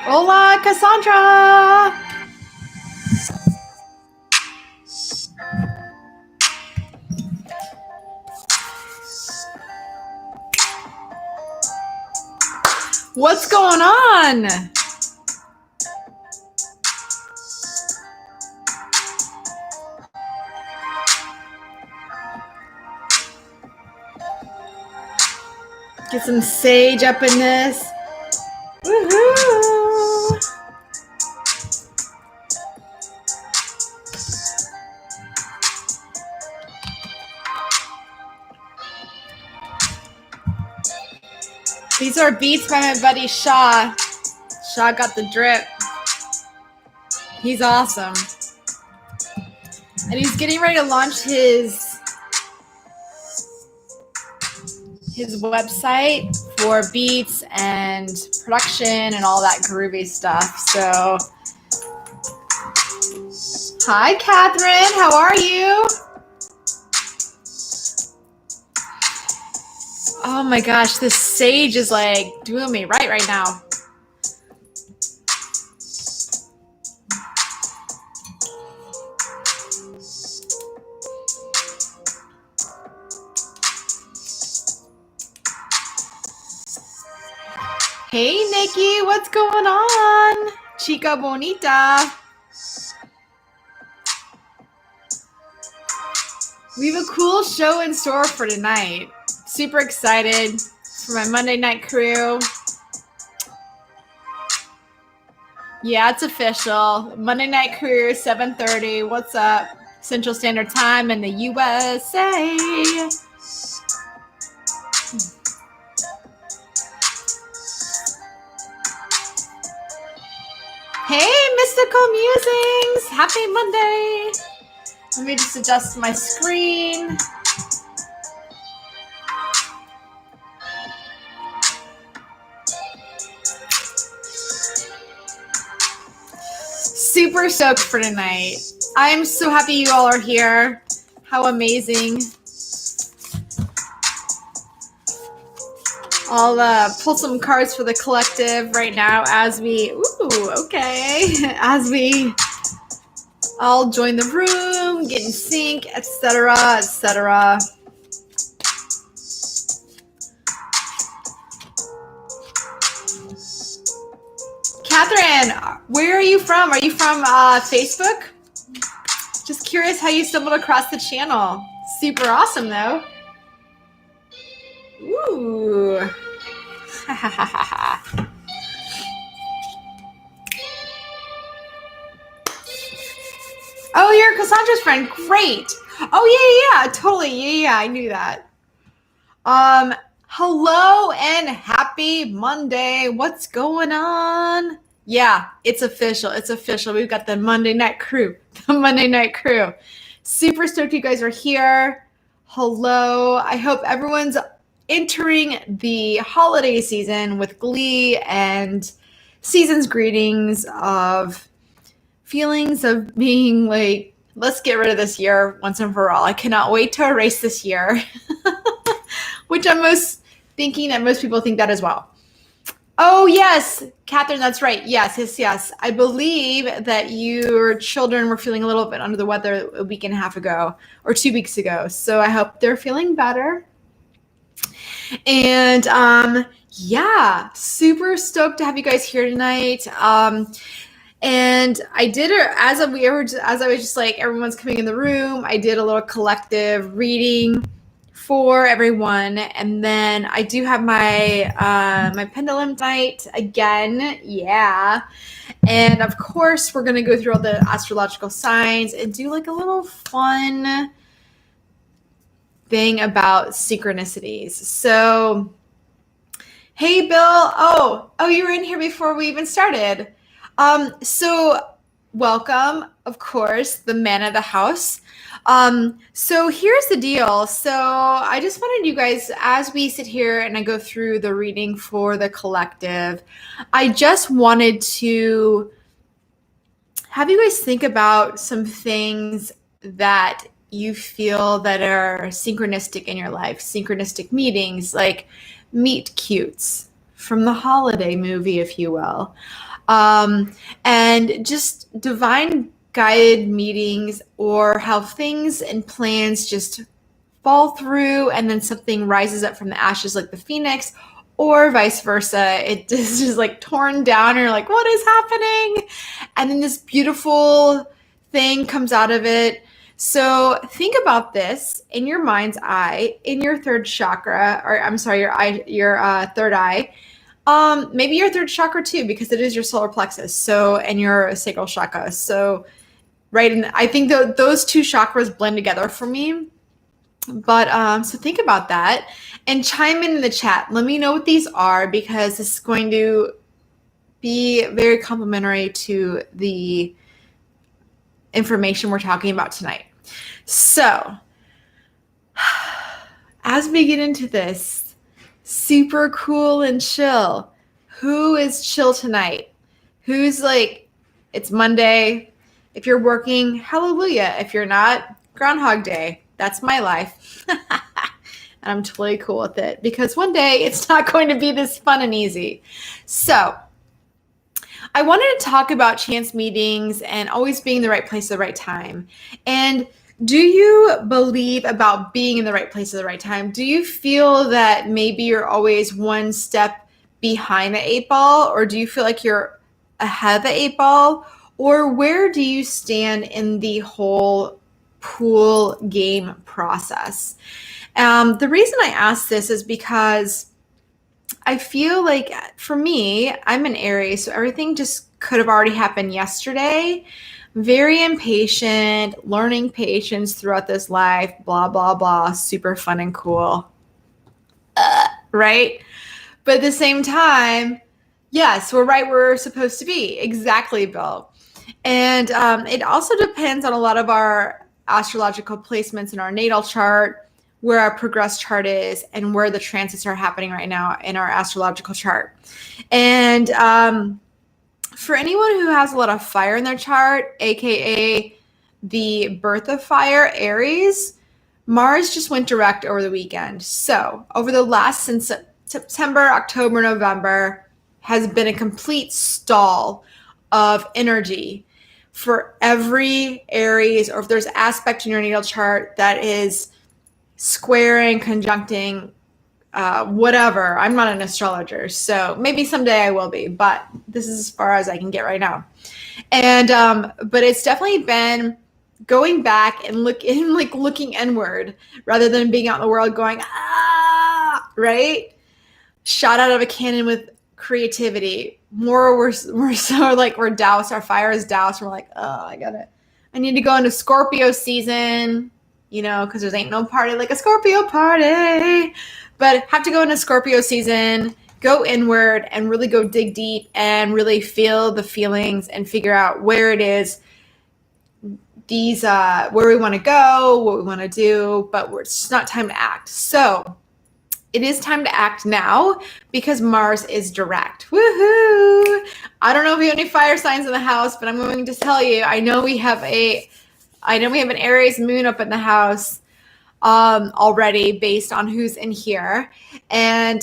Hola, Cassandra! What's going on? Get some sage up in this. Woohoo! These are beats by my buddy Shaw. Shaw got the drip. He's awesome. And he's getting ready to launch his website for beats and production and all that groovy stuff. So, hi, Catherine. How are you? Oh my gosh, this sage is like doing me right now. Hey, Nikki, what's going on? Chica bonita. We have a cool show in store for tonight. Super excited for my Monday night crew. Yeah, it's official. Monday night crew, 7:30. What's up? Central Standard Time in the USA. Hey, Mystical Musings. Happy Monday. Let me just adjust my screen. Super stoked for tonight. I'm so happy you all are here. How amazing. I'll pull some cards for the collective right now as we all join the room, get in sync, etc., etc. Catherine, where are you from? Are you from Facebook? Just curious how you stumbled across the channel. Super awesome, though. Ooh. Oh, you're Cassandra's friend. Great. Oh, yeah, totally. Yeah, I knew that. Hello and happy Monday. What's going on? Yeah, it's official. It's official. We've got the Monday night crew. The Monday night crew. Super stoked you guys are here. Hello. I hope everyone's entering the holiday season with glee and season's greetings of feelings of being like, let's get rid of this year once and for all. I cannot wait to erase this year, which I'm most thinking that most people think that as well. Oh, yes, Catherine, that's right. Yes. I believe that your children were feeling a little bit under the weather a week and a half ago or 2 weeks ago. So I hope they're feeling better. And yeah, super stoked to have you guys here tonight. And I did it as I was just like, everyone's coming in the room. I did a little collective reading for everyone. And then I do have my my pendulum night again. Yeah. And of course, we're going to go through all the astrological signs and do like a little fun thing about synchronicities. So, hey, Bill. Oh, you were in here before we even started. So welcome, of course, the man of the house. So here's the deal. So I just wanted you guys, as we sit here and I go through the reading for the collective, I just wanted to have you guys think about some things that you feel that are synchronistic in your life, synchronistic meetings, like meet cutes from the holiday movie, if you will. and just divine guided meetings, or how things and plans just fall through and then something rises up from the ashes like the phoenix, or vice versa. It is just like torn down and you're like, what is happening? And then this beautiful thing comes out of it. So think about this in your mind's eye, in your third chakra, or I'm sorry, your third eye. Maybe your third chakra too, because it is your solar plexus. So, and your sacral chakra. So, right. And I think those two chakras blend together for me. But so think about that and chime in the chat. Let me know what these are, because this is going to be very complementary to the information we're talking about tonight. So as we get into this, super cool and chill. Who is chill tonight? Who's like, it's Monday. If you're working, hallelujah. If you're not, Groundhog Day. That's my life. And I'm totally cool with it, because one day it's not going to be this fun and easy. So I wanted to talk about chance meetings and always being in the right place at the right time. And do you believe about being in the right place at the right time? Do you feel that maybe you're always one step behind the 8 ball, or do you feel like you're ahead of the 8 ball? Or where do you stand in the whole pool game process? The reason I ask this is because I feel like, for me, I'm an Aries, so everything just could have already happened yesterday. Very impatient, learning patience throughout this life, blah, blah, blah, super fun and cool, right? But at the same time, yes, we're right where we're supposed to be. Exactly, Bill. And it also depends on a lot of our astrological placements in our natal chart, where our progress chart is, and where the transits are happening right now in our astrological chart. And for anyone who has a lot of fire in their chart, aka the birth of fire, Aries, Mars just went direct over the weekend. So over the last, since September, October, November, has been a complete stall of energy for every Aries, or if there's aspect in your natal chart that is squaring, conjuncting, whatever. I'm not an astrologer, so maybe someday I will be, but this is as far as I can get right now. And but it's definitely been going back and looking inward rather than being out in the world going, right? Shot out of a cannon with creativity. More we're so like we're doused, our fire is doused. We're like, I need to go into Scorpio season, because there ain't no party like a Scorpio party. But have to go into Scorpio season, go inward and really go dig deep and really feel the feelings and figure out where it is, where we want to go, what we want to do, but it's not time to act. So it is time to act now, because Mars is direct. Woohoo! I don't know if you have any fire signs in the house, but I'm going to tell you, I know we have an Aries moon up in the house already, based on who's in here. And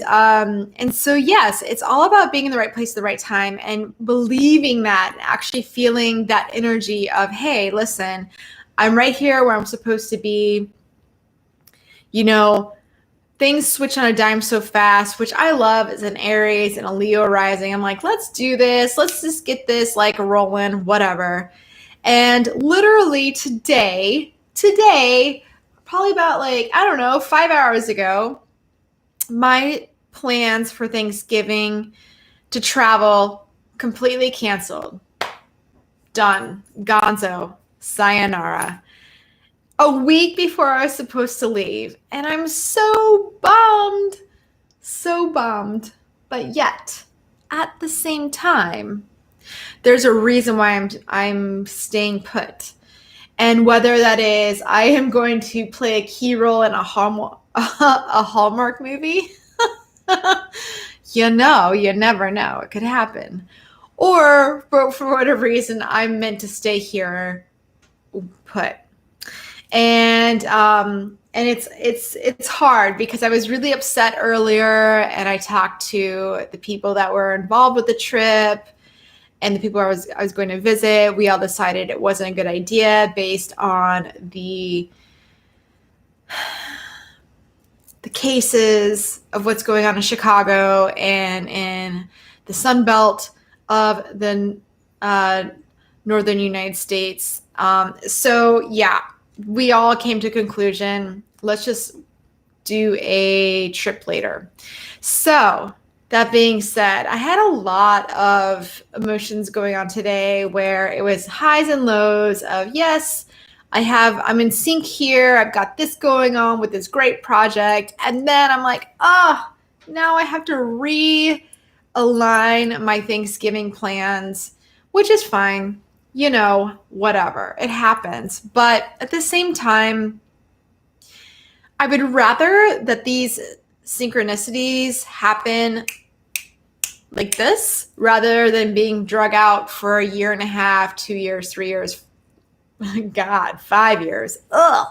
so, yes, it's all about being in the right place at the right time and believing that, and actually feeling that energy of, hey, listen, I'm right here where I'm supposed to be. Things switch on a dime so fast, which I love as an Aries and a Leo rising. I'm like, let's do this. Let's just get this like rolling, whatever. And literally today, probably about 5 hours ago, my plans for Thanksgiving to travel completely canceled. Done. Gonzo. Sayonara. A week before I was supposed to leave. And I'm so bummed. But yet, at the same time, there's a reason why I'm staying put. And whether that is I am going to play a key role in a Hallmark movie, you never know. It could happen. Or for whatever reason, I'm meant to stay here put. And it's hard, because I was really upset earlier, and I talked to the people that were involved with the trip, and the people I was going to visit, we all decided it wasn't a good idea based on the cases of what's going on in Chicago and in the Sun Belt of the northern United States. So yeah, we all came to a conclusion, let's just do a trip later. So that being said, I had a lot of emotions going on today where it was highs and lows of, yes, I'm in sync here. I've got this going on with this great project. And then I'm like, now I have to realign my Thanksgiving plans, which is fine. Whatever. It happens. But at the same time, I would rather that these synchronicities happen like this rather than being drug out for a year and a half, 2 years, 3 years, God, 5 years. Ugh.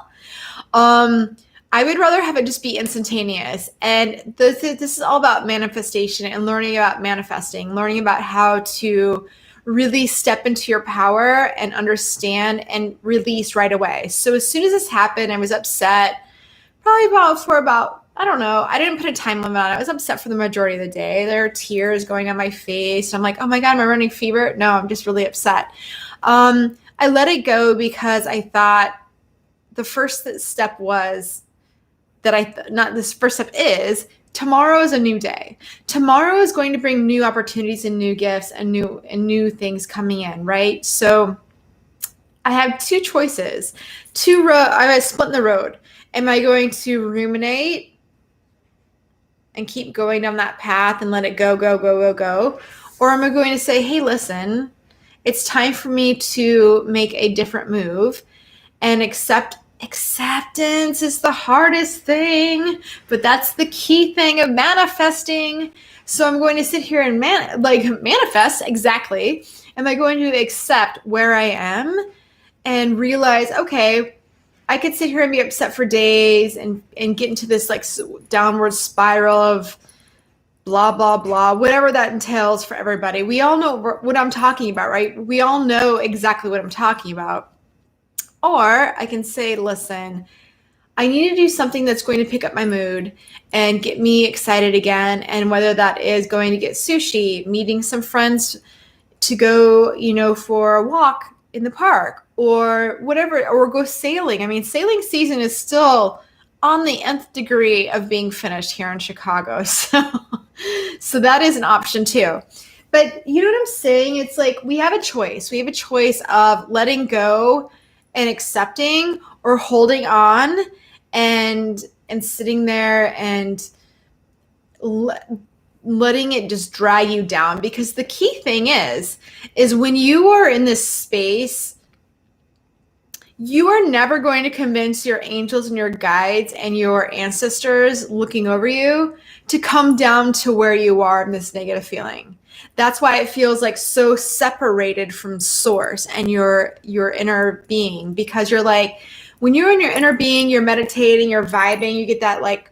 I would rather have it just be instantaneous. And this is all about manifestation and learning about manifesting, learning about how to really step into your power and understand and release right away. So as soon as this happened, I was upset, probably about, I don't know, I didn't put a time limit on it. I was upset for the majority of the day. There are tears going on my face. I'm like, oh my God, am I running fever? No, I'm just really upset. I let it go because I thought the first step was tomorrow is a new day. Tomorrow is going to bring new opportunities and new gifts and new things coming in, right? So I have two choices. I was split in the road. Am I going to ruminate and keep going down that path and let it go? Or am I going to say, hey, listen, it's time for me to make a different move and acceptance is the hardest thing, but that's the key thing of manifesting. So I'm going to sit here and manifest exactly. Am I going to accept where I am and realize, okay, I could sit here and be upset for days and get into this like downward spiral of blah, blah, blah, whatever that entails for everybody. We all know what I'm talking about, right? We all know exactly what I'm talking about. Or I can say, listen, I need to do something that's going to pick up my mood and get me excited again. And whether that is going to get sushi, meeting some friends to go, for a walk in the park or whatever, or go sailing. I mean, sailing season is still on the nth degree of being finished here in Chicago. So that is an option too. But you know what I'm saying? It's like we have a choice. We have a choice of letting go and accepting or holding on and sitting there and letting it just drag you down. Because the key thing is when you are in this space, you are never going to convince your angels and your guides and your ancestors looking over you to come down to where you are in this negative feeling. That's why it feels like so separated from source and your inner being, because you're like, when you're in your inner being, you're meditating, you're vibing, you get that like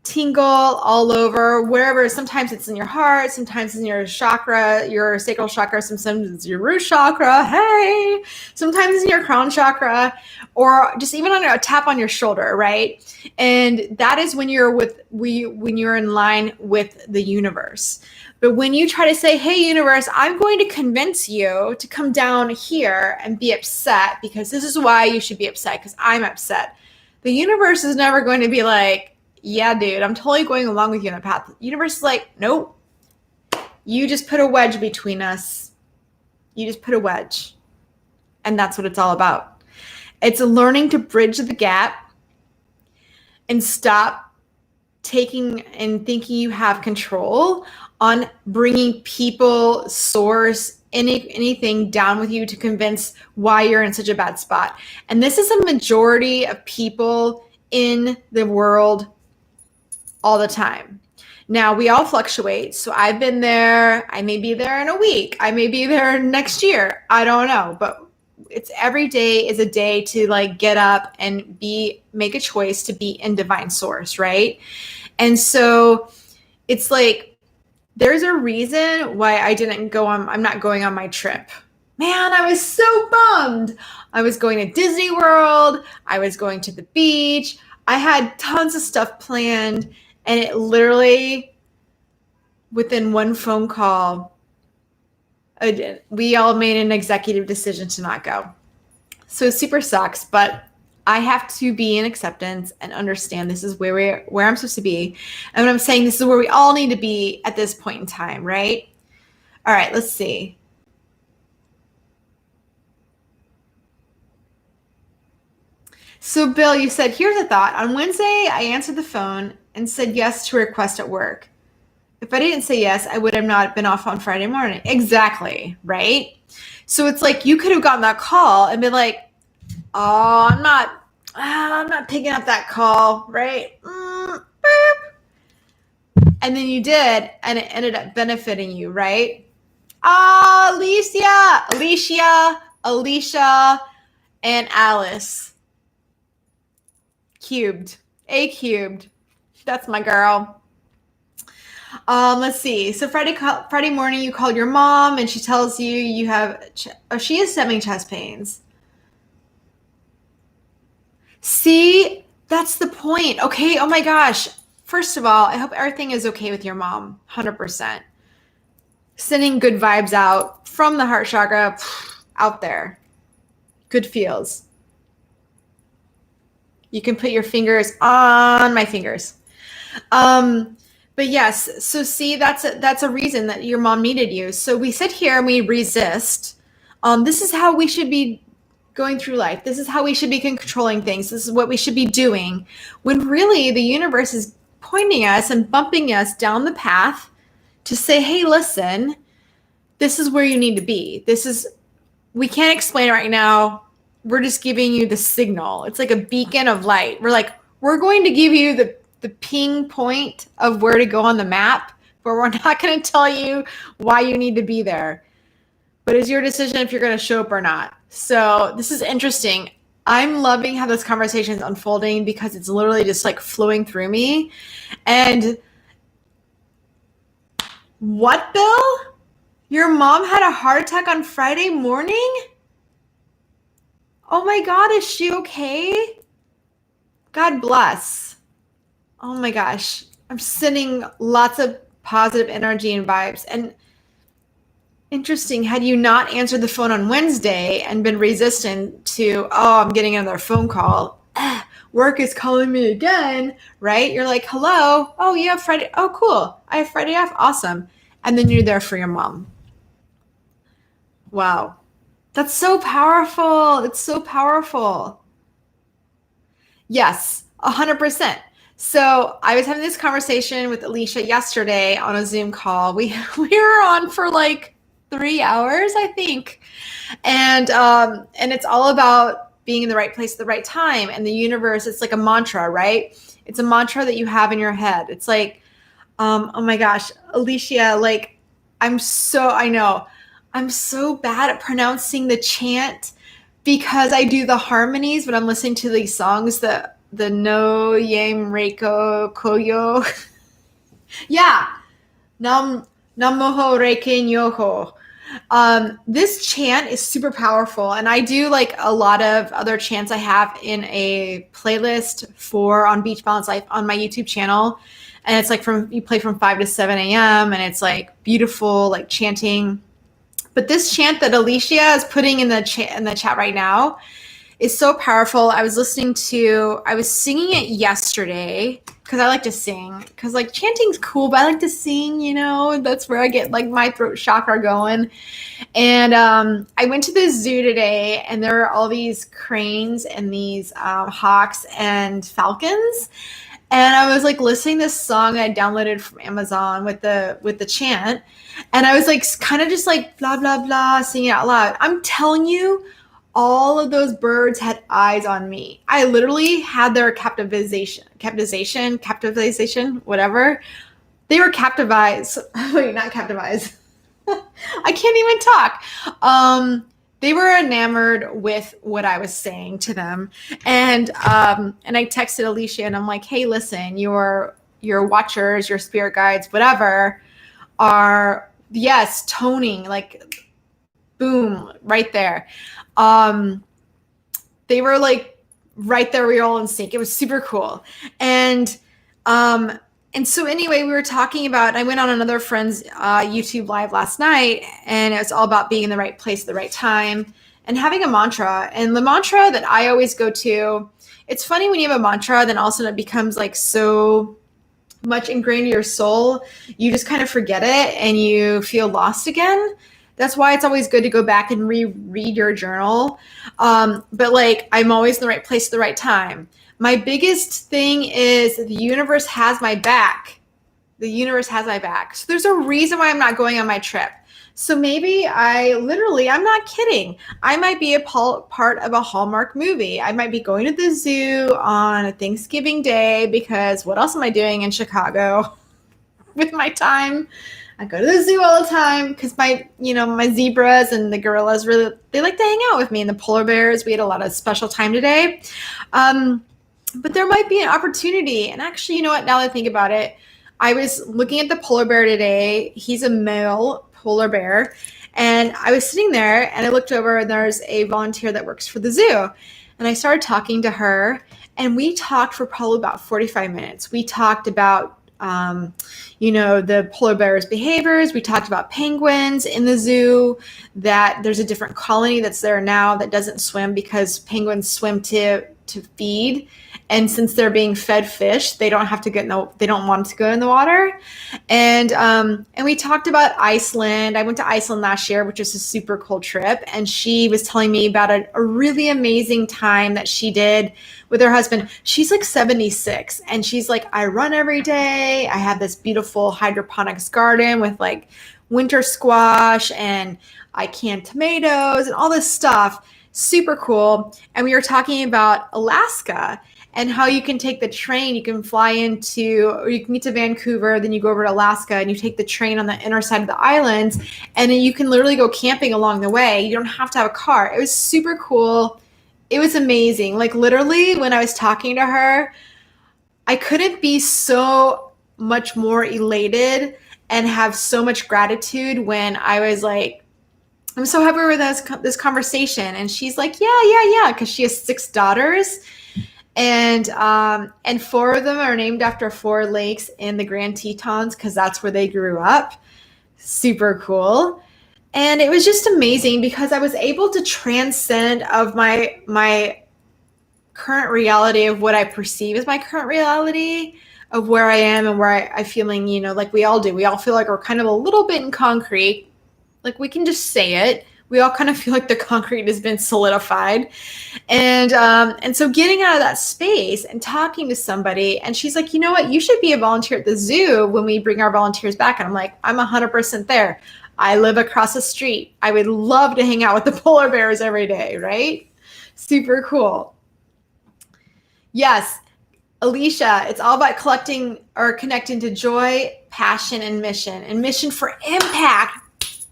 tingle all over, wherever. Sometimes it's in your heart, sometimes it's in your chakra, your sacral chakra, sometimes it's your root chakra, hey, sometimes it's in your crown chakra, or just even on a tap on your shoulder, right? And that is when you're in line with the universe. But when you try to say, hey, universe, I'm going to convince you to come down here and be upset because this is why you should be upset, because I'm upset. The universe is never going to be like, yeah, dude, I'm totally going along with you on the path. The universe is like, nope. You just put a wedge between us. You just put a wedge. And that's what it's all about. It's learning to bridge the gap and stop taking and thinking you have control on bringing people, source, anything down with you to convince why you're in such a bad spot. And this is a majority of people in the world all the time. Now, we all fluctuate. So I've been there. I may be there in a week. I may be there next year. I don't know. But it's every day is a day to like get up and make a choice to be in divine source, right? And so it's like there's a reason why I'm not going on my trip. Man, I was so bummed. I was going to Disney World. I was going to the beach. I had tons of stuff planned, and it literally, within one phone call, we all made an executive decision to not go. So it super sucks, but I have to be in acceptance and understand this is where I'm supposed to be. And when I'm saying this is where we all need to be at this point in time, right? All right, let's see. So Bill, you said, here's a thought. On Wednesday, I answered the phone and said yes to a request at work. If I didn't say yes, I would have not been off on Friday morning. Exactly, right? So it's like you could have gotten that call and been like, oh, I'm not picking up that call, right? And then you did, and it ended up benefiting you, right? Alicia, and Alice. Cubed. A cubed. That's my girl. Let's see. So Friday morning, you called your mom, and she tells you have she is having chest pains. See, that's the point. Okay. Oh my gosh. First of all, I hope everything is okay with your mom. 100%. Sending good vibes out from the heart chakra out there. Good feels. You can put your fingers on my fingers. But yes, so see, that's a reason that your mom needed you. So we sit here and we resist. This is how we should be going through life. This is how we should be controlling things. This is what we should be doing. When really the universe is pointing us and bumping us down the path to say, hey, listen, this is where you need to be. We can't explain it right now. We're just giving you the signal. It's like a beacon of light. We're going to give you the ping point of where to go on the map, but we're not going to tell you why you need to be there. But it's your decision if you're going to show up or not. So this is interesting. I'm loving how this conversation is unfolding because it's literally just like flowing through me. And what, Bill? Your mom had a heart attack on Friday morning? Oh my God, is she okay? God bless. Oh my gosh. I'm sending lots of positive energy and vibes. And interesting, had you not answered the phone on Wednesday and been resistant to, oh, I'm getting another phone call, work is calling me again, right? You're like, hello, oh, you have Friday, oh, cool, I have Friday off, awesome. And then you're there for your mom. Wow. That's so powerful. It's so powerful. Yes, 100%. So I was having this conversation with Alicia yesterday on a Zoom call. We were on for like 3 hours, I think. And it's all about being in the right place at the right time. And the universe, it's like a mantra, right? It's a mantra that you have in your head. It's like, oh my gosh, Alicia, like, I'm so bad at pronouncing the chant because I do the harmonies when I'm listening to these songs, the no yam reiko koyo. Yeah. Nam moho reiken yoho. This chant is super powerful, and I do like a lot of other chants I have in a playlist on Beach Balance Life on my YouTube channel. And it's like you play from 5 to 7 a.m. and it's like beautiful, like chanting. But this chant that Alicia is putting in the chat right now is so powerful. I was singing it yesterday because I like to sing, because like chanting's cool, but I like to sing, that's where I get like my throat chakra going. And I went to the zoo today, and there are all these cranes and these hawks and falcons. And I was like listening to this song I downloaded from Amazon with the chant. And I was like kind of just like blah, blah, blah, singing out loud. I'm telling you, all of those birds had eyes on me. I literally had their captivization, whatever. They were captivized. Wait, not captivized. I can't even talk. They were enamored with what I was saying to them. And I texted Alicia and I'm like, hey, listen, your watchers, your spirit guides, whatever, are, yes, toning, like boom, right there. They were like right there. We were all in sync. It was super cool. And, um, and so anyway, we were talking about, I went on another friend's YouTube live last night, and it was all about being in the right place at the right time and having a mantra. And the mantra that I always go to, it's funny when you have a mantra, then all of a sudden it becomes like so much ingrained in your soul, you just kind of forget it and you feel lost again. That's why it's always good to go back and reread your journal. But like, I'm always in the right place at the right time. My biggest thing is the universe has my back. The universe has my back. So there's a reason why I'm not going on my trip. So maybe I'm not kidding. I might be a part of a Hallmark movie. I might be going to the zoo on a Thanksgiving Day, because what else am I doing in Chicago with my time? I go to the zoo all the time because my zebras and the gorillas they like to hang out with me, and the polar bears. We had a lot of special time today. But there might be an opportunity. And actually, you know what? Now that I think about it, I was looking at the polar bear today. He's a male polar bear. And I was sitting there and I looked over, and there's a volunteer that works for the zoo. And I started talking to her, and we talked for probably about 45 minutes. We talked about the polar bear's behaviors. We talked about penguins in the zoo, that there's a different colony that's there now that doesn't swim because penguins swim to feed. And since they're being fed fish, they don't want to go in the water. And we talked about Iceland. I went to Iceland last year, which was a super cool trip. And she was telling me about a really amazing time that she did with her husband. She's like 76, and she's like, I run every day. I have this beautiful hydroponics garden with like winter squash, and I can tomatoes and all this stuff. Super cool. And we were talking about Alaska and how you can take the train. You can fly or you can get to Vancouver, then you go over to Alaska and you take the train on the inner side of the islands, and then you can literally go camping along the way. You don't have to have a car. It was super cool. It was amazing. Like literally when I was talking to her, I couldn't be so much more elated and have so much gratitude when I was like, I'm so happy with this conversation. And she's like, yeah, because she has 6 daughters. And 4 of them are named after 4 lakes in the Grand Tetons, because that's where they grew up. Super cool. And it was just amazing because I was able to transcend of my current reality of what I perceive as my current reality of where I am and where I'm feeling, like we all do. We all feel like we're kind of a little bit in concrete. Like we can just say it. We all kind of feel like the concrete has been solidified. And so getting out of that space and talking to somebody, and she's like, you know what, you should be a volunteer at the zoo when we bring our volunteers back. And I'm like, I'm 100% there. I live across the street. I would love to hang out with the polar bears every day, right? Super cool. Yes, Alicia, it's all about collecting or connecting to joy, passion, and mission. And mission for impact.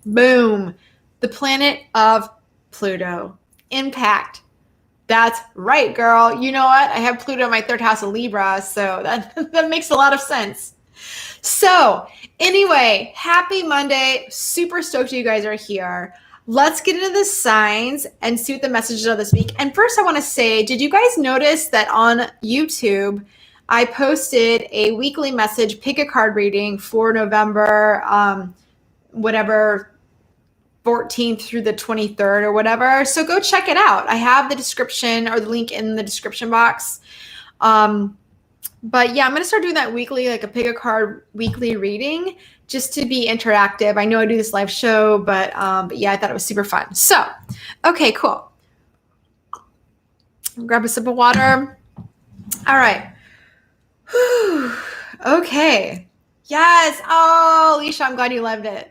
Boom. The planet of Pluto. Impact. That's right, girl. You know what? I have Pluto in my 3rd house of Libra, so that makes a lot of sense. So anyway, happy Monday. Super stoked you guys are here. Let's get into the signs and see what the messages are this week. And first I want to say, did you guys notice that on YouTube, I posted a weekly message, pick a card reading for November, 14th through the 23rd or whatever. So go check it out. I have the description or the link in the description box. But yeah, I'm going to start doing that weekly, like a pick a card weekly reading, just to be interactive. I know I do this live show, but yeah, I thought it was super fun. So, okay, cool. Grab a sip of water. All right. Whew. Okay. Yes. Oh, Alicia, I'm glad you loved it.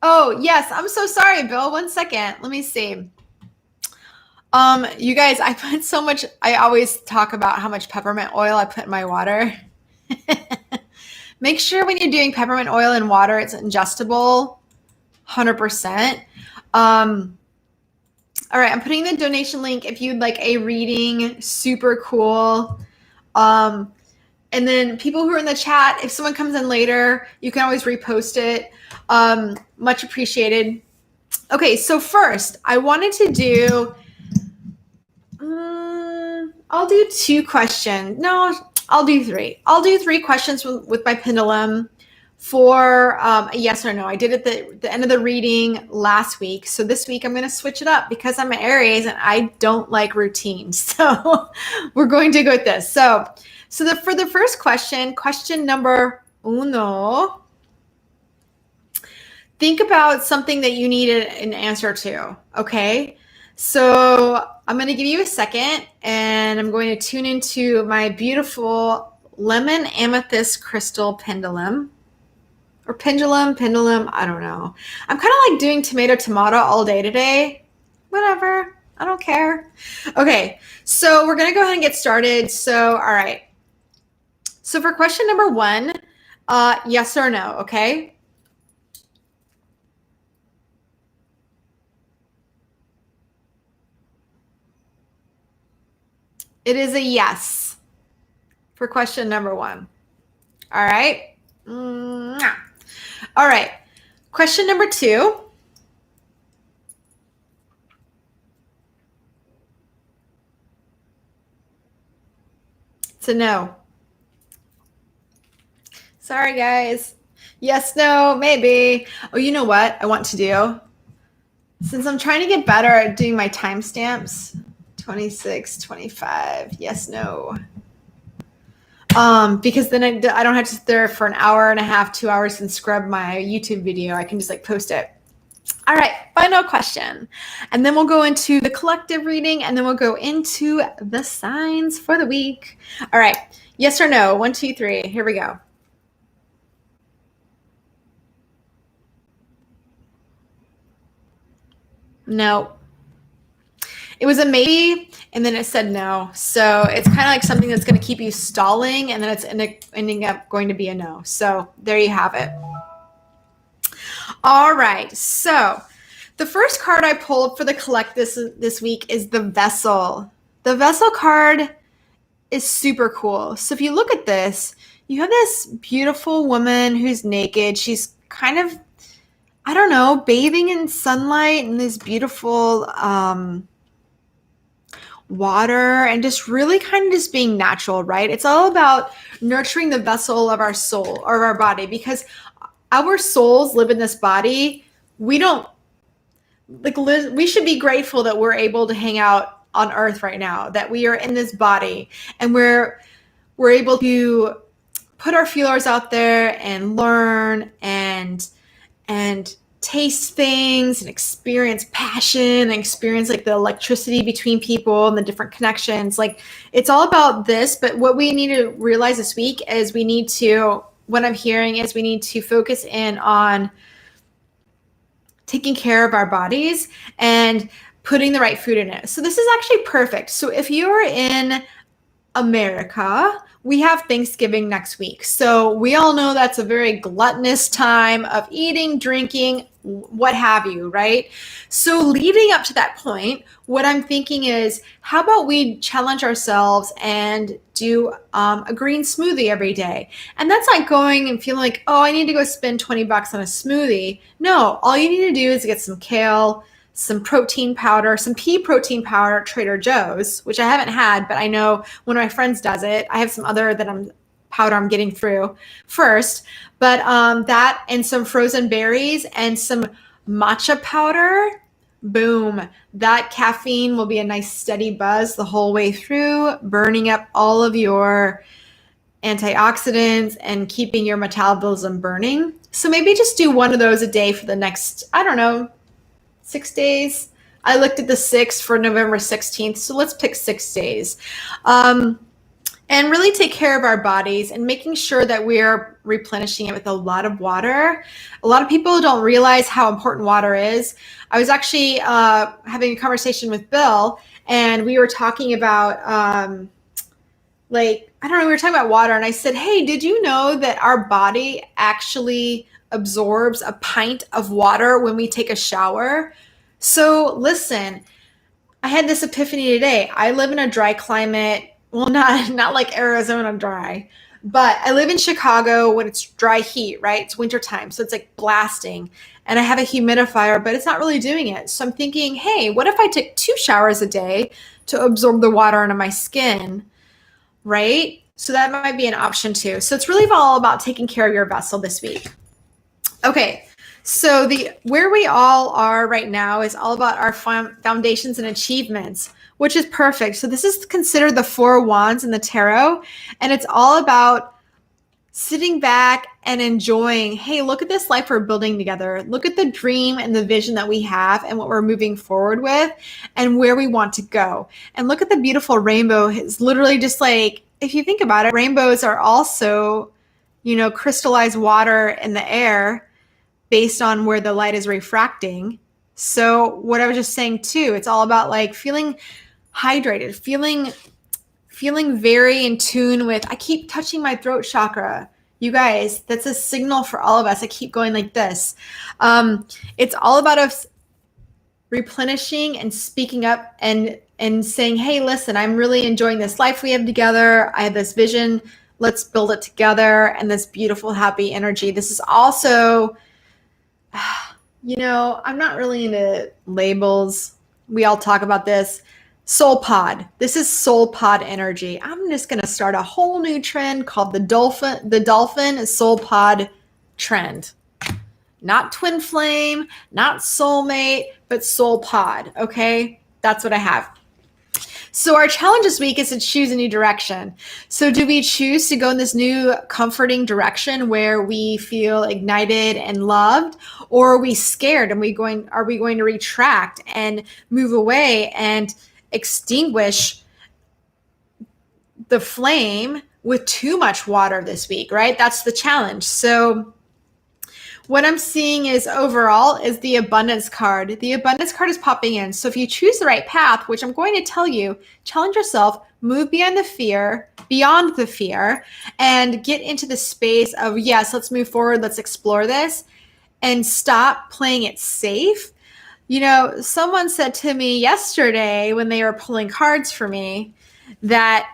Oh, yes. I'm so sorry, Bill. 1 second. Let me see. You guys, I always talk about how much peppermint oil I put in my water. Make sure when you're doing peppermint oil in water, it's ingestible, 100%. All right, I'm putting the donation link if you'd like a reading. Super cool. And then people who are in the chat, if someone comes in later, you can always repost it. Much appreciated. Okay, so first, I wanted to do, I'll do 2 questions. No, I'll do 3. I'll do 3 questions with my pendulum for a yes or no. I did it at the end of the reading last week. So this week I'm going to switch it up because I'm an Aries and I don't like routine. So we're going to go with this. So for the first question number 1, think about something that you need an answer to, okay? So I'm going to give you a second and I'm going to tune into my beautiful lemon amethyst crystal pendulum. Or pendulum, I don't know. I'm kind of like doing tomato all day today. Whatever, I don't care. Okay, so we're gonna go ahead and get started. So, all right. So for question number 1, yes or no, okay? It is a yes for question number 1. All right. All right. Question number 2. It's a no. Sorry, guys. Yes, no, maybe. Oh, you know what I want to do? Since I'm trying to get better at doing my timestamps, 26, 25, yes, no. Because then I don't have to sit there for an hour and a half, 2 hours and scrub my YouTube video. I can just like post it. All right, final question. And then we'll go into the collective reading and then we'll go into the signs for the week. All right, yes or no? 1, 2, 3. Here we go. No. It was a maybe, and then it said no. So it's kind of like something that's going to keep you stalling, and then it's ending up going to be a no. So there you have it. All right. So the first card I pulled for the collect this week is the Vessel. The Vessel card is super cool. So if you look at this, you have this beautiful woman who's naked. She's kind of, I don't know, bathing in sunlight in this beautiful water and just really kind of just being natural, right? It's all about nurturing the vessel of our soul or our body, because our souls live in this body. We don't like we should be grateful that we're able to hang out on earth right now, that we are in this body and we're able to put our feelers out there and learn and taste things and experience passion and experience like the electricity between people and the different connections. Like it's all about this. But what we need to realize this week is what I'm hearing is we need to focus in on taking care of our bodies and putting the right food in it. So this is actually perfect. So if you're in America, we have Thanksgiving next week. So we all know that's a very gluttonous time of eating, drinking, what have you, right? So leading up to that point, what I'm thinking is, how about we challenge ourselves and do a green smoothie every day? And that's not going and feeling like, oh, I need to go spend $20 on a smoothie. No, all you need to do is get some kale, some protein powder, some pea protein powder at Trader Joe's, which I haven't had, but I know one of my friends does it. I have some other powder I'm getting through first, but that and some frozen berries and some matcha powder. Boom. That caffeine will be a nice steady buzz the whole way through, burning up all of your antioxidants and keeping your metabolism burning. So maybe just do one of those a day for the next, 6 days. I looked at the 6th for November 16th. So let's pick 6 days. And really take care of our bodies and making sure that we're replenishing it with a lot of water. A lot of people don't realize how important water is. I was actually having a conversation with Bill, and we were talking about we were talking about water, and I said, hey, did you know that our body actually absorbs a pint of water when we take a shower? So listen, I had this epiphany today. I live in a dry climate. well, not like Arizona dry, but I live in Chicago when it's dry heat, right? It's wintertime, so it's like blasting. And I have a humidifier, but it's not really doing it. So I'm thinking, hey, what if I took 2 showers a day to absorb the water into my skin, right? So that might be an option too. So it's really all about taking care of your vessel this week. Okay, so the where we all are right now is all about our foundations and achievements, which is perfect. So this is considered the Four Wands in the tarot, and it's all about sitting back and enjoying, hey, look at this life we're building together. Look at the dream and the vision that we have and what we're moving forward with and where we want to go. And look at the beautiful rainbow. It's literally just like, if you think about it, rainbows are also, crystallized water in the air based on where the light is refracting. So what I was just saying too, it's all about like feeling hydrated, feeling very in tune with, I keep touching my throat chakra. You guys, that's a signal for all of us. I keep going like this. It's all about us replenishing and speaking up and saying, hey, listen, I'm really enjoying this life we have together. I have this vision. Let's build it together. And this beautiful, happy energy. This is also, I'm not really into labels. We all talk about this. Soul pod. This is soul pod energy. I'm just going to start a whole new trend called the dolphin soul pod trend. Not twin flame, not soulmate, but soul pod. Okay. That's what I have. So our challenge this week is to choose a new direction. So do we choose to go in this new comforting direction where we feel ignited and loved, or are we scared and are we going to retract and move away and extinguish the flame with too much water this week, right? That's the challenge. So what I'm seeing is overall is the abundance card. The abundance card is popping in. So if you choose the right path, which I'm going to tell you, challenge yourself, move beyond the fear, and get into the space of, yes, let's move forward. Let's explore this and stop playing it safe. Someone said to me yesterday when they were pulling cards for me that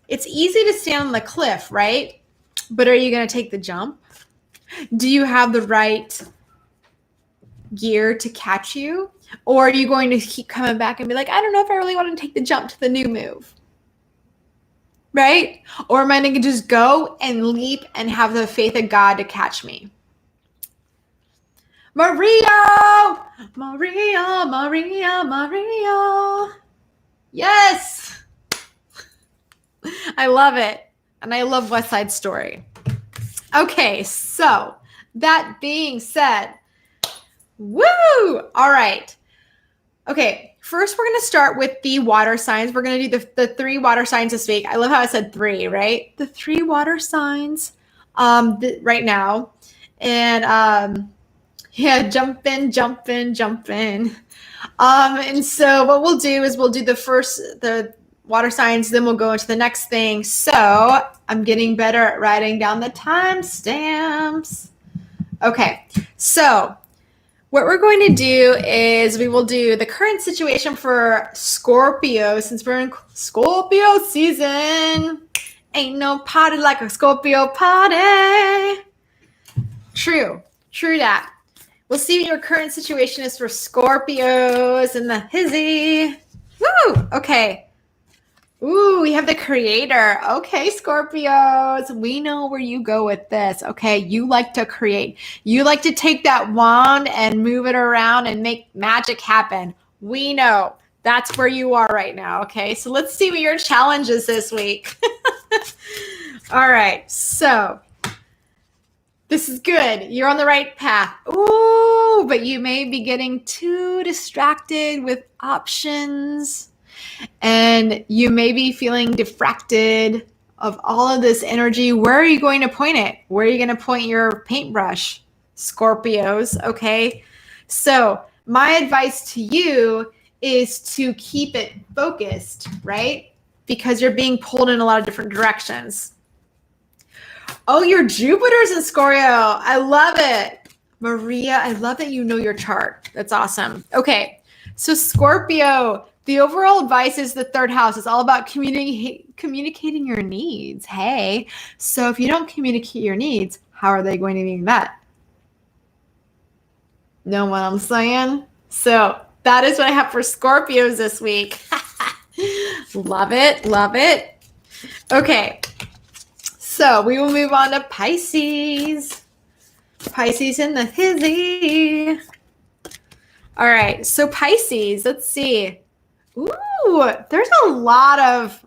it's easy to stand on the cliff, right? But are you going to take the jump? Do you have the right gear to catch you? Or are you going to keep coming back and be like, I don't know if I really want to take the jump to the new move, right? Or am I going to just go and leap and have the faith of God to catch me? Maria! Yes! I love it. And I love West Side Story. Okay, so that being said, woo! All right. Okay, first we're going to start with the water signs. We're going to do the 3 water signs this week. I love how I said 3, right? The 3 water signs right now. And yeah, jump in. And so what we'll do is we'll do the water signs, then we'll go into the next thing. So I'm getting better at writing down the timestamps. Okay, so what we're going to do is we will do the current situation for Scorpio, since we're in Scorpio season. Ain't no party like a Scorpio party. True that. We'll see what your current situation is for Scorpios and the hizzy. Woo! Okay. Ooh, we have the creator. Okay, Scorpios. We know where you go with this. Okay, you like to create. You like to take that wand and move it around and make magic happen. We know. That's where you are right now. Okay, so let's see what your challenge is this week. All right, so this is good. You're on the right path. Ooh, but you may be getting too distracted with options. And you may be feeling diffracted of all of this energy. Where are you going to point it? Where are you going to point your paintbrush, Scorpios? Okay. So my advice to you is to keep it focused, right? Because you're being pulled in a lot of different directions. Oh, your Jupiter's in Scorpio. I love it. Maria, I love that you know your chart. That's awesome. Okay. So Scorpio, The overall advice is the third house. It's all about communicating your needs. Hey, so if you don't communicate your needs, how are they going to be met? Know what I'm saying? So that is what I have for Scorpios this week. Love it. Love it. Okay. So we will move on to Pisces. Pisces in the hizzy. All right. So Pisces, let's see. Ooh, there's a lot of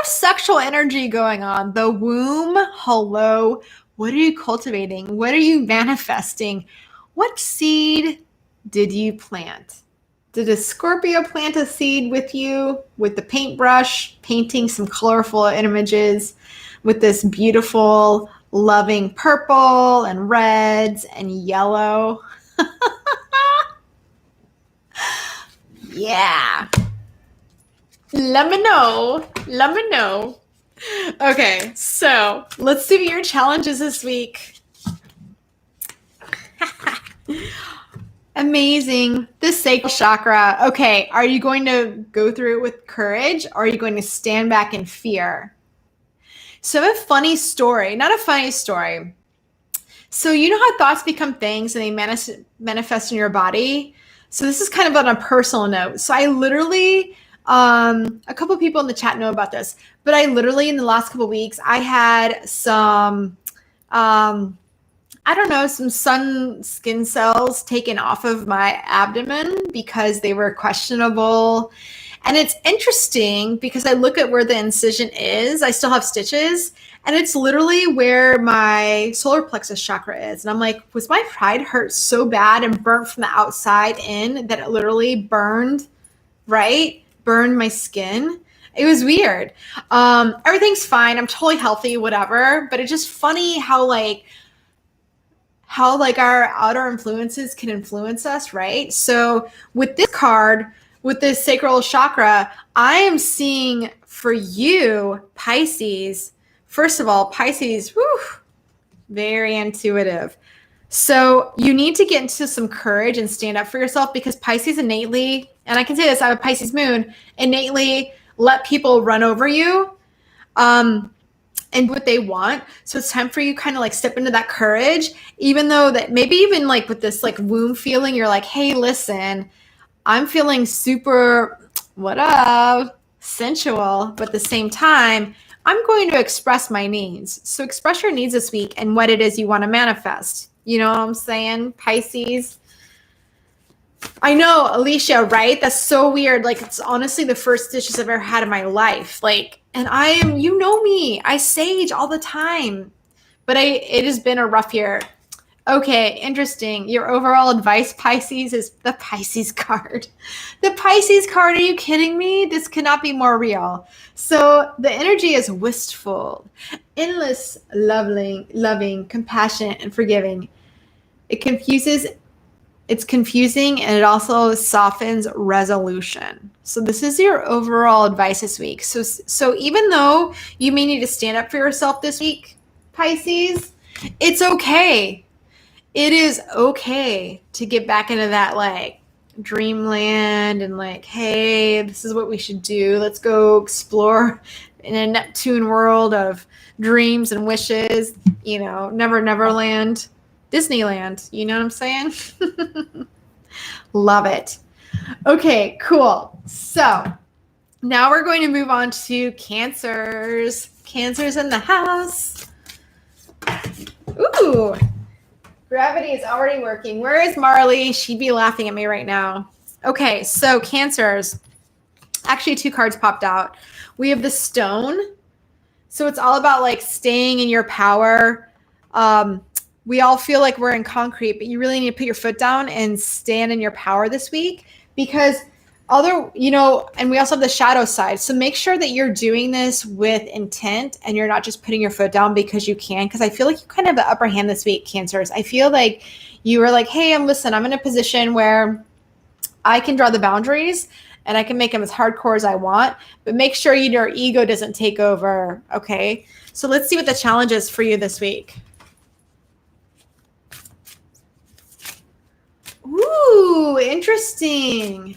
sexual energy going on. The womb, hello. What are you cultivating? What are you manifesting? What seed did you plant? Did a Scorpio plant a seed with you with the paintbrush, painting some colorful images with this beautiful, loving purple and reds and yellow? Yeah. Let me know. Let me know. Okay, so let's see your challenges this week. Amazing. The sacral chakra. Okay, are you going to go through it with courage or are you going to stand back in fear? So I have a funny story, not a funny story. So you know how thoughts become things and they manifest in your body? So this is kind of on a personal note. So I literally, a couple of people in the chat know about this, but I literally in the last couple of weeks, I had some, I don't know, some sun skin cells taken off of my abdomen because they were questionable. And it's interesting because I look at where the incision is. I still have stitches. And it's literally where my solar plexus chakra is. And I'm like, was my pride hurt so bad and burnt from the outside in that it literally burned, right? Burned my skin. It was weird. Everything's fine. I'm totally healthy, whatever. But it's just funny how our outer influences can influence us, right? So with this card, with this sacral chakra, I am seeing for you, Pisces. First of all, Pisces, whew, very intuitive. So you need to get into some courage and stand up for yourself because Pisces innately, and I can say this, I have a Pisces moon, innately let people run over you and what they want. So it's time for you kind of like step into that courage, even though that maybe even like with this like womb feeling, you're like, hey, listen, I'm feeling super, what up, sensual, but at the same time, I'm going to express my needs. So express your needs this week and what it is you want to manifest. You know what I'm saying, Pisces? I know, Alicia, right? That's so weird. Like, it's honestly the first stitches I've ever had in my life. Like, and I am, you know me, I sage all the time. But it has been a rough year. Okay, interesting. Your overall advice, Pisces, is the Pisces card. The Pisces card, are you kidding me? This cannot be more real. So the energy is wistful, endless, loving, compassionate, and forgiving. It's confusing, and it also softens resolution. So this is your overall advice this week. So even though you may need to stand up for yourself this week, Pisces, it's okay. It is okay to get back into that like dreamland and like, hey, this is what we should do. Let's go explore in a Neptune world of dreams and wishes, you know, Neverland, Disneyland. You know what I'm saying? Love it. Okay, cool. So now we're going to move on to Cancers. Cancers in the house. Ooh. Gravity is already working. Where is Marley? She'd be laughing at me right now. Okay, so Cancers. Actually, 2 cards popped out. We have the Stone. So it's all about like staying in your power. We all feel like we're in concrete, but you really need to put your foot down and stand in your power this week because and we also have the shadow side. So make sure that you're doing this with intent and you're not just putting your foot down because you can. Because I feel like you kind of have the upper hand this week, Cancers. I feel like you were like, hey, I'm in a position where I can draw the boundaries and I can make them as hardcore as I want, but make sure your ego doesn't take over. Okay. So let's see what the challenge is for you this week. Ooh, interesting.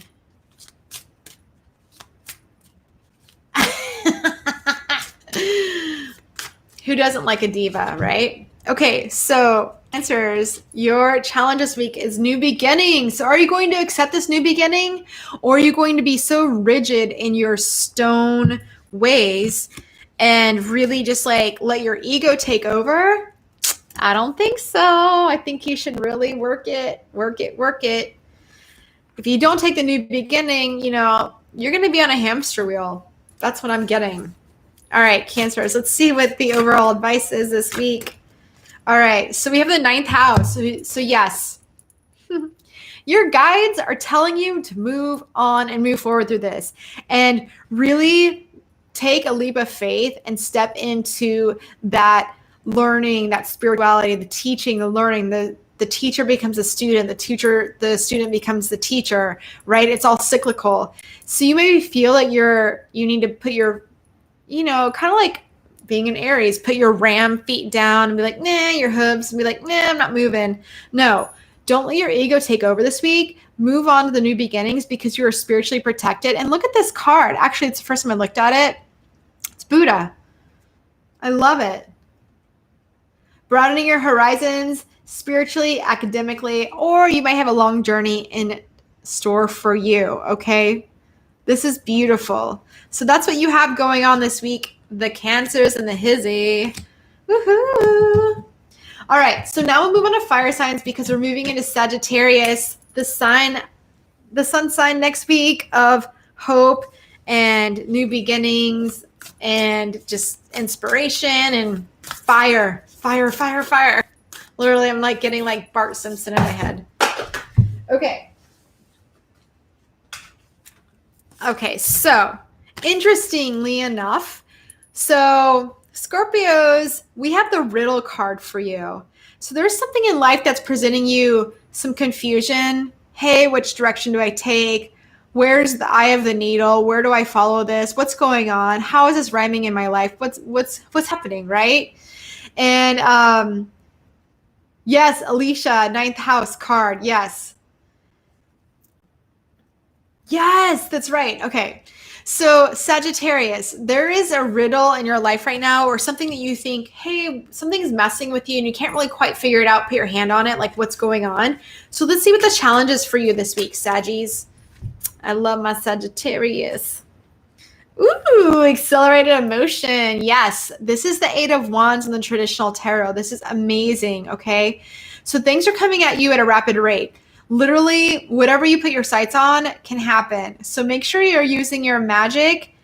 Who doesn't like a diva, right? Okay, so answers. Your challenge this week is new beginning. So are you going to accept this new beginning, or are you going to be so rigid in your stone ways and really just like let your ego take over? I don't think so. I think you should really work it. If you don't take the new beginning, you're going to be on a hamster wheel. That's what I'm getting. All right, Cancers, let's see what the overall advice is this week. All right, so we have the 9th house. So yes, your guides are telling you to move on and move forward through this and really take a leap of faith and step into that learning, that spirituality, the teaching, the learning, the teacher becomes a student, the student becomes the teacher, right? It's all cyclical. So you maybe feel like you need to put your, kind of like being an Aries, put your ram feet down and be like, nah, your hooves, and be like, nah, I'm not moving. No, don't let your ego take over this week. Move on to the new beginnings because you are spiritually protected. And look at this card. Actually, it's the first time I looked at it. It's Buddha. I love it. Broadening your horizons spiritually, academically, or you might have a long journey in store for you, okay? This is beautiful. So that's what you have going on this week, the Cancers and the Hizzy. Woohoo! All right, so now we'll move on to fire signs because we're moving into Sagittarius, the sun sign next week of hope and new beginnings and just inspiration and fire. Literally, I'm like getting like Bart Simpson in my head. Okay, so interestingly enough, so Scorpios, we have the riddle card for you. So there's something in life that's presenting you some confusion. Hey, which direction do I take? Where's the eye of the needle? Where do I follow this? What's going on? How is this rhyming in my life? What's happening, right? And yes, Alicia, 9th house card. Yes, that's right. Okay. So Sagittarius, there is a riddle in your life right now or something that you think, hey, something's messing with you and you can't really quite figure it out, put your hand on it, like what's going on. So let's see what the challenge is for you this week, Saggies. I love my Sagittarius. Ooh, accelerated emotion. Yes, this is the 8 of Wands in the traditional tarot. This is amazing, okay? So things are coming at you at a rapid rate. Literally, whatever you put your sights on can happen. So make sure you're using your magic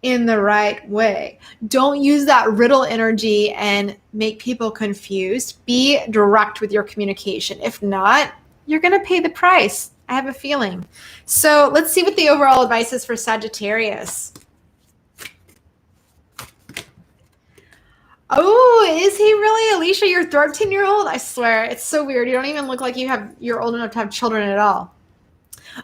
in the right way. Don't use that riddle energy and make people confused. Be direct with your communication. If not, you're going to pay the price. I have a feeling. So let's see what the overall advice is for Sagittarius. Oh, is he really? Alicia, you're 13-year-old? I swear, it's so weird. You don't even look like you're old enough to have children at all.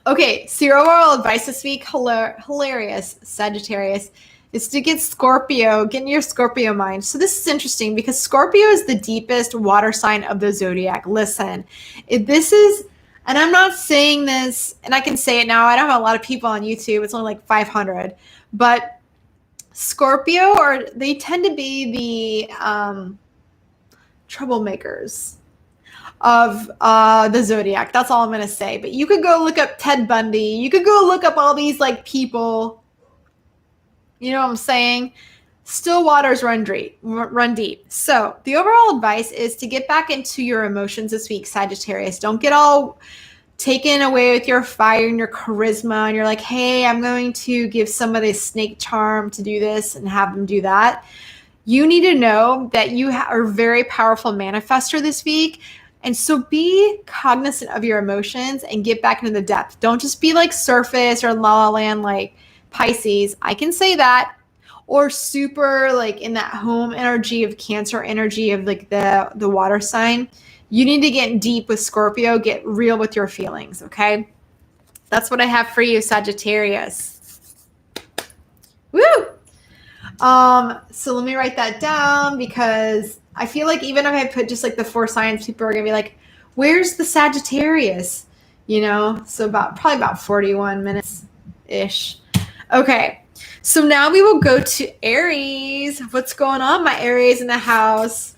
Okay, so your overall advice this week, hilarious, Sagittarius, is to get in your Scorpio mind. So this is interesting because Scorpio is the deepest water sign of the zodiac. Listen, and I'm not saying this, and I can say it now. I don't have a lot of people on YouTube. It's only like 500, but Scorpio, they tend to be the troublemakers of the zodiac. That's all I'm going to say. But you could go look up Ted Bundy. You could go look up all these like people. You know what I'm saying? Still waters run deep. So the overall advice is to get back into your emotions this week, Sagittarius. Don't get all taken away with your fire and your charisma and you're like, hey, I'm going to give somebody a snake charm to do this and have them do that. You need to know that you are a very powerful manifester this week. And so be cognizant of your emotions and get back into the depth. Don't just be like surface or la la land like Pisces. I can say that. Or super like in that home energy of Cancer energy of like the water sign. You need to get deep with Scorpio, get real with your feelings, okay? That's what I have for you, Sagittarius. Woo! So let me write that down because I feel like even if I put just like the 4 signs, people are going to be like, where's the Sagittarius? So probably about 41 minutes-ish. Okay. So now we will go to Aries. What's going on, my Aries in the house?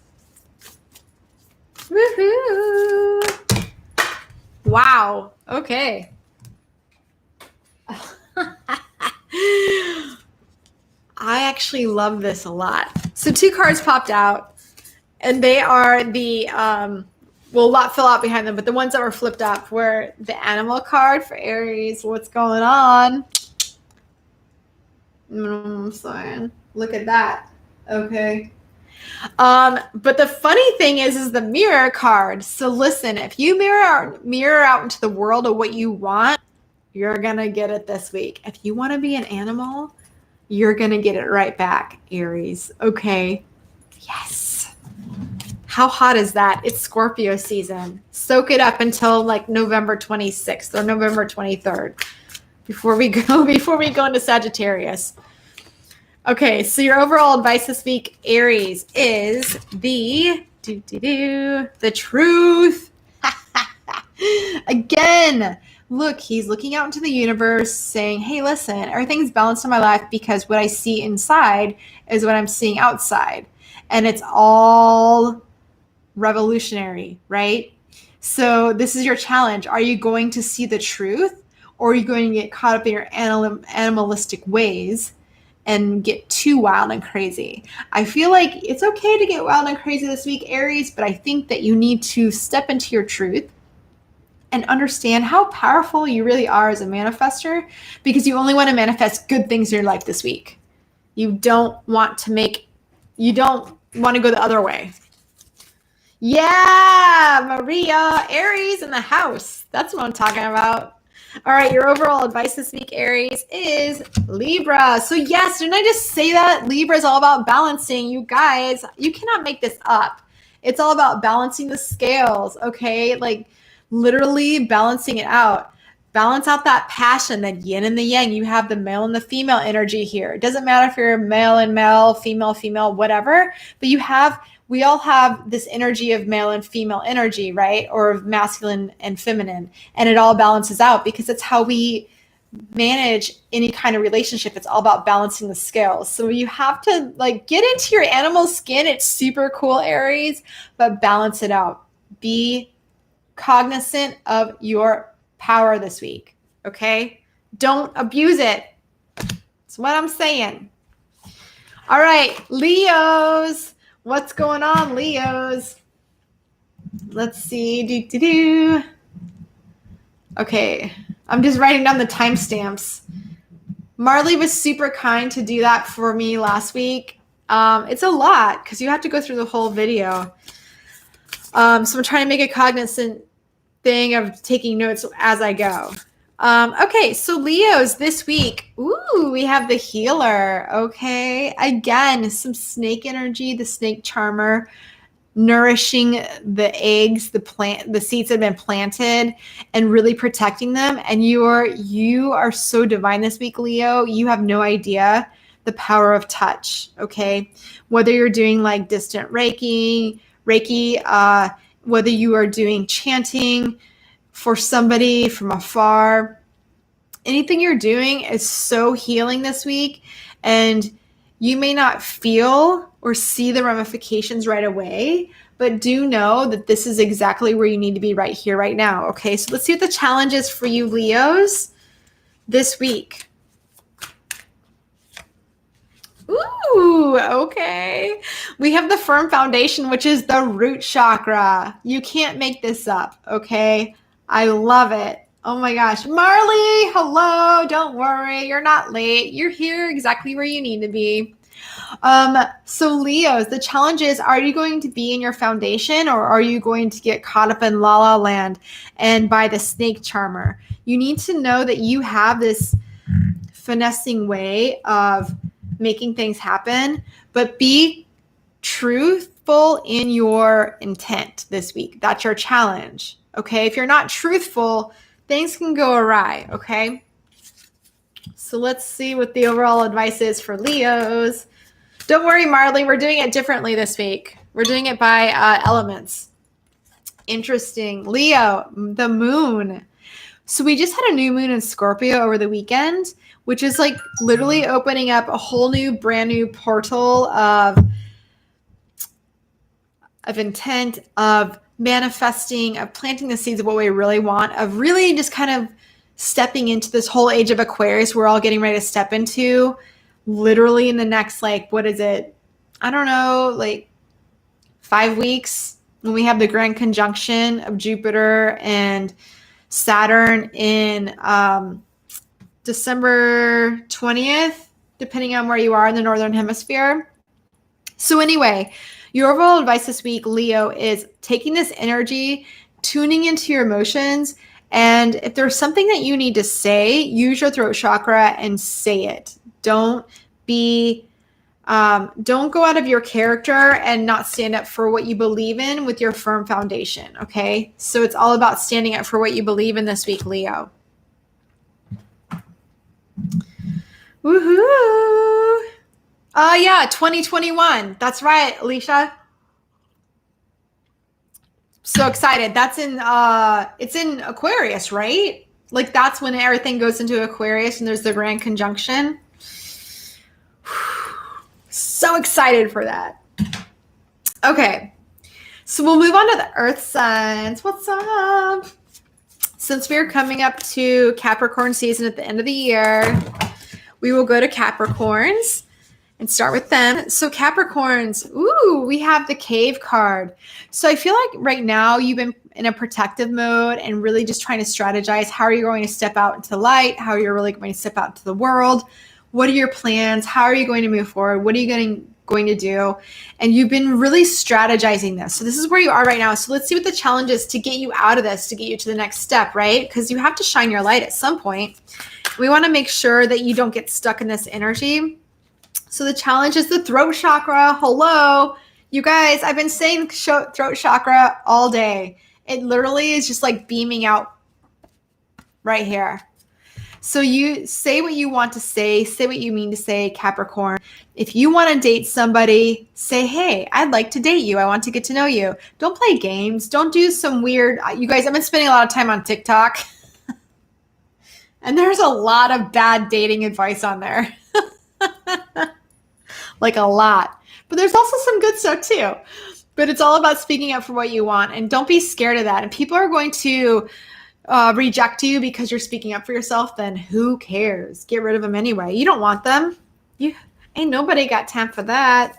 Woohoo! Wow. Okay. I actually love this a lot. So 2 cards popped out, and they are the will not fill out behind them, but the ones that were flipped up were the animal card for Aries. What's going on? I'm saying, look at that. Okay. But the funny thing is the mirror card. So listen, if you mirror out into the world of what you want, you're gonna get it this week. If you want to be an animal, you're gonna get it right back, Aries. Okay. Yes. How hot is that? It's Scorpio season. Soak it up until like November 26th or November 23rd before we go into Sagittarius. Okay, so your overall advice this week, Aries, is the truth. Again, look, he's looking out into the universe saying, hey, listen, everything's balanced in my life because what I see inside is what I'm seeing outside. And it's all revolutionary, right? So this is your challenge. Are you going to see the truth, or are you going to get caught up in your animalistic ways and get too wild and crazy? I feel like it's okay to get wild and crazy this week, Aries, but I think that you need to step into your truth and understand how powerful you really are as a manifester, because you only want to manifest good things in your life this week. You don't want to go the other way. Yeah, Maria, Aries in the house. That's what I'm talking about. All right, your overall advice this week, Aries, is Libra. So yes, didn't I just say that? Libra is all about balancing. You guys, you cannot make this up. It's all about balancing the scales, okay? Like literally balancing it out. Balance out that passion, that yin and the yang. You have the male and the female energy here. It doesn't matter if you're male and male, female, whatever, but we all have this energy of male and female energy, right? Or of masculine and feminine. And it all balances out because it's how we manage any kind of relationship. It's all about balancing the scales. So you have to like get into your animal skin. It's super cool, Aries, but balance it out. Be cognizant of your power this week, okay? Don't abuse it. That's what I'm saying. All right, Leos. What's going on, Leos? Let's see. Okay, I'm just writing down the timestamps. Marley was super kind to do that for me last week. It's a lot because you have to go through the whole video. So I'm trying to make a cognizant thing of taking notes as I go. Okay, so Leos this week. Ooh, we have the healer. Okay, again, some snake energy, the snake charmer, nourishing the eggs, the seeds that have been planted, and really protecting them. And you are so divine this week, Leo. You have no idea the power of touch. Okay, whether you're doing like distant Reiki, whether you are doing chanting for somebody from afar, anything you're doing is so healing this week. And you may not feel or see the ramifications right away, but do know that this is exactly where you need to be right here, right now. Okay, so let's see what the challenge is for you, Leos, this week. Ooh, okay. We have the firm foundation, which is the root chakra. You can't make this up, okay? I love it. Oh my gosh. Marley, hello. Don't worry. You're not late. You're here exactly where you need to be. So Leos, the challenge is, are you going to be in your foundation, or are you going to get caught up in la la land and by the snake charmer? You need to know that you have this finessing way of making things happen, but be truthful in your intent this week. That's your challenge. Okay. If you're not truthful, things can go awry. Okay. So let's see what the overall advice is for Leos. Don't worry, Marley. We're doing it differently this week. We're doing it by elements. Interesting. Leo, the moon. So we just had a new moon in Scorpio over the weekend, which is like literally opening up a whole new, brand new portal of intent, of manifesting, of planting the seeds of what we really want, of really just kind of stepping into this whole age of Aquarius we're all getting ready to step into literally in the next, like, what is it? I don't know, like 5 weeks, when we have the grand conjunction of Jupiter and Saturn in December 20th, depending on where you are in the Northern Hemisphere. So anyway, your overall advice this week, Leo, is taking this energy, tuning into your emotions, and if there's something that you need to say, use your throat chakra and say it. Don't go out of your character and not stand up for what you believe in with your firm foundation, okay? So it's all about standing up for what you believe in this week, Leo. Woohoo! Yeah, 2021. That's right, Alicia. So excited. That's in it's in Aquarius, right? Like that's when everything goes into Aquarius and there's the grand conjunction. So excited for that. Okay. So we'll move on to the earth signs. What's up? Since we're coming up to Capricorn season at the end of the year, we will go to Capricorns and start with them. So Capricorns, we have the Cave card. So I feel like right now you've been in a protective mode and really just trying to strategize. How are you going to step out into light? How are you really going to step out into the world? What are your plans? How are you going to move forward? What are you going to do? And you've been really strategizing this. So this is where you are right now. So let's see what the challenge is to get you out of this, to get you to the next step, right? Because you have to shine your light at some point. We want to make sure that you don't get stuck in this energy. So the challenge is the throat chakra. Hello. You guys, I've been saying throat chakra all day. It literally is just like beaming out right here. So you say what you want to say what you mean to say, Capricorn. If you want to date somebody, say, hey, I'd like to date you. I want to get to know you. Don't play games. Don't do some weird, you guys, I've been spending a lot of time on TikTok. And there's a lot of bad dating advice on there. Like a lot. But there's also some good stuff too. But it's all about speaking up for what you want. And don't be scared of that. And people are going to reject you because you're speaking up for yourself. Then who cares? Get rid of them anyway. You don't want them. Ain't nobody got time for that.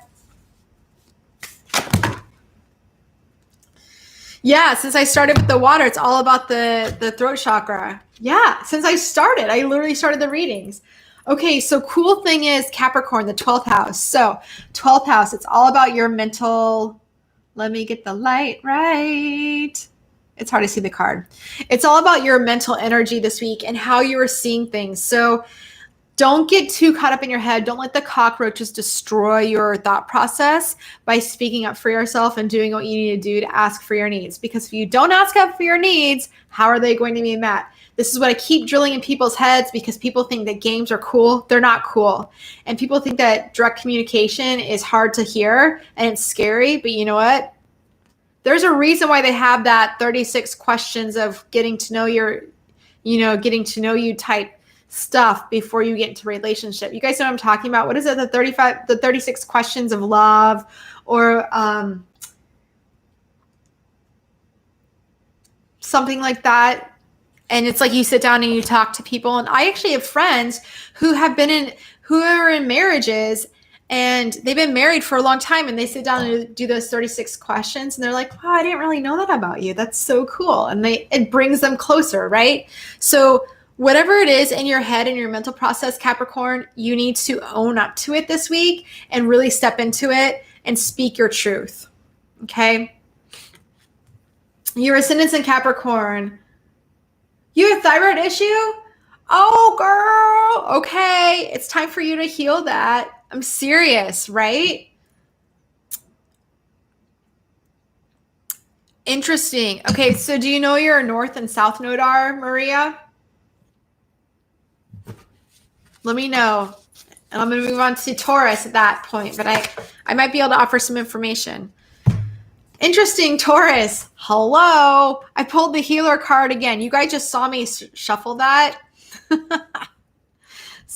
Yeah, since I started with the water, it's all about the throat chakra. Yeah, since I literally started the readings. Okay, so cool thing is Capricorn, the 12th house. So 12th house, it's all about your mental, let me get the light right. It's hard to see the card. It's all about your mental energy this week and how you are seeing things. So don't get too caught up in your head. Don't let the cockroaches destroy your thought process by speaking up for yourself and doing what you need to do to ask for your needs. Because if you don't ask up for your needs, how are they going to be met? This is what I keep drilling in people's heads because people think that games are cool. They're not cool. And people think that direct communication is hard to hear and it's scary. But you know what? There's a reason why they have that 36 questions of getting to know you type stuff before you get into a relationship. You guys know what I'm talking about? What is it? The 36 questions of love, or something like that. And it's like you sit down and you talk to people. And I actually have friends who are in marriages and they've been married for a long time, and they sit down and do those 36 questions and they're like, wow, I didn't really know that about you. That's so cool. And it brings them closer, right? So whatever it is in your head and your mental process, Capricorn, you need to own up to it this week and really step into it and speak your truth. Okay? Your ascendant's in Capricorn. You have a thyroid issue? Oh, girl. Okay. It's time for you to heal that. I'm serious, right? Interesting. Okay. So do you know your north and south node are, Maria? Let me know. And I'm going to move on to Taurus at that point, but I might be able to offer some information. Interesting, Taurus. Hello. I pulled the healer card again. You guys just saw me shuffle that.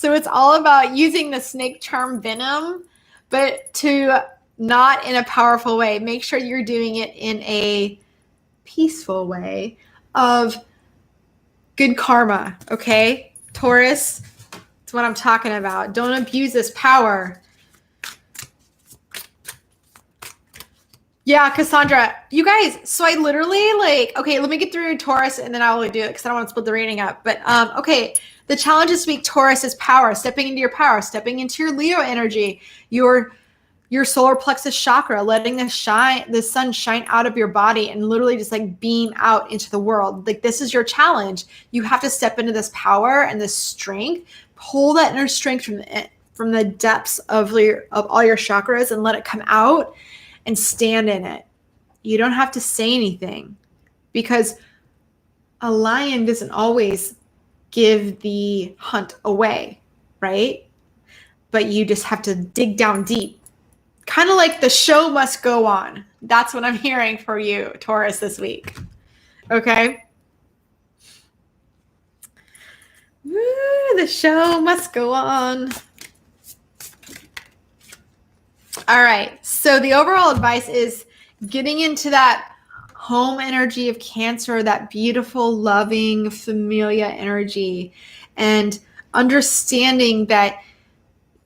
So it's all about using the snake charm venom, but to not in a powerful way. Make sure you're doing it in a peaceful way of good karma, okay? Taurus, that's what I'm talking about. Don't abuse this power. Yeah, Cassandra, you guys, so I literally okay, let me get through Taurus and then I will do it because I don't want to split the reading up. But okay, the challenge this week, Taurus, is power, stepping into your power, stepping into your Leo energy, your solar plexus chakra, letting the sun shine out of your body and literally just like beam out into the world. Like, this is your challenge. You have to step into this power and this strength, pull that inner strength from the depths of all your chakras and let it come out and stand in it. You don't have to say anything because a lion doesn't always give the hunt away, right? But you just have to dig down deep. Kind of like the show must go on. That's what I'm hearing for you, Taurus, this week. Okay? Woo, the show must go on. All right. So the overall advice is getting into that home energy of Cancer, that beautiful, loving, familia energy, and understanding that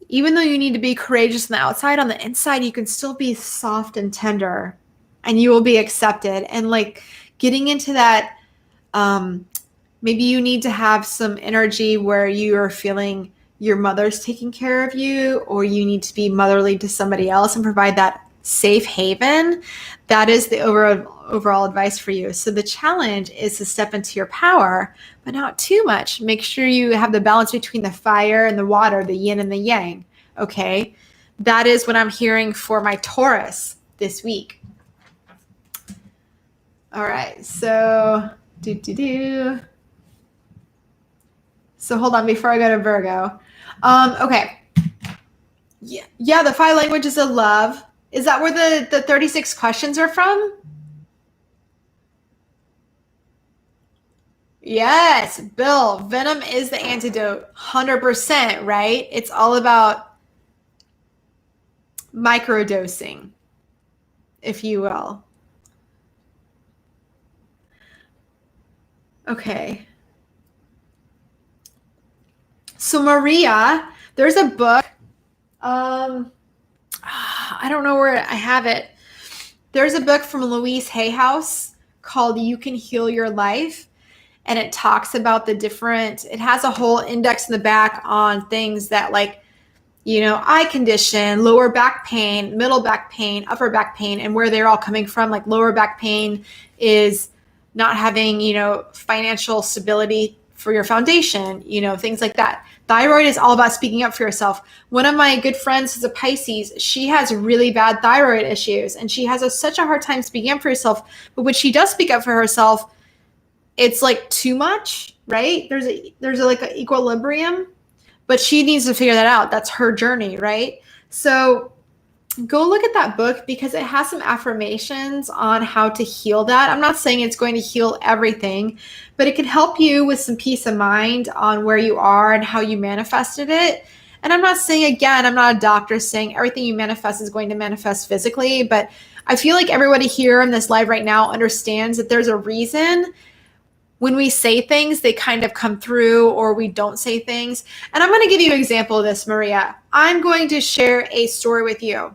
even though you need to be courageous on the outside, on the inside, you can still be soft and tender and you will be accepted. And like getting into that, maybe you need to have some energy where you are feeling your mother's taking care of you, or you need to be motherly to somebody else and provide that safe haven. That is the overall advice for you. So the challenge is to step into your power, but not too much. Make sure you have the balance between the fire and the water, the yin and the yang. Okay. That is what I'm hearing for my Taurus this week. All right. So So hold on before I go to Virgo. Okay. Yeah, the 5 languages of love. Is that where the 36 questions are from? Yes, Bill. Venom is the antidote. 100%, right? It's all about microdosing, if you will. Okay. So Maria, there's a book. I don't know where I have it. There's a book from Louise Hay House called You Can Heal Your Life. And it talks about it has a whole index in the back on things that eye condition, lower back pain, middle back pain, upper back pain, and where they're all coming from. Like lower back pain is not having, financial stability for your foundation, things like that. Thyroid is all about speaking up for yourself. One of my good friends is a Pisces. She has really bad thyroid issues and she has such a hard time speaking up for herself. But when she does speak up for herself, it's like too much, right? There's an equilibrium, but she needs to figure that out. That's her journey, right? So go look at that book because it has some affirmations on how to heal that. I'm not saying it's going to heal everything, but it can help you with some peace of mind on where you are and how you manifested it. And I'm not saying, again, I'm not a doctor saying everything you manifest is going to manifest physically, but I feel like everybody here in this live right now understands that there's a reason when we say things, they kind of come through, or we don't say things. And I'm going to give you an example of this, Maria. I'm going to share a story with you.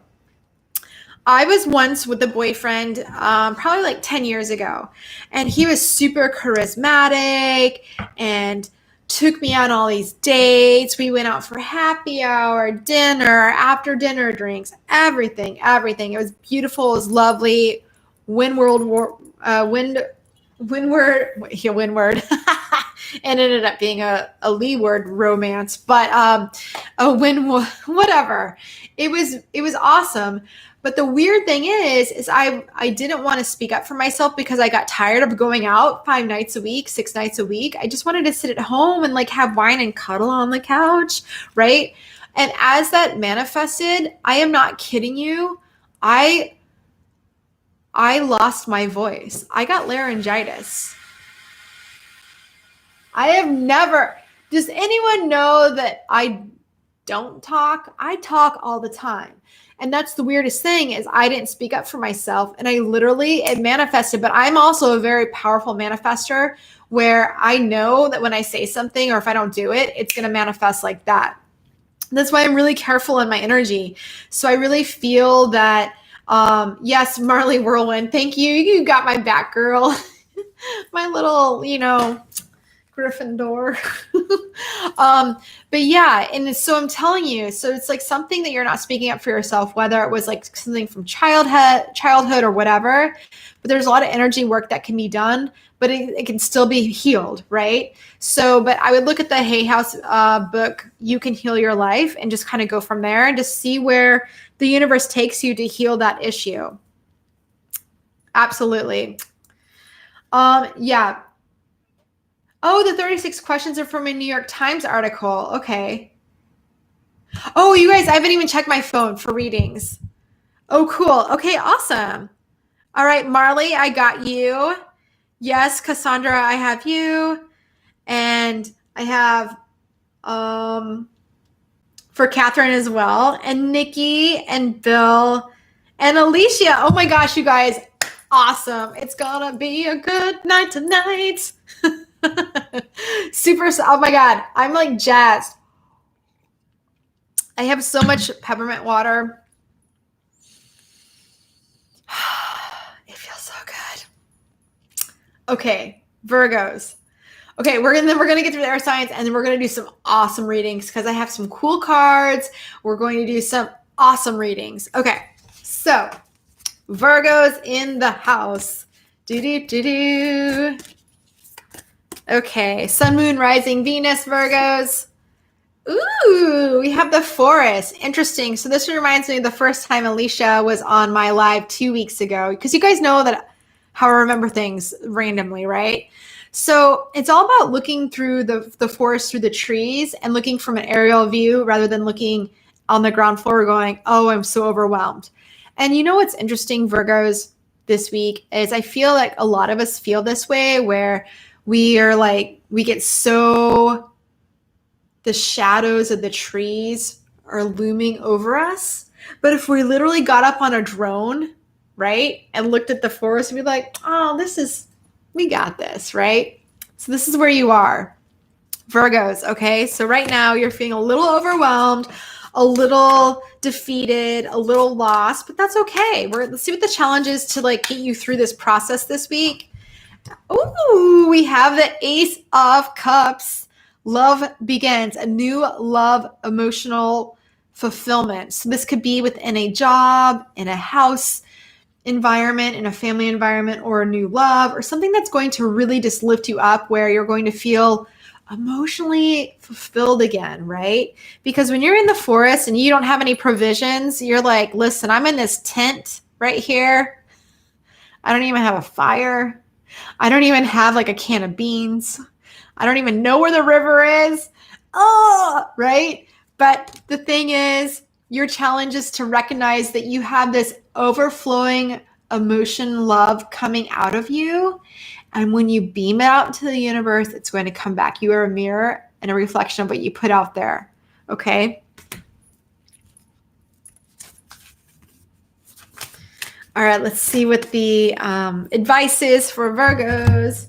I was once with a boyfriend, probably like 10 years ago, and he was super charismatic and took me on all these dates. We went out for happy hour, dinner, after dinner drinks, everything. It was beautiful. It was lovely. Windward. And it ended up being a leeward romance, but whatever. It was awesome. But the weird thing is I didn't want to speak up for myself because I got tired of going out 5 nights a week, 6 nights a week. I just wanted to sit at home and have wine and cuddle on the couch, right? And as that manifested, I am not kidding you, I lost my voice. I got laryngitis. I have never, Does anyone know that I don't talk? I talk all the time. And that's the weirdest thing is I didn't speak up for myself and it manifested, but I'm also a very powerful manifester where I know that when I say something or if I don't do it, it's going to manifest like that. That's why I'm really careful in my energy. So I really feel that, yes, Marley Whirlwind, thank you. You got my back, girl. My little, Gryffindor. But yeah, and so I'm telling you, so it's like something that you're not speaking up for yourself, whether it was like something from childhood or whatever. But there's a lot of energy work that can be done, but it can still be healed, right? So, but I would look at the Hay House book, You Can Heal Your Life, and just kind of go from there and just see where the universe takes you to heal that issue. Absolutely. Yeah. Oh, the 36 questions are from a New York Times article. Okay. Oh, you guys, I haven't even checked my phone for readings. Oh, cool. Okay, awesome. All right, Marley, I got you. Yes, Cassandra, I have you. And I have for Catherine as well. And Nikki and Bill and Alicia. Oh my gosh, you guys. Awesome. It's gonna be a good night tonight. Super. Oh my God. I'm like jazzed. I have so much peppermint water. It feels so good. Okay, Virgos. Okay, we're gonna get through the air signs and then we're gonna do some awesome readings because I have some cool cards. We're going to do some awesome readings. Okay, so Virgos in the house. Okay, Sun, Moon, Rising, Venus, Virgos. Ooh, we have the forest. Interesting. So this reminds me of the first time Alicia was on my live 2 weeks ago, because you guys know that how I remember things randomly, right? So it's all about looking through the forest, through the trees, and looking from an aerial view rather than looking on the ground floor going, oh, I'm so overwhelmed. And you know what's interesting, Virgos, this week is I feel like a lot of us feel this way where we are like, we get so, the shadows of the trees are looming over us. But if we literally got up on a drone, right, and looked at the forest, we'd be like, oh, we got this, right? So this is where you are, Virgos, okay? So right now you're feeling a little overwhelmed, a little defeated, a little lost, but that's okay. Let's see what the challenge is to like get you through this process this week. Ooh, we have the Ace of Cups. Love begins, a new love, emotional fulfillment. So this could be within a job, in a house environment, in a family environment, or a new love, or something that's going to really just lift you up where you're going to feel emotionally fulfilled again, right? Because when you're in the forest and you don't have any provisions, you're like, listen, I'm in this tent right here. I don't even have a fire. I don't even have like a can of beans. I don't even know where the river is. Oh, right? But the thing is, your challenge is to recognize that you have this overflowing emotion, love coming out of you. And when you beam it out into the universe, it's going to come back. You are a mirror and a reflection of what you put out there. Okay? All right, let's see what the advice is for Virgos.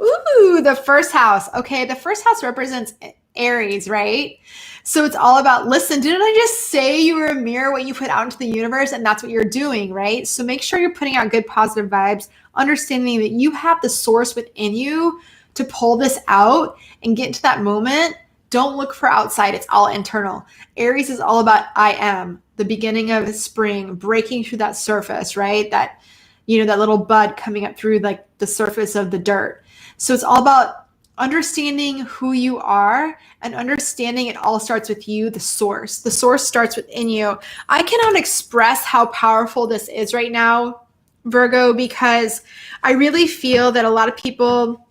Ooh, the first house. Okay, the first house represents Aries, right? So it's all about, listen, didn't I just say you were a mirror, what you put out into the universe, and that's what you're doing, right? So make sure you're putting out good, positive vibes, understanding that you have the source within you to pull this out and get into that moment. Don't look for outside. It's all internal. Aries is all about I am, the beginning of spring, breaking through that surface, right? That, that little bud coming up through like the surface of the dirt. So it's all about understanding who you are and understanding it all starts with you, the source. The source starts within you. I cannot express how powerful this is right now, Virgo, because I really feel that a lot of people,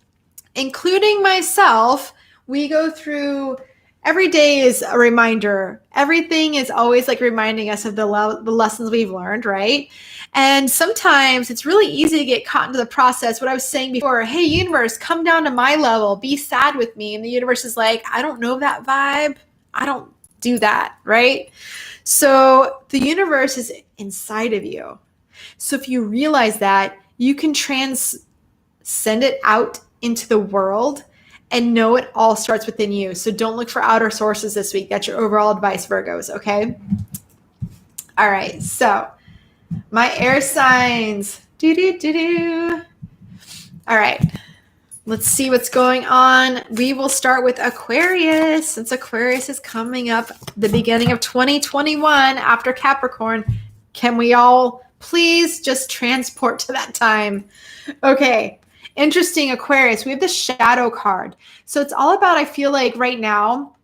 including myself, we go through Every day is a reminder. Everything is always like reminding us of the lessons we've learned, right? And sometimes it's really easy to get caught into the process. What I was saying before, hey, universe, come down to my level, be sad with me. And the universe is like, I don't know that vibe. I don't do that, right? So the universe is inside of you. So if you realize that, you can send it out into the world and know it all starts within you. So don't look for outer sources this week. That's your overall advice, Virgos, okay? All right, so my air signs. All right, let's see what's going on. We will start with Aquarius, since Aquarius is coming up the beginning of 2021 after Capricorn. Can we all please just transport to that time? Okay. Interesting, Aquarius. We have the shadow card. So it's all about, I feel like right now,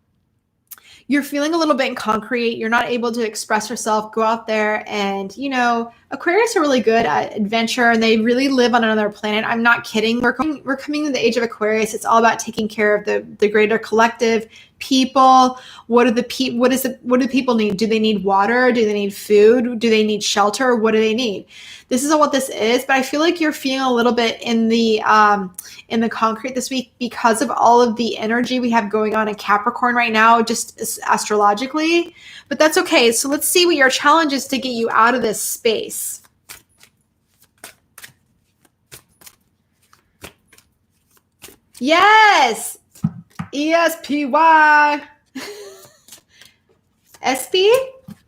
you're feeling a little bit in concrete. You're not able to express yourself, go out there. And, Aquarius are really good at adventure and they really live on another planet. I'm not kidding. We're coming to the age of Aquarius. It's all about taking care of the greater collective, people. What do people need? Do they need water? Do they need food? Do they need shelter? What do they need? This is what this is, but I feel like you're feeling a little bit in the concrete this week because of all of the energy we have going on in Capricorn right now, just astrologically. But that's okay. So let's see what your challenge is to get you out of this space. Yes. ESPY. SP?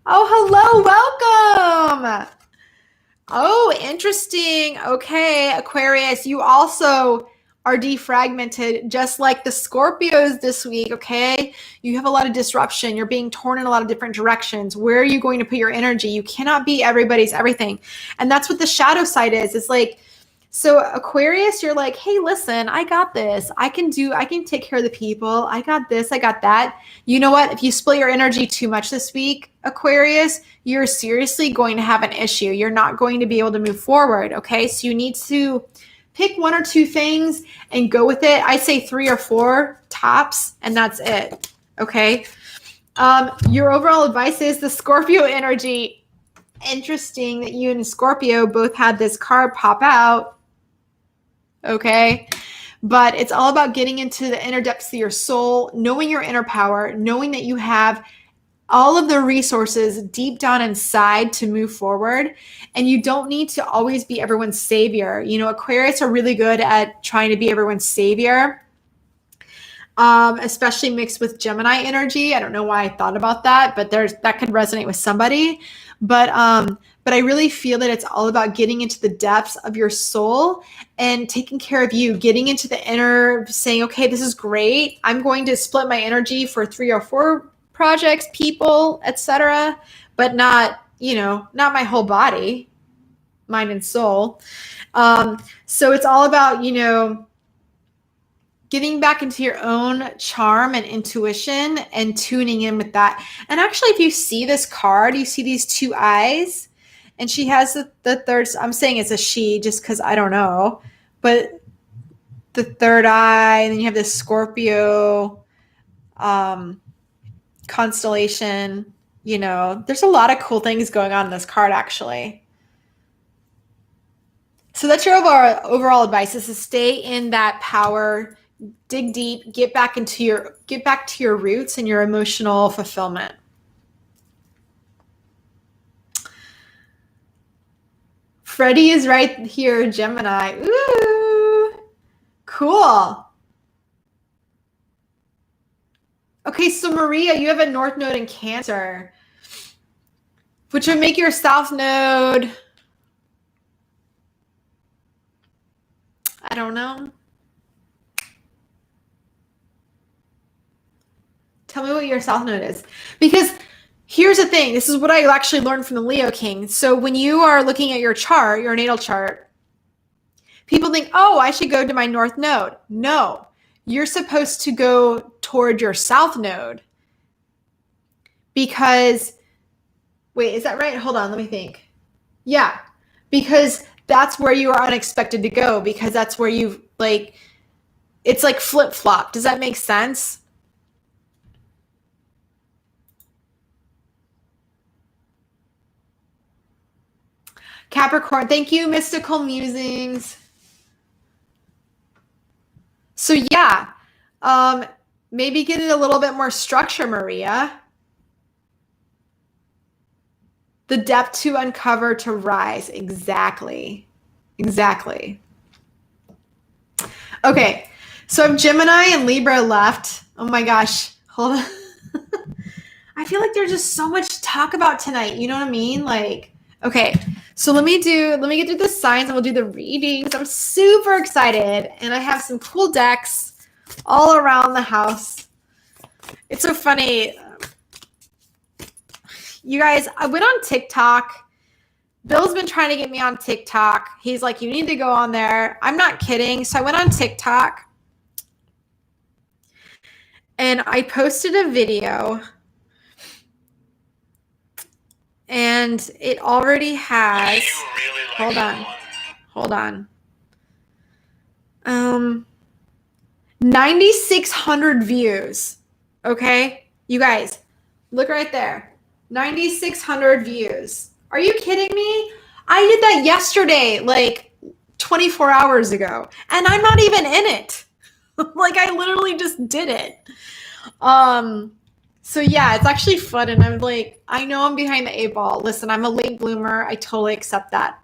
Oh, hello. Welcome. Oh, interesting. Okay, Aquarius, you also are defragmented just like the Scorpios this week, okay? You have a lot of disruption. You're being torn in a lot of different directions. Where are you going to put your energy? You cannot be everybody's everything. And that's what the shadow side is. It's like, so Aquarius, you're like, hey, listen, I got this. I can take care of the people. I got this. I got that. You know what? If you split your energy too much this week, Aquarius, you're seriously going to have an issue. You're not going to be able to move forward. Okay. So you need to pick one or two things and go with it. I say 3 or 4 tops and that's it. Okay. Your overall advice is the Scorpio energy. Interesting that you and Scorpio both had this card pop out. Okay. But it's all about getting into the inner depths of your soul, knowing your inner power, knowing that you have all of the resources deep down inside to move forward. And you don't need to always be everyone's savior. Aquarius are really good at trying to be everyone's savior, especially mixed with Gemini energy. I don't know why I thought about that, but that could resonate with somebody. But I really feel that it's all about getting into the depths of your soul and taking care of you, getting into the inner, saying, okay, this is great. I'm going to split my energy for 3 or 4 projects, people, etc., but not my whole body, mind and soul. So it's all about, getting back into your own charm and intuition and tuning in with that. And actually, if you see this card, you see these 2 eyes, and she has the third, I'm saying it's a she just because I don't know, but the third eye, and then you have this Scorpio constellation. There's a lot of cool things going on in this card, actually. So that's your overall advice, is to stay in that power, dig deep, get back to your roots and your emotional fulfillment. Freddie is right here, Gemini. Ooh, cool. Okay, so Maria, you have a North Node in Cancer, which would make your South Node, I don't know. Tell me what your South Node is. Because here's the thing. This is what I actually learned from the Leo King. So when you are looking at your chart, your natal chart, people think, oh, I should go to my North Node. No, you're supposed to go toward your South Node. Because, wait, is that right? Hold on, let me think. Yeah, because that's where you are unexpected to go, because that's where it's like flip-flop. Does that make sense? Capricorn, thank you, Mystical Musings. So yeah, maybe get it a little bit more structure, Maria. The depth to uncover, to rise. Exactly. Exactly. Okay, so if Gemini and Libra left, oh my gosh, hold on. I feel like there's just so much to talk about tonight. You know what I mean? Like, okay, so let me get through the signs and we'll do the readings. I'm super excited. And I have some cool decks all around the house. It's so funny. You guys, I went on TikTok. Bill's been trying to get me on TikTok. He's like, you need to go on there. I'm not kidding. So I went on TikTok and I posted a video. And it already has, really hold on. 9,600 views. Okay, you guys, look right there. 9,600 views. Are you kidding me? I did that yesterday, like 24 hours ago, and I'm not even in it. Like I literally just did it. So yeah, it's actually fun. And I'm like, I know I'm behind the 8 ball. Listen, I'm a late bloomer. I totally accept that.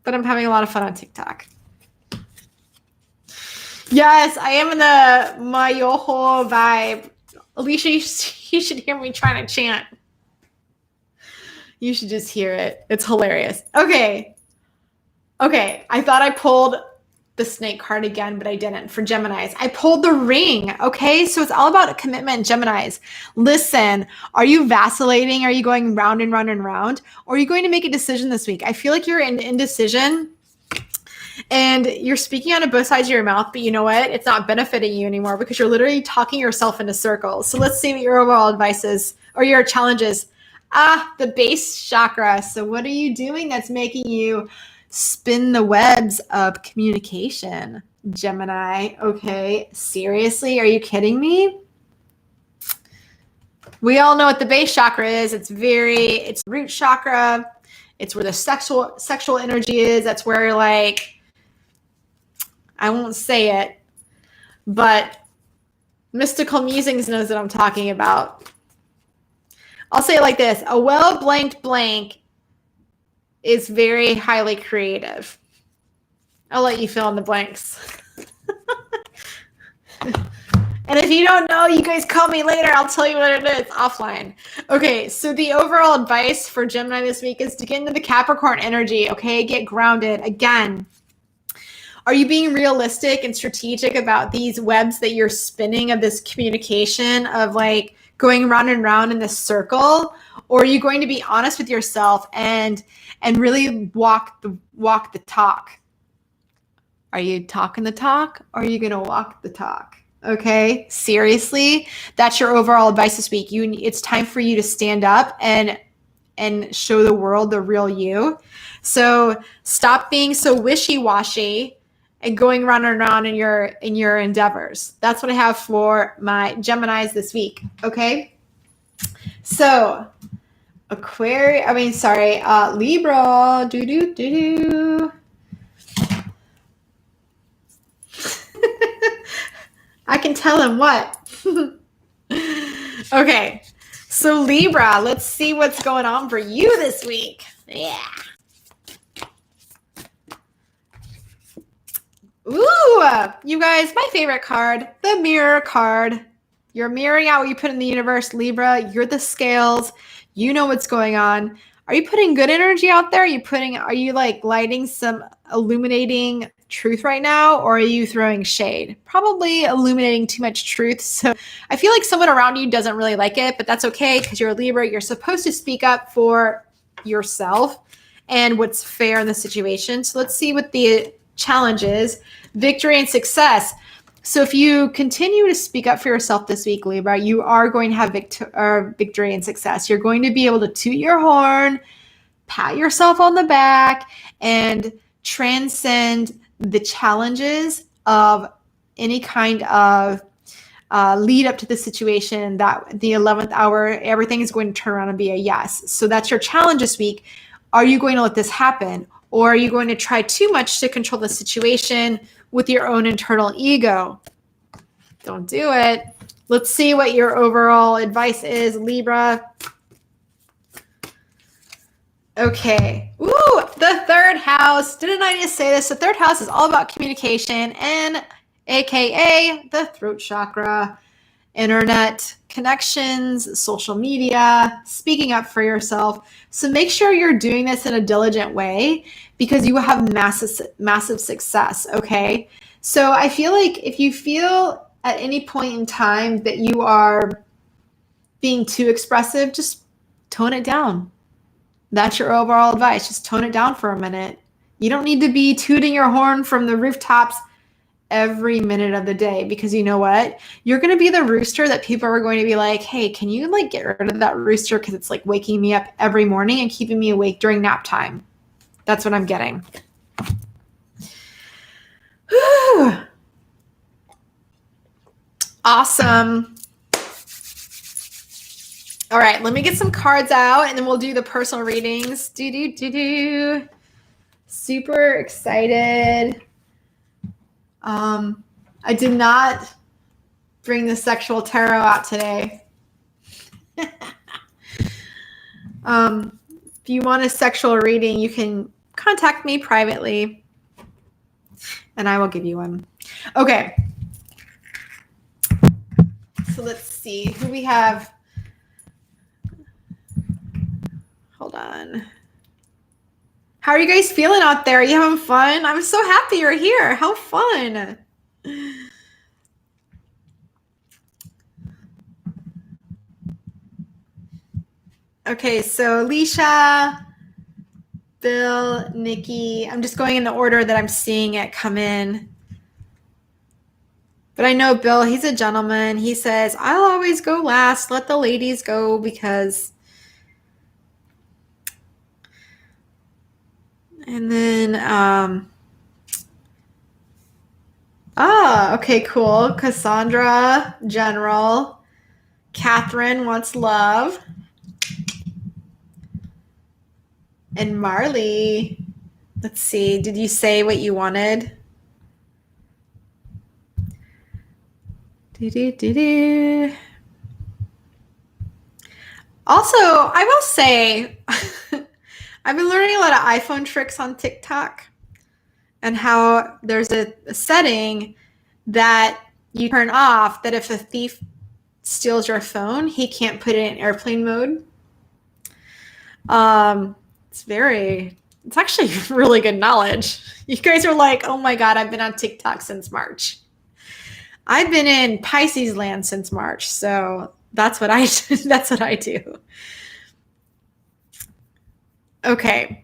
But I'm having a lot of fun on TikTok. Yes, I am in the Mayoho vibe. Alicia, you should hear me trying to chant. You should just hear it. It's hilarious. Okay. I thought I pulled the snake card again, but I didn't for Geminis. I pulled the ring. Okay. So it's all about commitment, Geminis. Listen, are you vacillating? Are you going round and round and round? Or are you going to make a decision this week? I feel like you're in indecision and you're speaking out of both sides of your mouth, but you know what? It's not benefiting you anymore because you're literally talking yourself into circles. So let's see what your overall advice is or your challenges. The base chakra. So what are you doing that's making you spin the webs of communication, Gemini? Okay, seriously, are you kidding me? We all know what the base chakra is. It's root chakra. It's where the sexual energy is. That's where, like, I won't say it, but Mystical Musings knows what I'm talking about. I'll say it like this. A well-blanked blank is very highly creative. I'll let you fill in the blanks. And if you don't know, you guys call me later. I'll tell you what it is offline. Okay, so the overall advice for Gemini this week is to get into the Capricorn energy, okay? Get grounded. Again, are you being realistic and strategic about these webs that you're spinning of this communication of like going round and round in this circle? Or are you going to be honest with yourself and really walk the talk? Are you talking the talk or are you going to walk the talk? Okay, seriously, that's your overall advice this week. It's time for you to stand up and show the world the real you. So stop being so wishy-washy and going round and round in your endeavors. That's what I have for my Geminis this week. Okay, so Libra. I can tell him what. Okay, so Libra, let's see what's going on for you this week. Yeah. Ooh, you guys, my favorite card, the mirror card. You're mirroring out what you put in the universe, Libra. You're the scales. You know what's going on. Are you putting good energy out there? Are you like lighting some illuminating truth right now, or are you throwing shade? Probably illuminating too much truth. So I feel like someone around you doesn't really like it, but that's okay because you're a Libra. You're supposed to speak up for yourself and what's fair in the situation. So let's see what the challenge is. Victory and success. So if you continue to speak up for yourself this week, Libra, you are going to have victory and success. You're going to be able to toot your horn, pat yourself on the back, and transcend the challenges of any kind of lead up to the situation that the 11th hour, everything is going to turn around and be a yes. So that's your challenge this week. Are you going to let this happen? Or are you going to try too much to control the situation with your own internal ego? Don't do it. Let's see what your overall advice is, Libra. Okay. Ooh, the third house. Didn't I just say this? The third house is all about communication and AKA the throat chakra, internet connections, social media, speaking up for yourself. So make sure you're doing this in a diligent way because you will have massive success, okay? So I feel like if you feel at any point in time that you are being too expressive, just tone it down. That's your overall advice. Just tone it down for a minute. You don't need to be tooting your horn from the rooftops every minute of the day because you know what? You're going to be the rooster that people are going to be like, hey, can you like get rid of that rooster because it's like waking me up every morning and keeping me awake during nap time. That's what I'm getting. Whew. Awesome. All right, let me get some cards out and then we'll do the personal readings. Super excited. I did not bring the sexual tarot out today. If you want a sexual reading, you can contact me privately and I will give you one. Okay. So let's see who we have. Hold on. How are you guys feeling out there? Are you having fun? I'm so happy you're here. How fun. Okay, so Alicia, Bill, Nikki. I'm just going in the order that I'm seeing it come in. But I know Bill, he's a gentleman. He says, I'll always go last. Let the ladies go because... And then, okay, cool. Cassandra, General. Catherine wants love. And Marley, let's see. Did you say what you wanted? Also, I will say, I've been learning a lot of iPhone tricks on TikTok and how there's a setting that you turn off that if a thief steals your phone, he can't put it in airplane mode. It's actually really good knowledge. You guys are like, oh my God, I've been on TikTok since March. I've been in Pisces land since March. So that's what I do. Okay.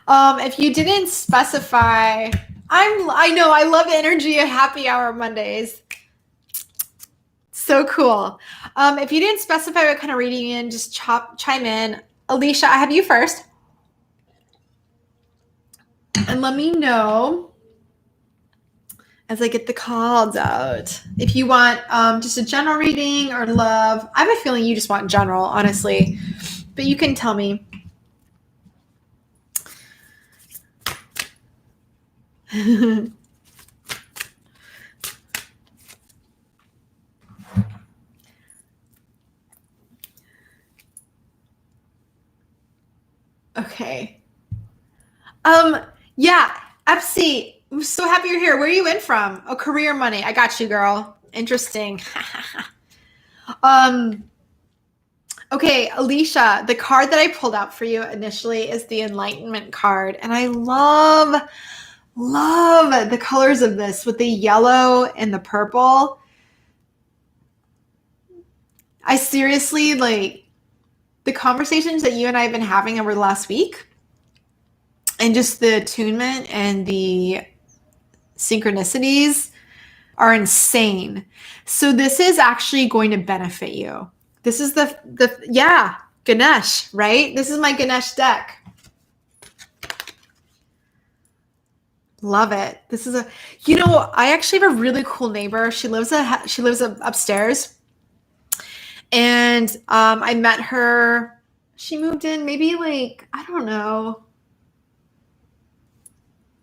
If you didn't specify, I know I love energy of happy hour Mondays. So cool. If you didn't specify what kind of reading you're in, just chime in. Alicia, I have you first. And let me know as I get the cards out. If you want just a general reading or love, I have a feeling you just want general, honestly. But you can tell me. Okay. Yeah, Epsi, I'm so happy you're here. Where are you in from? Oh, career money. I got you, girl. Interesting. Okay, Alicia, the card that I pulled out for you initially is the Enlightenment card. And I love the colors of this with the yellow and the purple. I seriously, like, the conversations that you and I have been having over the last week and just the attunement and the synchronicities are insane. So this is actually going to benefit you. This is the Ganesh, right? This is my Ganesh deck. Love it. This is I actually have a really cool neighbor. She lives upstairs. And I met her. She moved in maybe like, I don't know,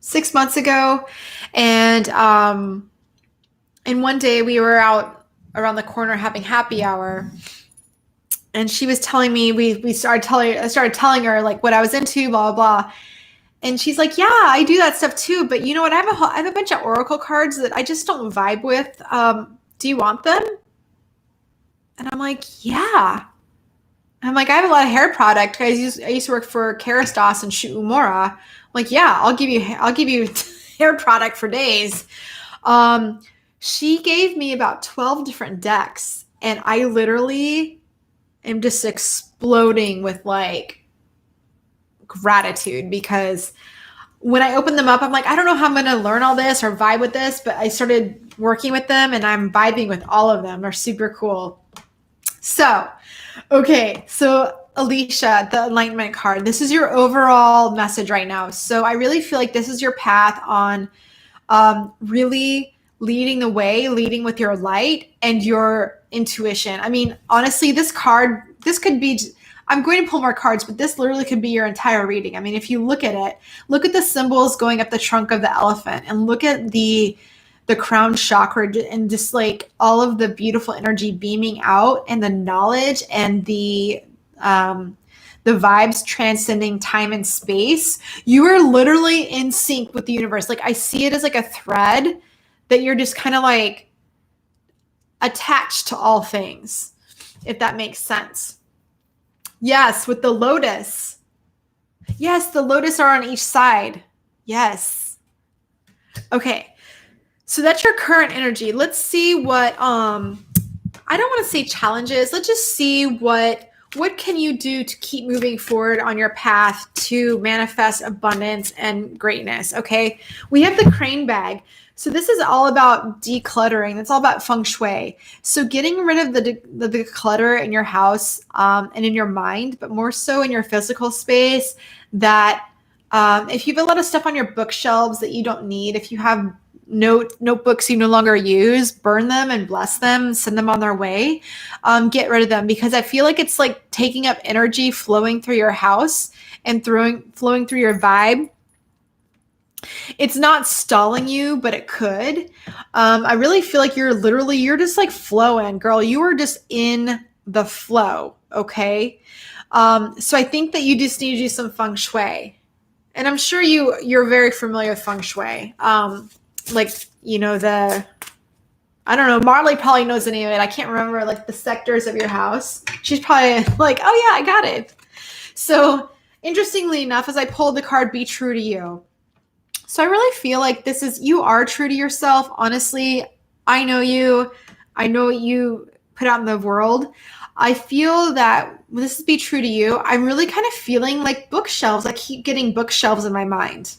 6 months ago. And one day we were out around the corner having happy hour, and she was telling me, I started telling her like what I was into, blah blah blah. And she's like, "Yeah, I do that stuff too, but you know what? I have a bunch of oracle cards that I just don't vibe with. Do you want them?" And I'm like, "Yeah." I'm like, "I have a lot of hair product. I used to work for Kerastase and Shu Umura." I'm like, "Yeah, I'll give you hair product for days." Um, she gave me about 12 different decks, and I literally am just exploding with like gratitude, because when I open them up, I'm like, I don't know how I'm going to learn all this or vibe with this, but I started working with them and I'm vibing with all of them. They're super cool. So, okay. So Alicia, the Enlightenment card, this is your overall message right now. So I really feel like this is your path on really leading the way, leading with your light and your intuition. I mean, honestly, this could be, I'm going to pull more cards, but this literally could be your entire reading. I mean, if you look at it, look at the symbols going up the trunk of the elephant, and look at the crown chakra, and just like all of the beautiful energy beaming out, and the knowledge and the vibes transcending time and space. You are literally in sync with the universe. Like, I see it as like a thread that you're just kind of like attached to all things, if that makes sense. Yes, with the lotus. Yes, the lotus are on each side. Yes. Okay. So that's your current energy. Let's see what I don't want to say challenges. Let's just see what can you do to keep moving forward on your path to manifest abundance and greatness. Okay. We have the crane bag. So this is all about decluttering. It's all about feng shui. So getting rid of the clutter in your house and in your mind, but more so in your physical space. That if you have a lot of stuff on your bookshelves that you don't need, if you have notebooks you no longer use, burn them and bless them, send them on their way. Get rid of them, because I feel like it's like taking up energy, flowing through your house and flowing through your vibe. It's not stalling you, but it could. I really feel like you're just like flowing, girl. You are just in the flow. Okay. So I think that you just need to do some feng shui, and I'm sure you're very familiar with feng shui. Like, you know, I don't know, Marley probably knows the name of it. I can't remember like the sectors of your house. She's probably like, oh yeah, I got it. So interestingly enough, as I pulled the card, be true to you. So I really feel like you are true to yourself. Honestly, I know you. I know what you put out in the world. I feel that this is be true to you. I'm really kind of feeling like bookshelves. I keep getting bookshelves in my mind.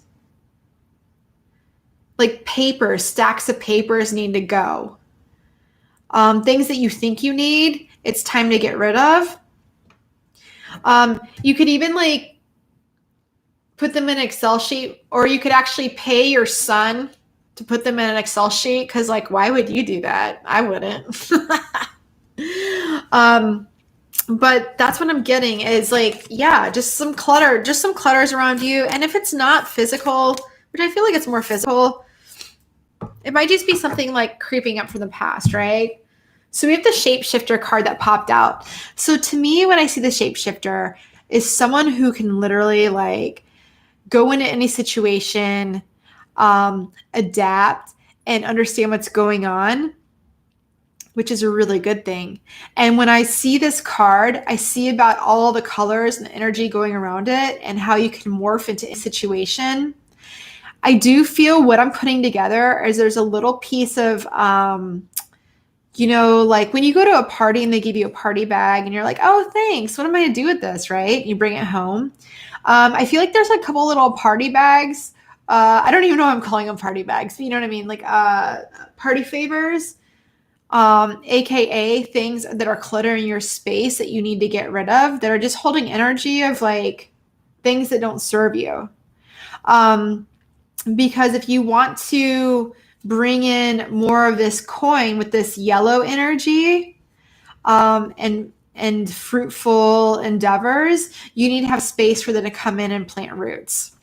Like papers, stacks of papers need to go. Things that you think you need, it's time to get rid of. You could even like put them in an Excel sheet, or you could actually pay your son to put them in an Excel sheet, because like, why would you do that? I wouldn't. But that's what I'm getting is like, yeah, just some clutters around you. And if it's not physical, which I feel like it's more physical, it might just be something like creeping up from the past, right? So we have the shapeshifter card that popped out. So to me, when I see the shapeshifter, is someone who can literally like go into any situation, adapt, and understand what's going on, which is a really good thing. And when I see this card, I see about all the colors and the energy going around it and how you can morph into a situation. I do feel what I'm putting together is there's a little piece of, you know, like when you go to a party and they give you a party bag and you're like, oh, thanks. What am I going to do with this? Right? You bring it home. I feel like there's a couple little party bags. I don't even know why I'm calling them party bags, but you know what I mean? Like party favors, AKA things that are cluttering your space that you need to get rid of, that are just holding energy of like things that don't serve you. Because if you want to bring in more of this coin with this yellow energy, and and fruitful endeavors, you need to have space for them to come in and plant roots.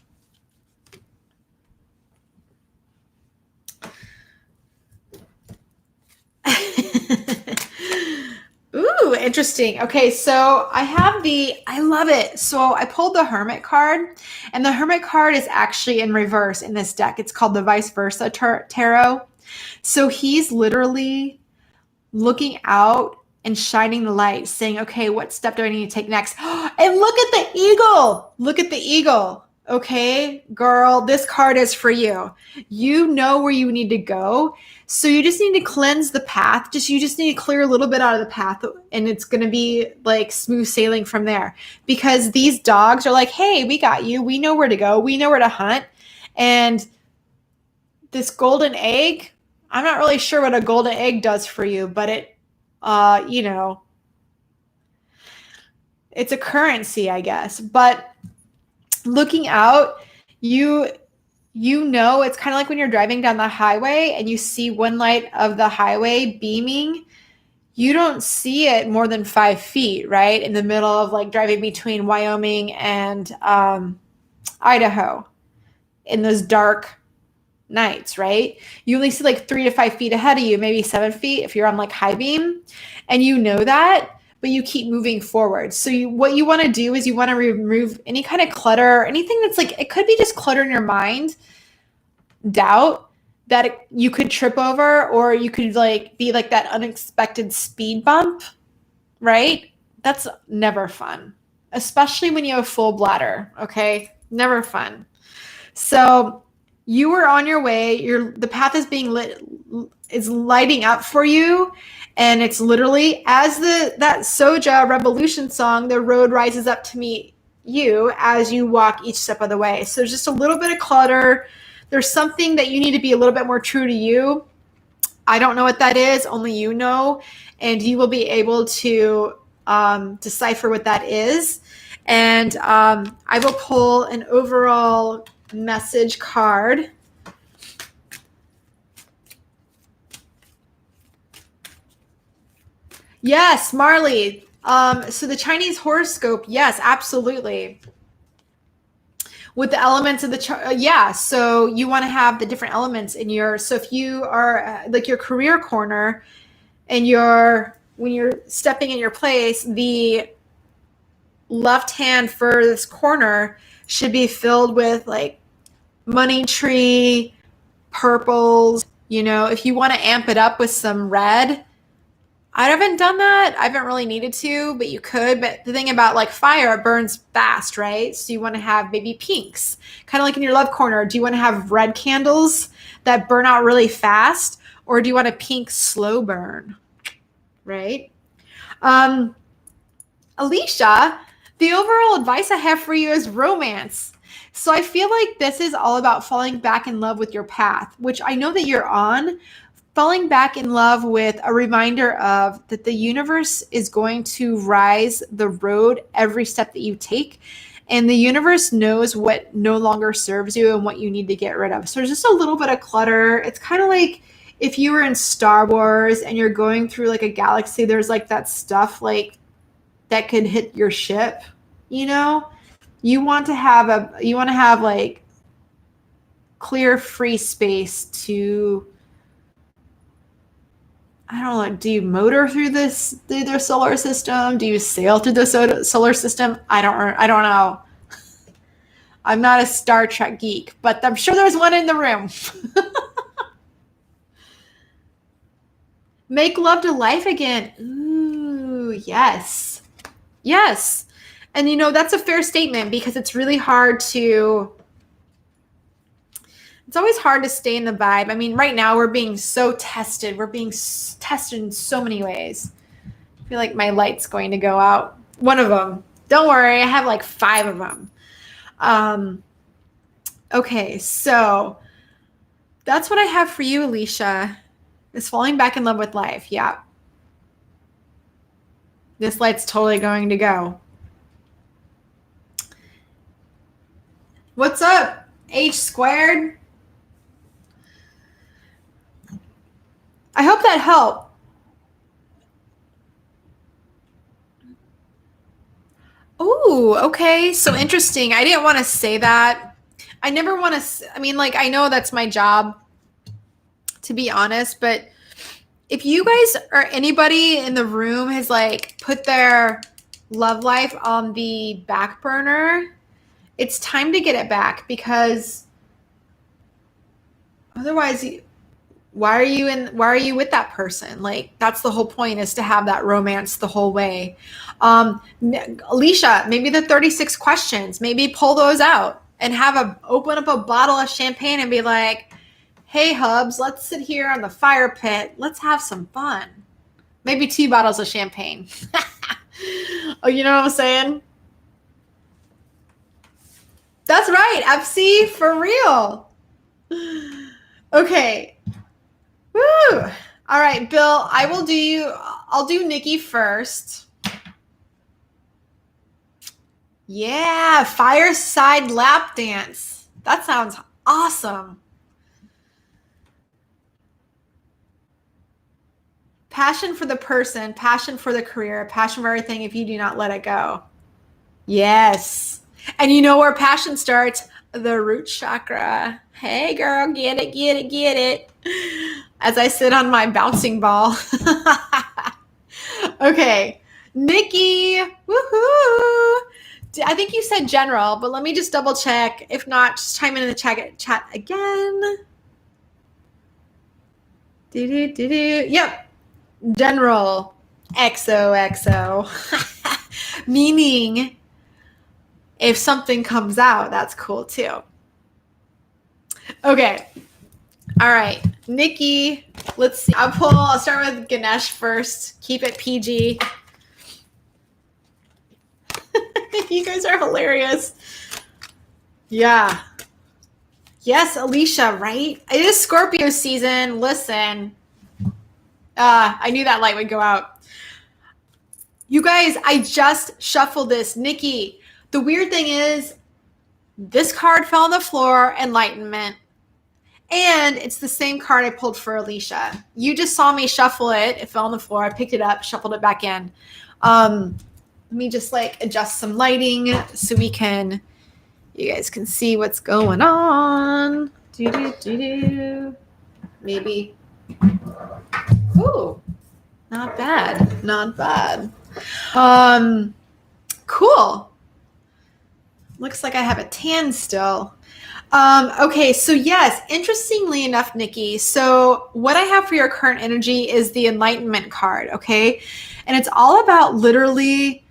Ooh, interesting. Okay, so I love it. So I pulled the Hermit card, and the Hermit card is actually in reverse in this deck. It's called the Vice Versa Tarot. So he's literally looking out and shining the light, saying, okay, what step do I need to take next? And look at the eagle. Look at the eagle. Okay, girl, this card is for you. You know where you need to go. So you just need to cleanse the path. You just need to clear a little bit out of the path, and it's going to be like smooth sailing from there. Because these dogs are like, hey, we got you. We know where to go. We know where to hunt. And this golden egg, I'm not really sure what a golden egg does for you, but it, you know, it's a currency, I guess. But looking out, you know, it's kind of like when you're driving down the highway and you see one light of the highway beaming. You don't see it more than 5 feet, right? In the middle of like driving between Wyoming and Idaho in those dark nights, right? You only see like 3 to 5 feet ahead of you, maybe 7 feet if you're on like high beam, and you know that, but you keep moving forward. So what you want to do is you want to remove any kind of clutter, anything that's like, it could be just clutter in your mind, doubt that you could trip over, or you could like be like that unexpected speed bump, right? That's never fun, especially when you have full bladder. Okay, never fun. So you are on your way. The path is being lit, is lighting up for you, and it's literally as that Soja Revolution song, the road rises up to meet you as you walk each step of the way. So there's just a little bit of clutter. There's something that you need to be a little bit more true to you. I don't know what that is. Only you know, and you will be able to decipher what that is. And I will pull an overall message card. Yes, Marley. So the Chinese horoscope, yes, absolutely. With the elements of the chart, yeah. So you want to have the different elements in your. So if you are like your career corner, and when you're stepping in your place, the left hand furthest corner should be filled with like money tree, purples. You know, if you want to amp it up with some red, I haven't done that. I haven't really needed to, but you could. But the thing about like fire, it burns fast, right? So you want to have maybe pinks, kind of like in your love corner. Do you want to have red candles that burn out really fast, or do you want a pink slow burn, right? Alicia, the overall advice I have for you is romance. So I feel like this is all about falling back in love with your path, which I know that you're on. Falling back in love with a reminder of that the universe is going to rise the road every step that you take. And the universe knows what no longer serves you and what you need to get rid of. So there's just a little bit of clutter. It's kind of like if you were in Star Wars and you're going through like a galaxy, there's like that stuff like that could hit your ship, you know? You want to have like clear free space to, I don't know, do you motor through the solar system? Do you sail through the solar system? I don't know. I'm not a Star Trek geek, but I'm sure there's one in the room. Make love to life again. Ooh, yes. Yes. And you know, that's a fair statement because it's really hard to, it's always hard to stay in the vibe. I mean, right now we're being so tested. We're being tested in so many ways. I feel like my light's going to go out. One of them. Don't worry. I have like 5 of them. Okay. So that's what I have for you, Alicia, is falling back in love with life. Yeah. This light's totally going to go. What's up? H squared. I hope that helped. Oh, okay. So interesting. I didn't want to say that. I never want to, I mean, like, I know that's my job, to be honest, but if you guys or anybody in the room has like put their love life on the back burner, it's time to get it back because otherwise why are you with that person? Like that's the whole point, is to have that romance the whole way. Alicia, maybe the 36 questions, maybe pull those out and open up a bottle of champagne and be like, hey hubs, let's sit here on the fire pit, let's have some fun. Maybe 2 bottles of champagne. Oh, you know what I'm saying? That's right, FC for real. Okay. Woo! All right, Bill, I'll do Nikki first. Yeah, fireside lap dance. That sounds awesome. Passion for the person, passion for the career, passion for everything if you do not let it go. Yes. And you know where passion starts? The root chakra. Hey girl, get it, get it, get it. As I sit on my bouncing ball. Okay. Nikki. Woohoo. I think you said general, but let me just double check. If not, just chime in the chat again. Yep. General. XOXO. Meaning, if something comes out, that's cool too. Okay. All right. Nikki, let's see. I'll start with Ganesh first. Keep it PG. You guys are hilarious. Yeah. Yes, Alicia, right? It is Scorpio season. Listen. I knew that light would go out. You guys, I just shuffled this. Nikki, the weird thing is this card fell on the floor, Enlightenment. And it's the same card I pulled for Alicia. You just saw me shuffle it. It fell on the floor. I picked it up, shuffled it back in. Let me just like adjust some lighting so you guys can see what's going on. Maybe. Ooh, not bad. Not bad. Cool. Looks like I have a tan still. Okay, so yes, interestingly enough, Nikki, so what I have for your current energy is the Enlightenment card, okay? And it's all about literally,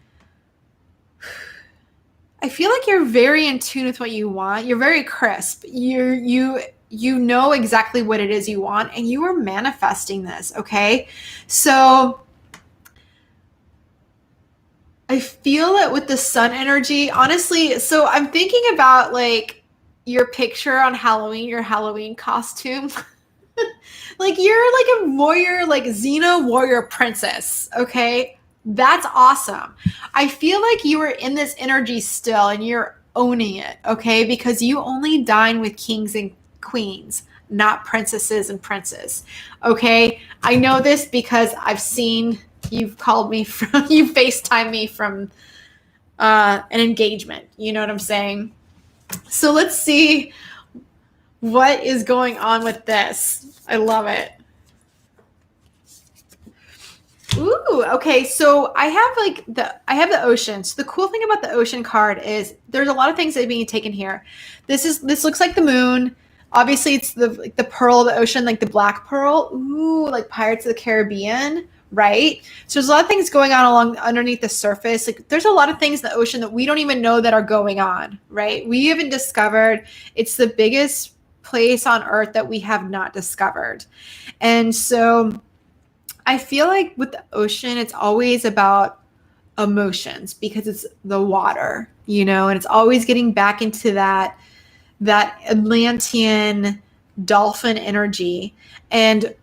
I feel like you're very in tune with what you want. You're very crisp. You know exactly what it is you want, and you are manifesting this, okay? So I feel it with the sun energy, honestly. So I'm thinking about like your picture on Halloween, your Halloween costume. Like you're like a warrior, like Xena warrior princess. Okay. That's awesome. I feel like you are in this energy still and you're owning it. Okay. Because you only dine with kings and queens, not princesses and princes. Okay. I know this because I've seen you've called me from, you FaceTime me from an engagement. You know what I'm saying? So let's see what is going on with this. I love it. Ooh, okay. So I have the ocean. So the cool thing about the ocean card is there's a lot of things that are being taken here. This looks like the moon. Obviously, it's the pearl of the ocean, like the black pearl. Ooh, like Pirates of the Caribbean, right? So there's a lot of things going on underneath the surface. Like there's a lot of things in the ocean that we don't even know that are going on, right? We haven't discovered. It's the biggest place on earth that we have not discovered. And so I feel like with the ocean, it's always about emotions because it's the water, and it's always getting back into that Atlantean dolphin energy and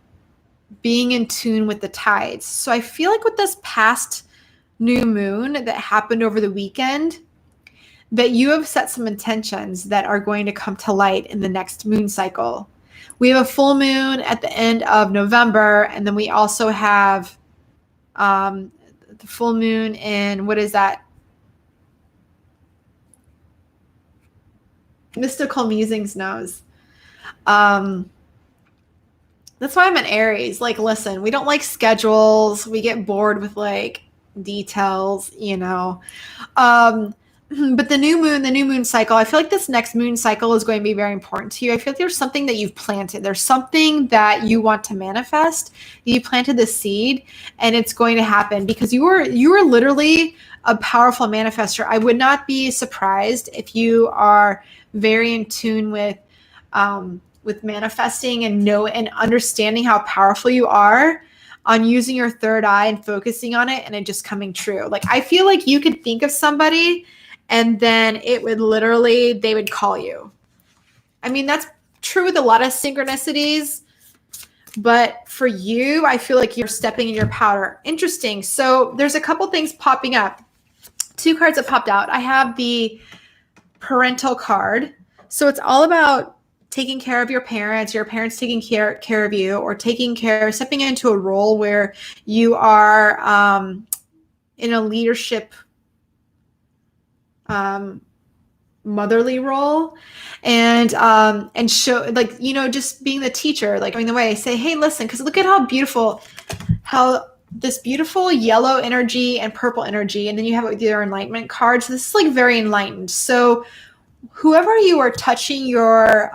being in tune with the tides. So I feel like with this past new moon that happened over the weekend, that you have set some intentions that are going to come to light in the next moon cycle. We have a full moon at the end of November, and then we also have the full moon in, what is that? Mystical Musings knows. That's why I'm an Aries. Like, listen, we don't like schedules. We get bored with like details, you know. Um, but the new moon cycle, I feel like this next moon cycle is going to be very important to you. I feel like there's something that you've planted. There's something that you want to manifest. You planted the seed and it's going to happen because you were literally a powerful manifester. I would not be surprised if you are very in tune with manifesting and know and understanding how powerful you are on using your third eye and focusing on it and it just coming true. Like, I feel like you could think of somebody and then it would literally, they would call you. I mean, that's true with a lot of synchronicities, but for you, I feel like you're stepping in your power. Interesting. So there's a couple things popping up. Two cards that popped out. I have the parental card. So it's all about taking care of your parents taking care of you, or stepping into a role where you are in a leadership motherly role, and show, like, you know, just being the teacher, like going the way, say, hey, listen, because look at how this beautiful yellow energy and purple energy, and then you have it with your enlightenment card. So this is like very enlightened. So whoever you are touching your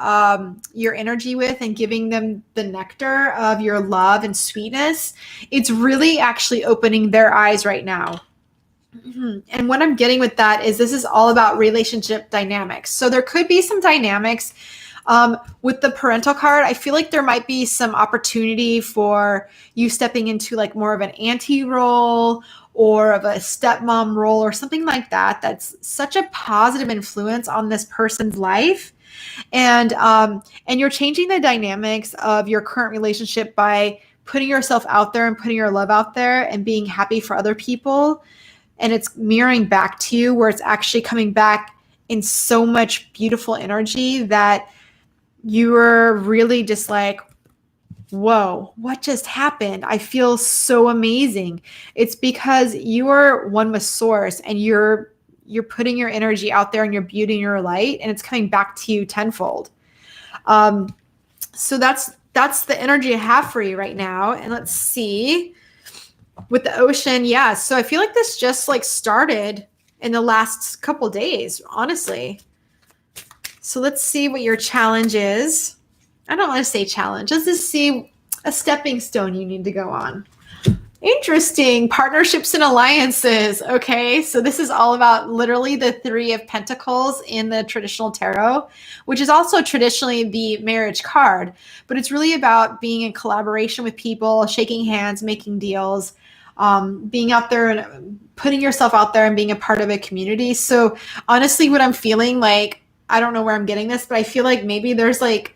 energy with and giving them the nectar of your love and sweetness, it's really actually opening their eyes right now. And what I'm getting with that is this is all about relationship dynamics. So there could be some dynamics with the parental card. I feel like there might be some opportunity for you stepping into like more of an auntie role or of a stepmom role or something like that. That's such a positive influence on this person's life. And you're changing the dynamics of your current relationship by putting yourself out there and putting your love out there and being happy for other people. And it's mirroring back to you, where it's actually coming back in so much beautiful energy that you were really just like, whoa, what just happened? I feel so amazing. It's because you are one with source, and you're putting your energy out there and you're beauty and your light, and it's coming back to you tenfold. So that's the energy I have for you right now. And let's see with the ocean. Yeah. So I feel like this just like started in the last couple days, honestly. So let's see what your challenge is. I don't want to say challenge. Let's just see a stepping stone you need to go on. Interesting. Partnerships and alliances. Okay. So this is all about literally the Three of Pentacles in the traditional tarot, which is also traditionally the marriage card, but it's really about being in collaboration with people, shaking hands, making deals, being out there and putting yourself out there and being a part of a community. So honestly, what I'm feeling like, I don't know where I'm getting this, but I feel like maybe there's like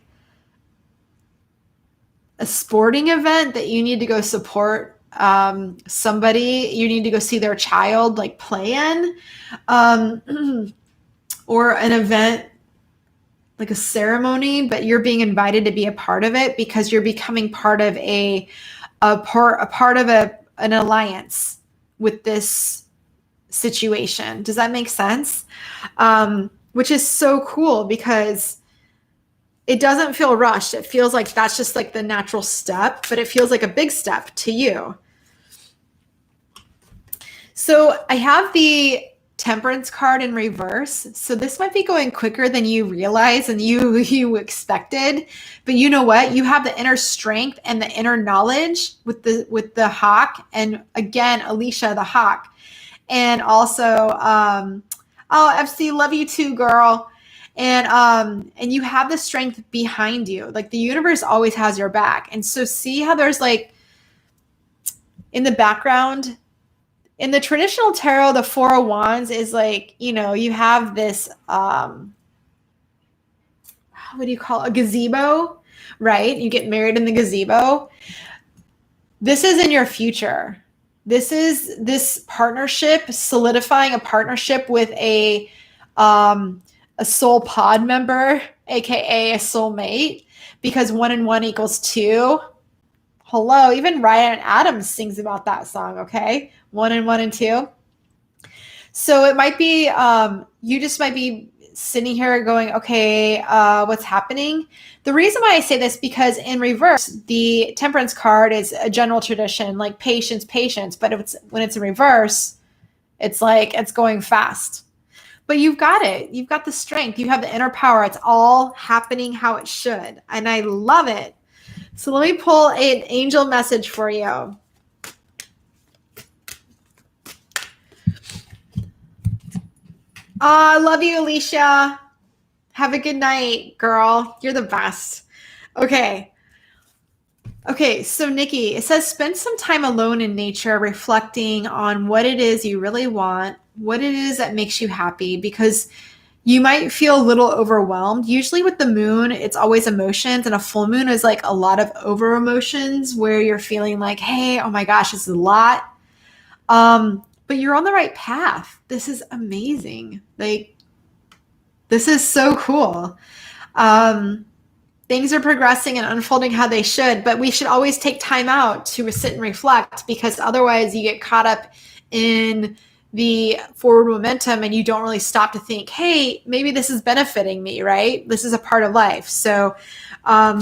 a sporting event that you need to go support somebody, you need to go see their child like play in, or an event like a ceremony, but you're being invited to be a part of it because you're becoming part of an alliance with this situation. Does that make sense? Which is so cool because it doesn't feel rushed. It feels like that's just like the natural step, but it feels like a big step to you. So I have the Temperance card in reverse. So this might be going quicker than you realize and you expected. But you know what? You have the inner strength and the inner knowledge with the hawk. And again, Alicia, the hawk. And also, FC, love you too, girl. And you have the strength behind you. Like the universe always has your back. And so see how there's like in the background, in the traditional tarot, the Four of Wands is like, you know, you have this, what do you call it? A gazebo, right? You get married in the gazebo. This is in your future. This is this partnership, solidifying a partnership with a soul pod member, aka a soulmate, because 1 and 1 equals 2. Hello, even Ryan Adams sings about that song, okay? 1 and 1 and 2. So it might be, you just might be sitting here going, okay, what's happening? The reason why I say this, because in reverse, the temperance card is a general tradition, like patience, patience. But when it's in reverse, it's like it's going fast. But you've got it. You've got the strength. You have the inner power. It's all happening how it should. And I love it. So let me pull an angel message for you. I love you, Alicia. Have a good night, girl. You're the best. Okay. Okay, so Nikki, it says spend some time alone in nature reflecting on what it is you really want, what it is that makes you happy, because you might feel a little overwhelmed. Usually with the moon, it's always emotions, and a full moon is like a lot of over emotions where you're feeling like, hey, oh my gosh, this is a lot. But you're on the right path. This is amazing. Like, this is so cool. Things are progressing and unfolding how they should, but we should always take time out to sit and reflect, because otherwise you get caught up in the forward momentum and you don't really stop to think, hey, maybe this is benefiting me, right? This is a part of life. So I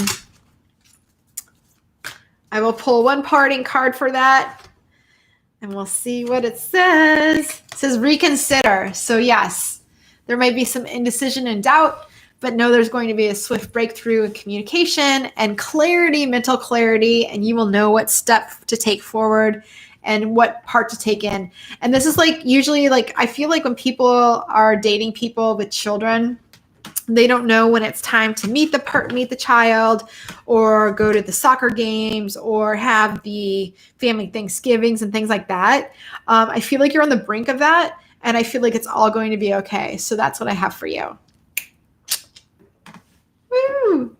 will pull one parting card for that, and we'll see what it says. It says reconsider. So yes, there might be some indecision and doubt, but no, there's going to be a swift breakthrough in communication and clarity, mental clarity, and you will know what step to take forward and what part to take in. And this is like usually, like, I feel like when people are dating people with children, they don't know when it's time to meet the child, or go to the soccer games, or have the family Thanksgivings and things like that. I feel like you're on the brink of that, and I feel like it's all going to be okay. So that's what I have for you. Woo!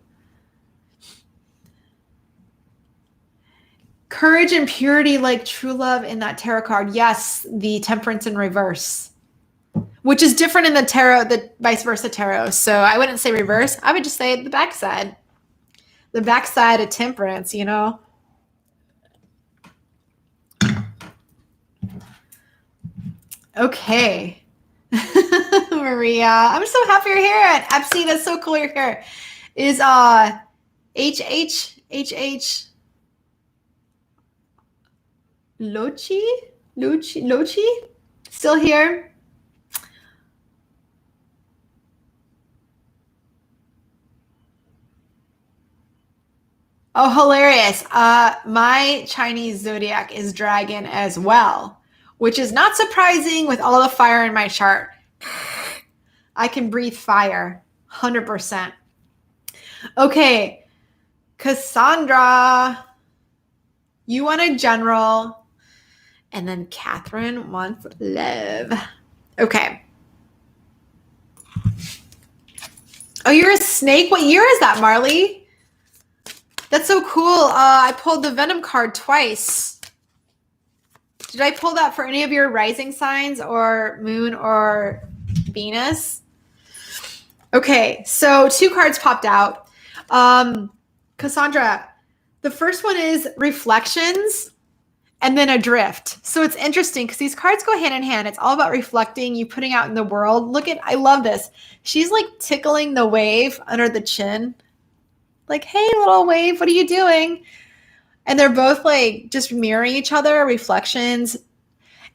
Courage and purity, like true love in that tarot card. Yes, the temperance in reverse, which is different in the tarot, the vice versa tarot. So I wouldn't say reverse. I would just say the backside. The backside of temperance, you know? Okay. Maria, I'm so happy you're here. And Epsi, that's so cool you're here. Is HH Lochi still here? Oh, hilarious. My Chinese zodiac is dragon as well, which is not surprising with all the fire in my chart. I can breathe fire, 100%. Okay, Cassandra, you want a general, and then Catherine wants love. Okay. Oh, you're a snake? What year is that, Marley? That's so cool. I pulled the Venom card twice. Did I pull that for any of your rising signs or moon or Venus? Okay, so 2 cards popped out. Cassandra, the first one is reflections and then adrift. So it's interesting because these cards go hand in hand. It's all about reflecting, you putting out in the world. Look at, I love this. She's like tickling the wave under the chin. Like, hey, little wave, what are you doing? And they're both like just mirroring each other, reflections.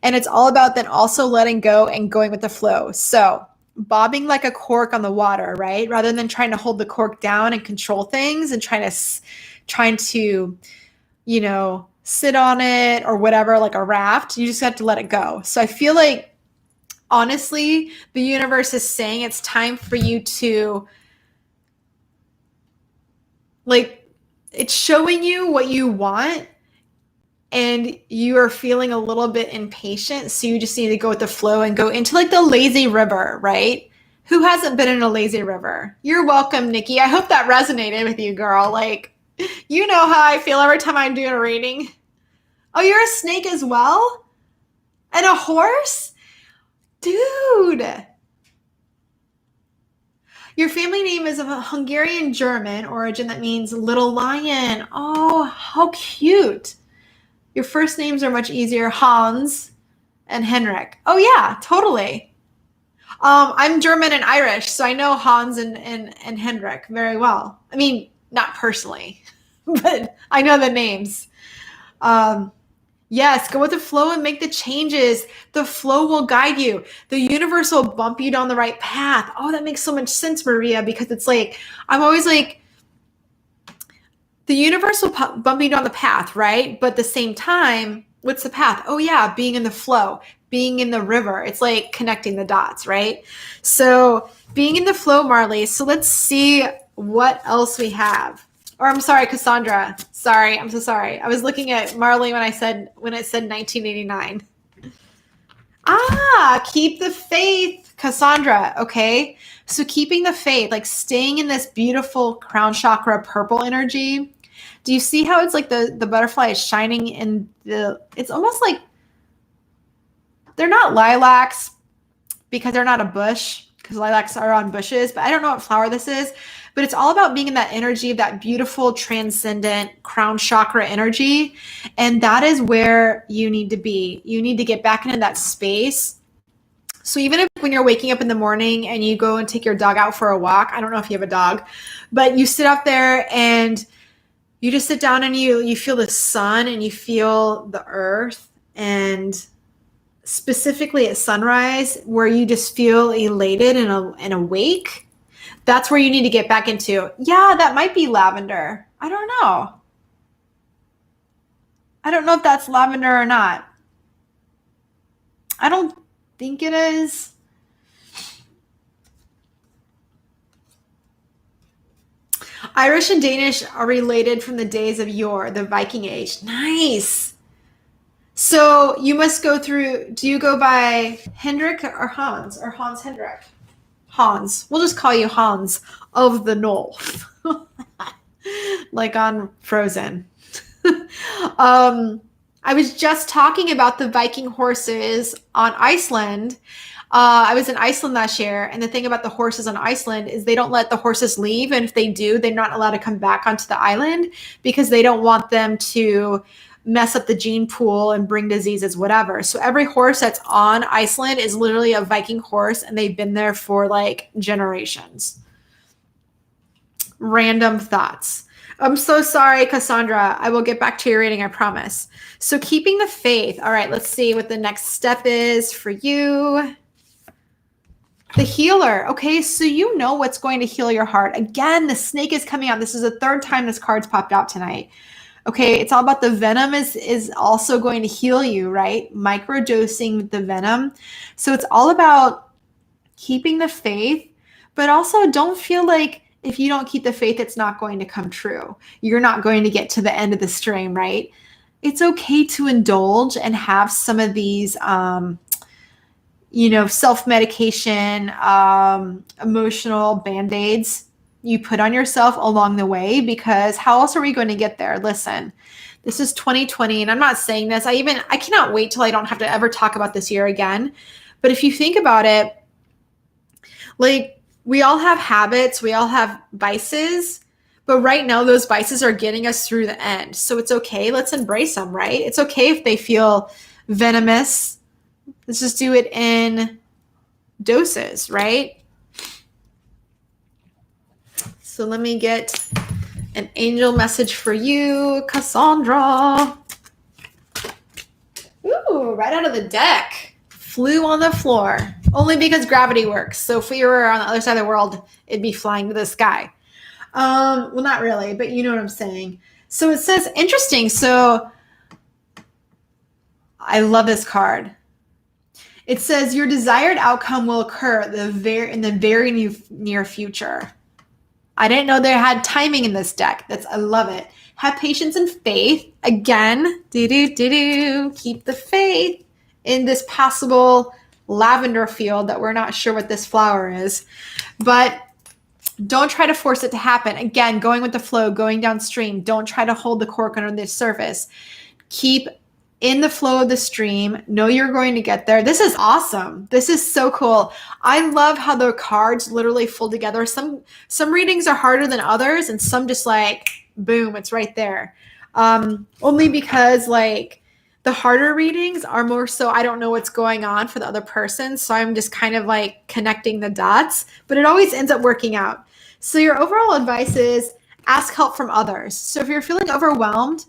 And it's all about then also letting go and going with the flow. So bobbing like a cork on the water, right? Rather than trying to hold the cork down and control things and trying to, you know, sit on it or whatever, like a raft. You just have to let it go. So I feel like, honestly, the universe is saying it's time for you to, like, it's showing you what you want, and you are feeling a little bit impatient. So you just need to go with the flow and go into like the lazy river, right? Who hasn't been in a lazy river? You're welcome, Nikki. I hope that resonated with you, girl. Like, you know how I feel every time I'm doing a reading. Oh, you're a snake as well? And a horse? Dude. Your family name is of a Hungarian German origin that means little lion. Oh, how cute. Your first names are much easier, Hans and Henrik. Oh, yeah, totally. I'm German and Irish, so I know Hans and Hendrik very well. I mean, not personally, but I know the names. Um, yes, go with the flow and make the changes. The flow will guide you. The universe will bump you down the right path. Oh, that makes so much sense, Maria, because it's like, I'm always like, the universe will bump you down the path, right? But at the same time, what's the path? Oh, yeah, being in the flow, being in the river. It's like connecting the dots, right? So being in the flow, Marley. So let's see what else we have. Or I'm sorry, Cassandra. Sorry, I'm so sorry. I was looking at Marley when it said 1989. Keep the faith, Cassandra. Okay. So keeping the faith, like staying in this beautiful crown chakra purple energy. Do you see how it's like the butterfly is shining in it's almost like they're not lilacs because they're not a bush, because lilacs are on bushes, but I don't know what flower this is, but it's all about being in that energy of that beautiful, transcendent crown chakra energy. And that is where you need to be. You need to get back into that space. So even if when you're waking up in the morning and you go and take your dog out for a walk, I don't know if you have a dog, but you sit out there and you just sit down and you feel the sun and you feel the earth, and specifically at sunrise where you just feel elated and awake, that's where you need to get back into. Yeah, that might be lavender. I don't know. I don't know if that's lavender or not. I don't think it is. Irish and Danish are related from the days of yore, the Viking Age. Nice. So you must go through, do you go by Hendrik or Hans Hendrik? Hans. We'll just call you Hans of the North. Like on Frozen. I was just talking about the Viking horses on Iceland. I was in Iceland last year, and the thing about the horses on Iceland is they don't let the horses leave, and if they do, they're not allowed to come back onto the island because they don't want them to mess up the gene pool and bring diseases, whatever. So every horse that's on Iceland is literally a Viking horse, and they've been there for like generations. Random thoughts. I'm so sorry, Cassandra. I will get back to your reading, I promise. So keeping the faith. All right, let's see what the next step is for you. The healer. Okay, so you know what's going to heal your heart. Again, the snake is coming out. This is the third time this card's popped out tonight. Okay, it's all about the venom is also going to heal you, right? Microdosing the venom. So it's all about keeping the faith, but also don't feel like if you don't keep the faith, it's not going to come true. You're not going to get to the end of the stream, right? It's okay to indulge and have some of these, self-medication, emotional band-aids you put on yourself along the way, because how else are we going to get there? Listen, this is 2020, and I'm not saying this. I cannot wait till I don't have to ever talk about this year again. But if you think about it, like, we all have habits, we all have vices, but right now those vices are getting us through the end. So it's okay. Let's embrace them, right? It's okay if they feel venomous. Let's just do it in doses, right? So let me get an angel message for you, Cassandra. Ooh, right out of the deck. Flew on the floor. Only because gravity works. So if we were on the other side of the world, it'd be flying to the sky. Well, not really, but you know what I'm saying. So it says, interesting. So I love this card. It says your desired outcome will occur in the very near future. I didn't know they had timing in this deck. I love it. Have patience and faith. Again, keep the faith in this possible lavender field that we're not sure what this flower is. But don't try to force it to happen. Again, going with the flow, going downstream. Don't try to hold the cork under the surface. Keep in the flow of the stream. Know you're going to get there. This is awesome. This is so cool. I love how the cards literally fold together. Some readings are harder than others, and some just like, boom, it's right there. Only because like The harder readings are more so I don't know what's going on for the other person. So I'm just kind of like connecting the dots, but it always ends up working out. So your overall advice is ask help from others. So if you're feeling overwhelmed,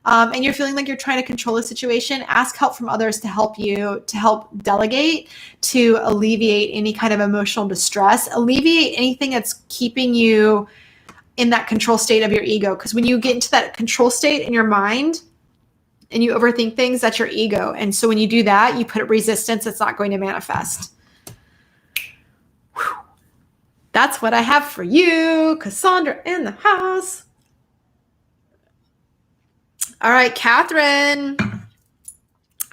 and you're feeling like you're trying to control the situation, ask help from others to help you, to help delegate, to alleviate any kind of emotional distress, alleviate anything that's keeping you in that control state of your ego. Because when you get into that control state in your mind and you overthink things, that's your ego. And so when you do that, you put up resistance, it's not going to manifest. Whew. That's what I have for you, Cassandra in the house. All right, Catherine.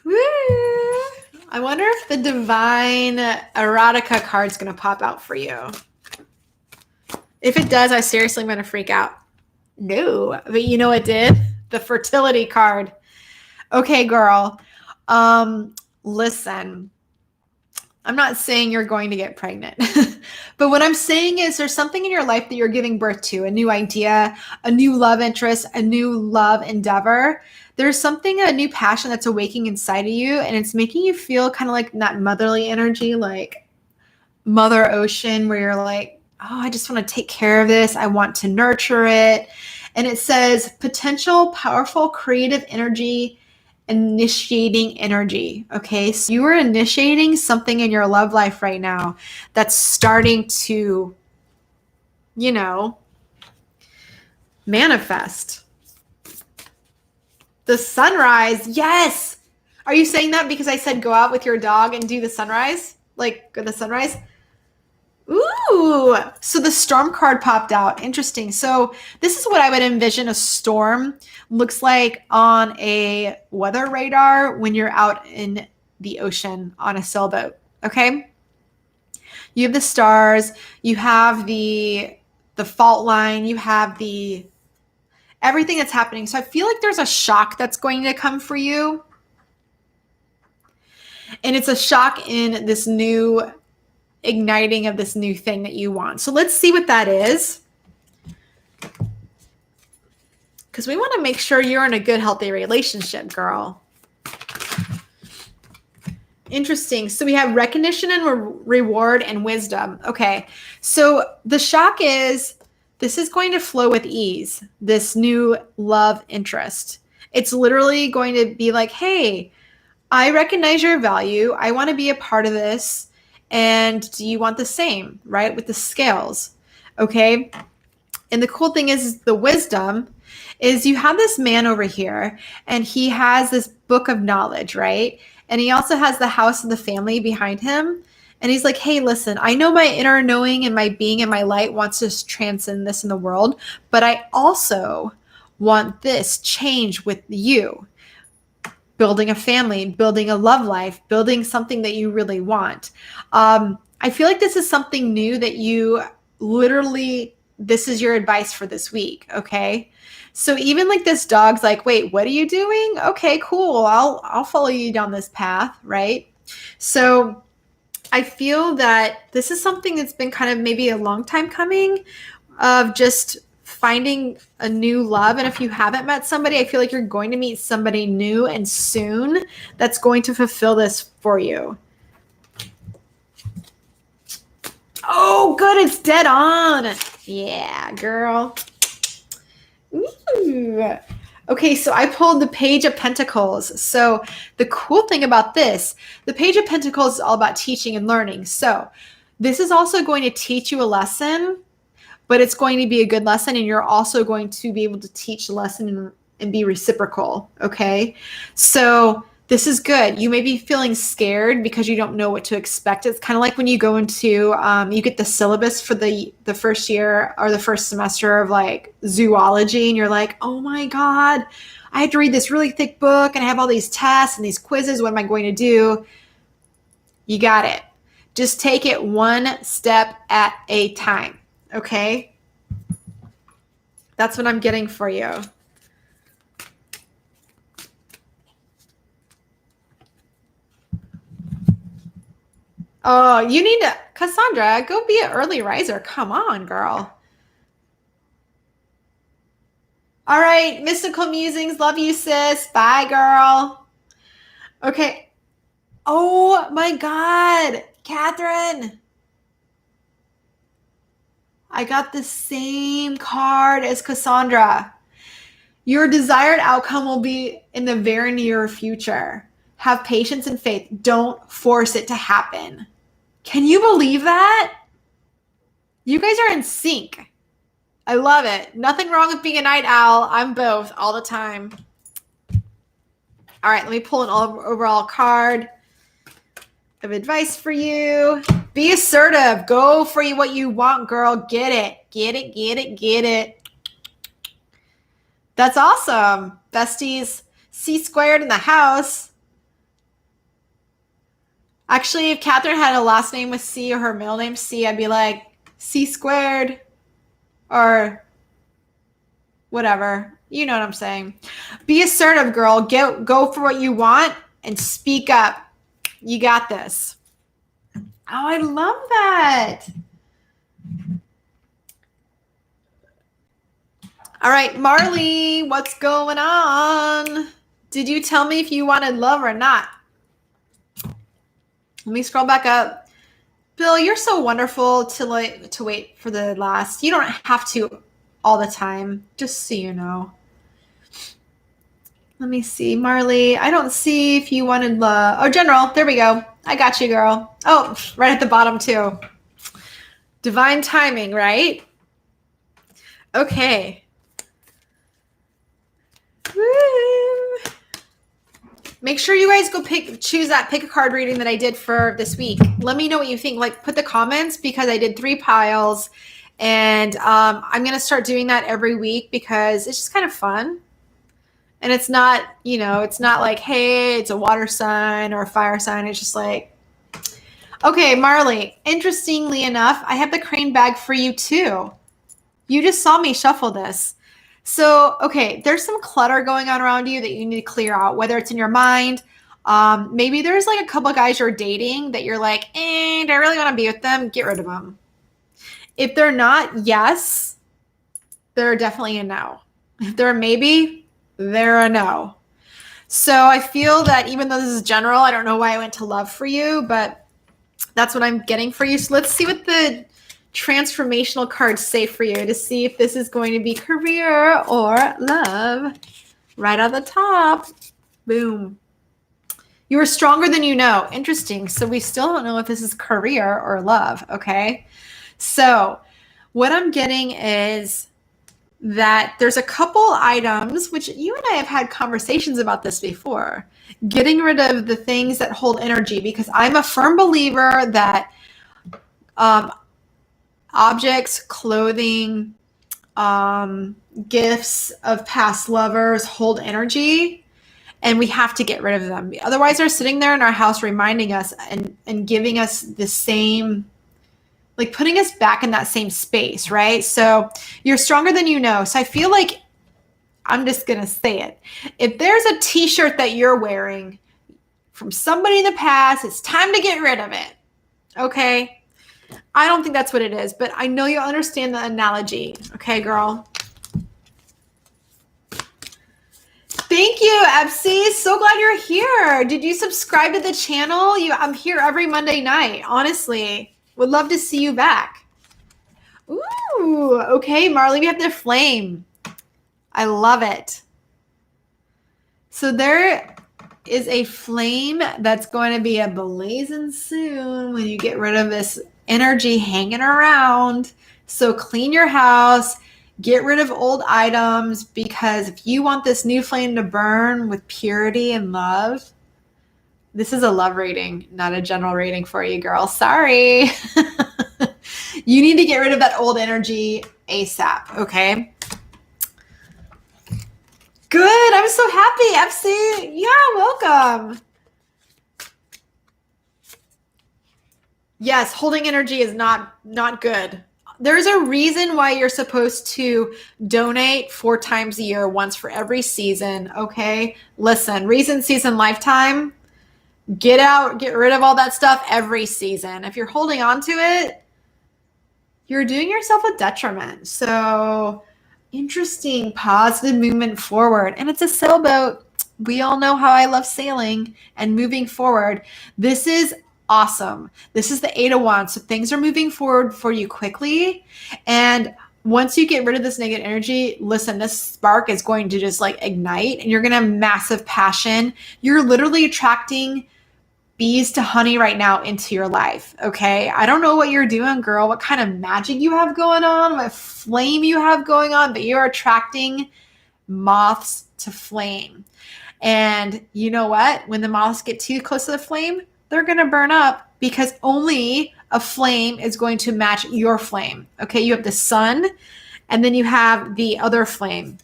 Woo! I wonder if the Divine Erotica card's going to pop out for you. If it does, I seriously am going to freak out. No, but you know what did? The fertility card. Okay, girl. Listen, I'm not saying you're going to get pregnant, but what I'm saying is there's something in your life that you're giving birth to, a new idea, a new love interest, a new love endeavor. There's something, a new passion that's awaking inside of you, and it's making you feel kind of like that motherly energy, like Mother Ocean, where you're like, oh, I just want to take care of this. I want to nurture it. And it says potential, powerful, creative energy, initiating energy. Okay. So you are initiating something in your love life right now that's starting to, manifest. The sunrise. Yes. Are you saying that because I said go out with your dog and do the sunrise? Like the sunrise? Ooh, so the storm card popped out. Interesting. So this is what I would envision a storm looks like on a weather radar when you're out in the ocean on a sailboat. Okay. You have the stars, you have the fault line, you have everything that's happening. So I feel like there's a shock that's going to come for you. And it's a shock in this new igniting of this new thing that you want. So let's see what that is. Because we want to make sure you're in a good, healthy relationship, girl. Interesting. So we have recognition and reward and wisdom. Okay. So the shock is this is going to flow with ease, this new love interest. It's literally going to be like, hey, I recognize your value. I want to be a part of this. And do you want the same, right? With the scales. Okay. And the cool thing is the wisdom is you have this man over here and he has this book of knowledge, right? And he also has the house and the family behind him. And he's like, hey, listen, I know my inner knowing and my being and my light wants to transcend this in the world, but I also want this change with you. Building a family, building a love life, building something that you really want. I feel like this is something new that you literally, this is your advice for this week. Okay. So even like this dog's like, wait, what are you doing? Okay, cool. I'll follow you down this path. Right. So I feel that this is something that's been kind of maybe a long time coming of just finding a new love. And if you haven't met somebody, I feel like you're going to meet somebody new and soon that's going to fulfill this for you. Oh, good. It's dead on. Yeah, girl. Ooh. Okay, so I pulled the Page of Pentacles. So the cool thing about this, the Page of Pentacles is all about teaching and learning. So this is also going to teach you a lesson, but it's going to be a good lesson. And you're also going to be able to teach a lesson and be reciprocal. Okay. So this is good. You may be feeling scared because you don't know what to expect. It's kind of like when you go into, you get the syllabus for the first year or the first semester of like zoology. And you're like, oh my God, I have to read this really thick book and I have all these tests and these quizzes. What am I going to do? You got it. Just take it one step at a time. Okay. That's what I'm getting for you. Oh, you need to, Cassandra, go be an early riser. Come on, girl. All right. Mystical Musings. Love you, sis. Bye, girl. Okay. Oh my God, Catherine. I got the same card as Cassandra. Your desired outcome will be in the very near future. Have patience and faith. Don't force it to happen. Can you believe that? You guys are in sync. I love it. Nothing wrong with being a night owl. I'm both all the time. All right, let me pull an overall card of advice for you. Be assertive. Go for what you want, girl. Get it. Get it, get it, get it. That's awesome. Besties, C squared in the house. Actually, if Catherine had a last name with C or her middle name C, I'd be like C squared or whatever. You know what I'm saying. Be assertive, girl. Go for what you want and speak up. You got this. Oh, I love that. All right, Marley, what's going on? Did you tell me if you wanted love or not? Let me scroll back up. Bill, you're so wonderful to wait for the last. You don't have to all the time, just so you know. Let me see, Marley. I don't see if you wanted love. Oh, General, there we go. I got you, girl. Oh, right at the bottom too. Divine timing, right? Okay. Woo. Make sure you guys go choose that pick a card reading that I did for this week. Let me know what you think. Like, put the comments because I did 3 piles, and I'm gonna start doing that every week because it's just kind of fun. And it's not, it's not like, hey, it's a water sign or a fire sign. It's just like, okay, Marley, interestingly enough, I have the crane bag for you too. You just saw me shuffle this. So, okay, there's some clutter going on around you that you need to clear out, whether it's in your mind. Maybe there's like a couple guys you're dating that you're like, do I really want to be with them? Get rid of them. If they're not, yes, they're definitely a no. If they're a maybe, they're a no. So I feel that even though this is general, I don't know why I went to love for you, but that's what I'm getting for you. So let's see what the transformational cards say for you to see if this is going to be career or love. Right on the top. Boom. You are stronger than you know. Interesting. So we still don't know if this is career or love. Okay. So what I'm getting is that there's a couple items, which you and I have had conversations about this before, getting rid of the things that hold energy, because I'm a firm believer that objects, clothing, gifts of past lovers hold energy, and we have to get rid of them. Otherwise, they're sitting there in our house reminding us and giving us the same, like putting us back in that same space, right? So you're stronger than you know. So I feel like, I'm just going to say it. If there's a t-shirt that you're wearing from somebody in the past, it's time to get rid of it. Okay? I don't think that's what it is, but I know you'll understand the analogy. Okay, girl? Thank you, Epsi. So glad you're here. Did you subscribe to the channel? I'm here every Monday night, honestly. Would love to see you back. Ooh, okay, Marley, we have the flame. I love it. So there is a flame that's going to be ablazing soon when you get rid of this energy hanging around. So clean your house, get rid of old items, because if you want this new flame to burn with purity and love, this is a love reading, not a general reading for you, girl. Sorry. You need to get rid of that old energy ASAP, okay? Good. I'm so happy, FC. Yeah, welcome. Yes, holding energy is not good. There's a reason why you're supposed to donate 4 times a year, once for every season, okay? Listen, reason, season, lifetime. Get rid of all that stuff every season. If you're holding on to it, you're doing yourself a detriment. So interesting, positive movement forward. And it's a sailboat. We all know how I love sailing and moving forward. This is awesome. This is the Eight of Wands. So things are moving forward for you quickly. And once you get rid of this negative energy, listen, this spark is going to just like ignite and you're going to have massive passion. You're literally attracting bees to honey right now into your life. Okay. I don't know what you're doing, girl, what kind of magic you have going on, what flame you have going on, but you're attracting moths to flame. And you know what? When the moths get too close to the flame, they're going to burn up because only a flame is going to match your flame. Okay. You have the sun and then you have the other flame.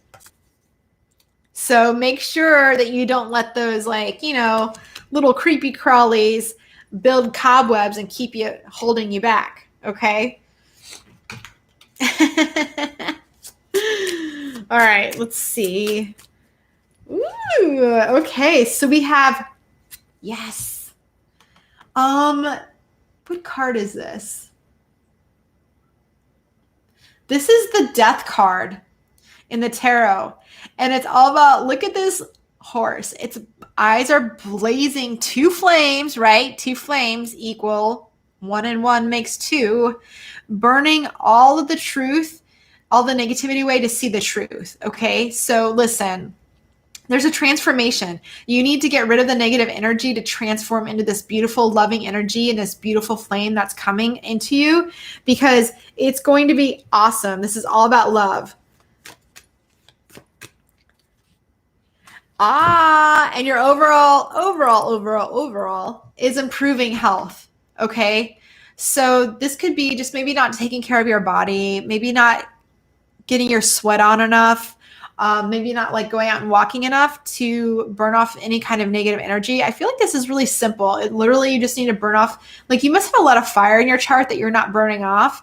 So make sure that you don't let those like, little creepy crawlies build cobwebs and keep you holding you back. Okay. All right. Let's see. Ooh, okay. So we have, yes. What card is this? This is the Death card in the tarot. And it's all about, look at this horse. Its eyes are blazing, two flames, right? Two flames equal 1 and 1 makes 2, burning all of the truth, all the negativity away to see the truth. Okay. So listen, there's a transformation. You need to get rid of the negative energy to transform into this beautiful, loving energy and this beautiful flame that's coming into you because it's going to be awesome. This is all about love. And your overall is improving health. Okay. So this could be just maybe not taking care of your body, maybe not getting your sweat on enough, maybe not like going out and walking enough to burn off any kind of negative energy. I feel like this is really simple. It literally, you just need to burn off, like you must have a lot of fire in your chart that you're not burning off.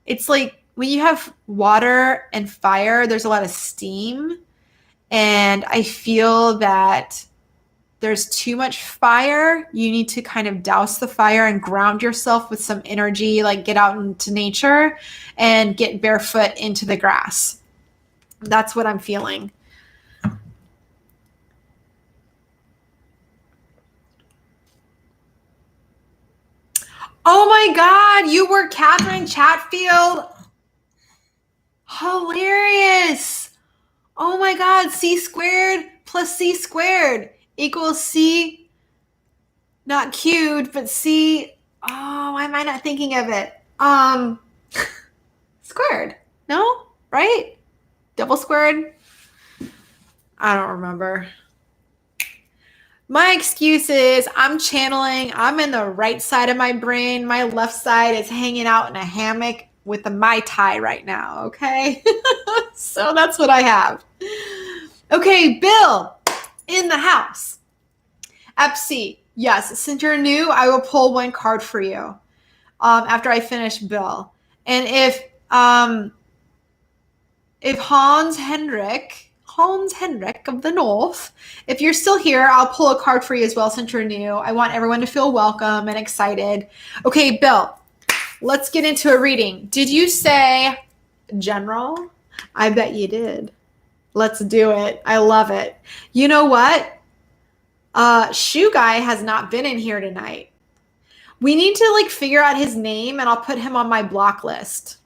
It's like when you have water and fire, there's a lot of steam. And I feel that there's too much fire. You need to kind of douse the fire and ground yourself with some energy, like get out into nature and get barefoot into the grass. That's what I'm feeling. Oh my God, you were Catherine Chatfield. Hilarious. Oh my God, C squared plus C squared equals C, not cubed, but C. Oh, why am I not thinking of it? Squared. No, right? Double squared. I don't remember. My excuse is I'm channeling. I'm in the right side of my brain. My left side is hanging out in a hammock with a Mai Tai right now, okay? So that's what I have. Okay, Bill, in the house. Epsi, yes, since you're new, I will pull one card for you after I finish Bill. And if Hans Henrik of the North, if you're still here, I'll pull a card for you as well since you're new. I want everyone to feel welcome and excited. Okay, Bill, let's get into a reading. Did you say general? I bet you did. Let's do it. I love it. You know what? Shoe Guy has not been in here tonight. We need to like figure out his name and I'll put him on my block list.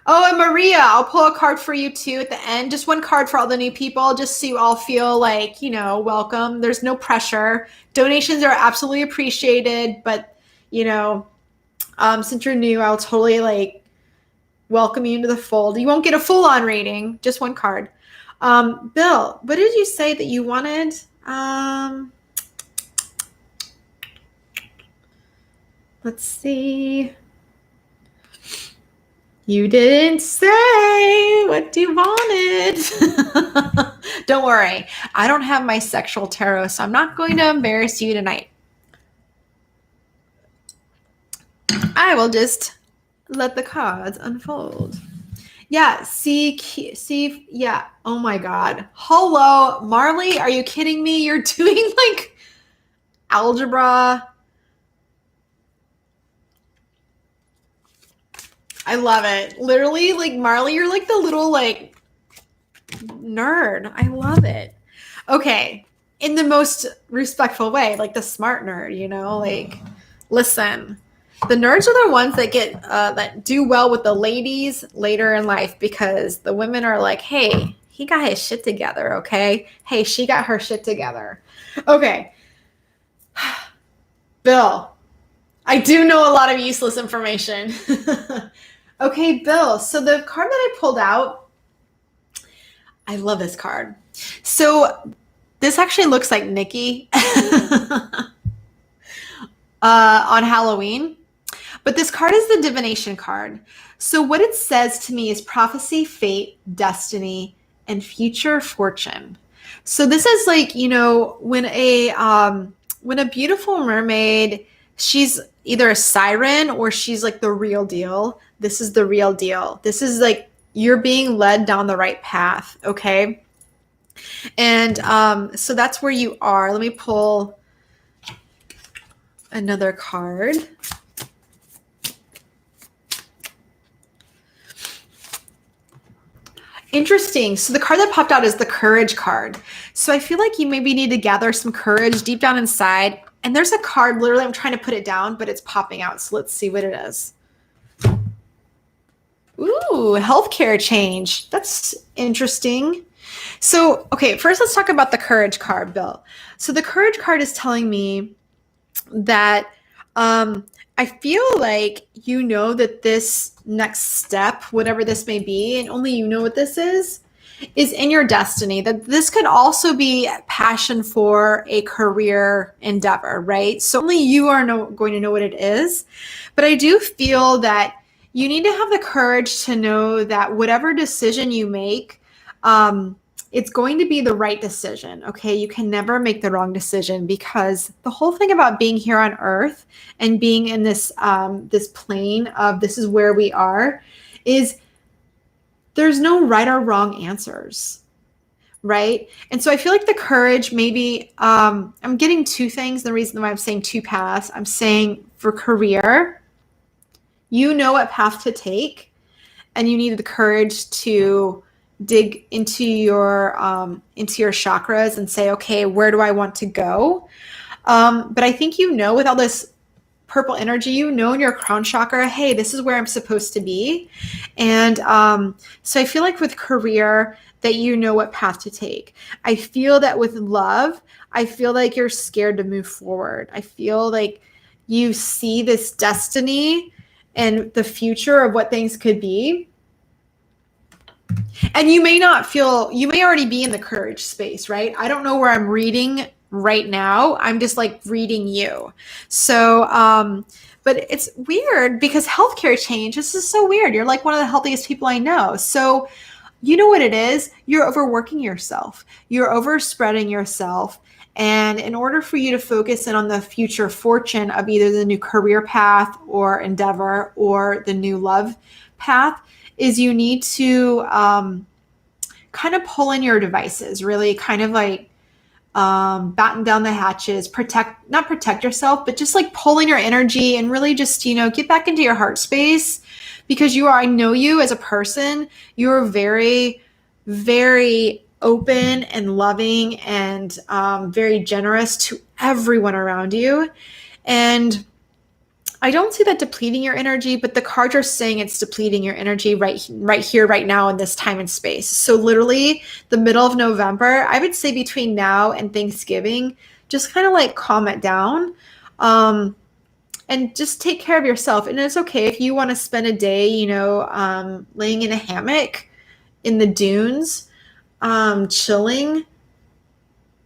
Oh, and Maria, I'll pull a card for you too at the end. Just one card for all the new people, just so you all feel like, welcome. There's no pressure. Donations are absolutely appreciated, but since you're new, I'll totally welcome you into the fold. You won't get a full-on reading, just one card. Bill, what did you say that you wanted? Let's see. You didn't say what you wanted. Don't worry. I don't have my sexual tarot, so I'm not going to embarrass you tonight. I will just let the cards unfold. Yeah, see, yeah. Oh my God. Hello, Marley, are you kidding me? You're doing algebra. I love it. Literally, Marley, you're the little nerd. I love it. Okay. In the most respectful way, like the smart nerd, like, listen, the nerds are the ones that get, that do well with the ladies later in life, because the women are like, hey, he got his shit together. Okay. Hey, she got her shit together. Okay. Bill, I do know a lot of useless information. Okay, Bill. So the card that I pulled out, I love this card. So this actually looks like Nikki on Halloween. But this card is the divination card. So what it says to me is prophecy, fate, destiny, and future fortune. So this is like, when a beautiful mermaid, she's either a siren or she's like the real deal. This is the real deal. This is like you're being led down the right path, okay? And so that's where you are. Let me pull another card. Interesting. So the card that popped out is the courage card. So I feel like you maybe need to gather some courage deep down inside. And there's a card, literally, I'm trying to put it down, but it's popping out. So let's see what it is. Ooh, healthcare change. That's interesting. So, okay, first let's talk about the courage card, Bill. So the courage card is telling me that I feel like that this next step, whatever this may be, and only you know what this is in your destiny. That this could also be passion for a career endeavor, right? So only you are going to know what it is. But I do feel that you need to have the courage to know that whatever decision you make, it's going to be the right decision, okay? You can never make the wrong decision, because the whole thing about being here on Earth and being in this this plane of this is where we are is there's no right or wrong answers, right? And so I feel like the courage, maybe I'm getting two things. The reason why I'm saying two paths, I'm saying for career, you know what path to take, and you need the courage to dig into your chakras and say, okay, where do I want to go? But I think with all this purple energy, in your crown chakra, hey, this is where I'm supposed to be. And so I feel like with career that you know what path to take. I feel that with love, I feel like you're scared to move forward. I feel like you see this destiny and the future of what things could be. And you may already be in the courage space, right? I don't know where I'm reading right now. I'm just like reading you. So, but it's weird because healthcare change, this is so weird. You're like one of the healthiest people I know. So you know what it is? You're overworking yourself. You're overspreading yourself. And in order for you to focus in on the future fortune of either the new career path or endeavor or the new love path, is you need to kind of pull in your devices, really kind of like batten down the hatches, not protect yourself, but just like pull in your energy and really just, get back into your heart space, because I know you as a person, you're very, very open and loving and very generous to everyone around you. And I don't see that depleting your energy, but the cards are saying it's depleting your energy right here, right now in this time and space. So literally the middle of November, I would say between now and Thanksgiving, just kind of like calm it down and just take care of yourself. And it's okay if you want to spend a day, laying in a hammock in the dunes, chilling,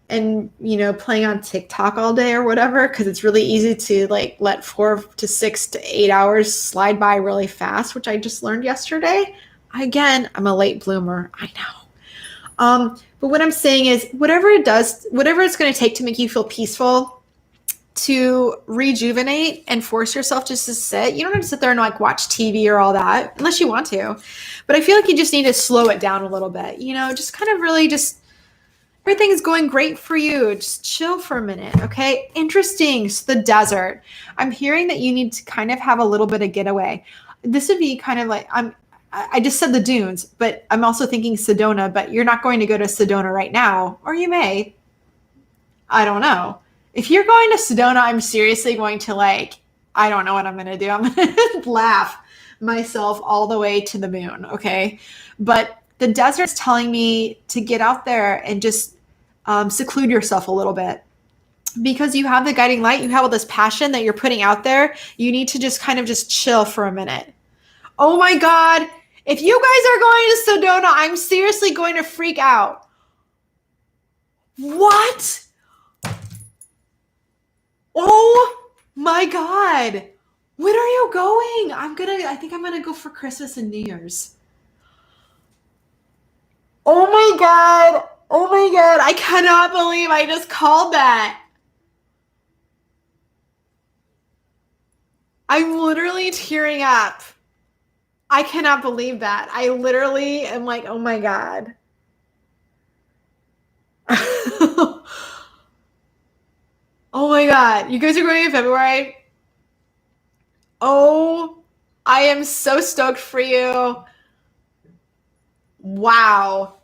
and playing on TikTok all day or whatever, because it's really easy to like let 4 to 6 to 8 hours slide by really fast, which I just learned yesterday. Again, I'm a late bloomer, I know. But what I'm saying is whatever it's going to take to make you feel peaceful, to rejuvenate and force yourself just to sit. You don't have to sit there and like watch TV or all that unless you want to, but I feel like you just need to slow it down a little bit, just kind of really just everything's going great for you. Just chill for a minute, okay? Interesting. So the desert. I'm hearing that you need to kind of have a little bit of getaway. This would be kind of like, I just said the dunes, but I'm also thinking Sedona, but you're not going to go to Sedona right now, or you may. I don't know. If you're going to Sedona, I'm seriously going to I don't know what I'm going to do. I'm going to laugh myself all the way to the moon. Okay. But the desert's telling me to get out there and just seclude yourself a little bit because you have the guiding light. You have all this passion that you're putting out there. You need to just kind of just chill for a minute. Oh my God. If you guys are going to Sedona, I'm seriously going to freak out. What? Oh my God. When are you going? I think I'm gonna go for Christmas and New Year's. Oh my God. Oh my God. I cannot believe I just called that. I'm literally tearing up. I cannot believe that. I literally am like, oh my God. Oh my God. You guys are going in February? Oh, I am so stoked for you. Wow.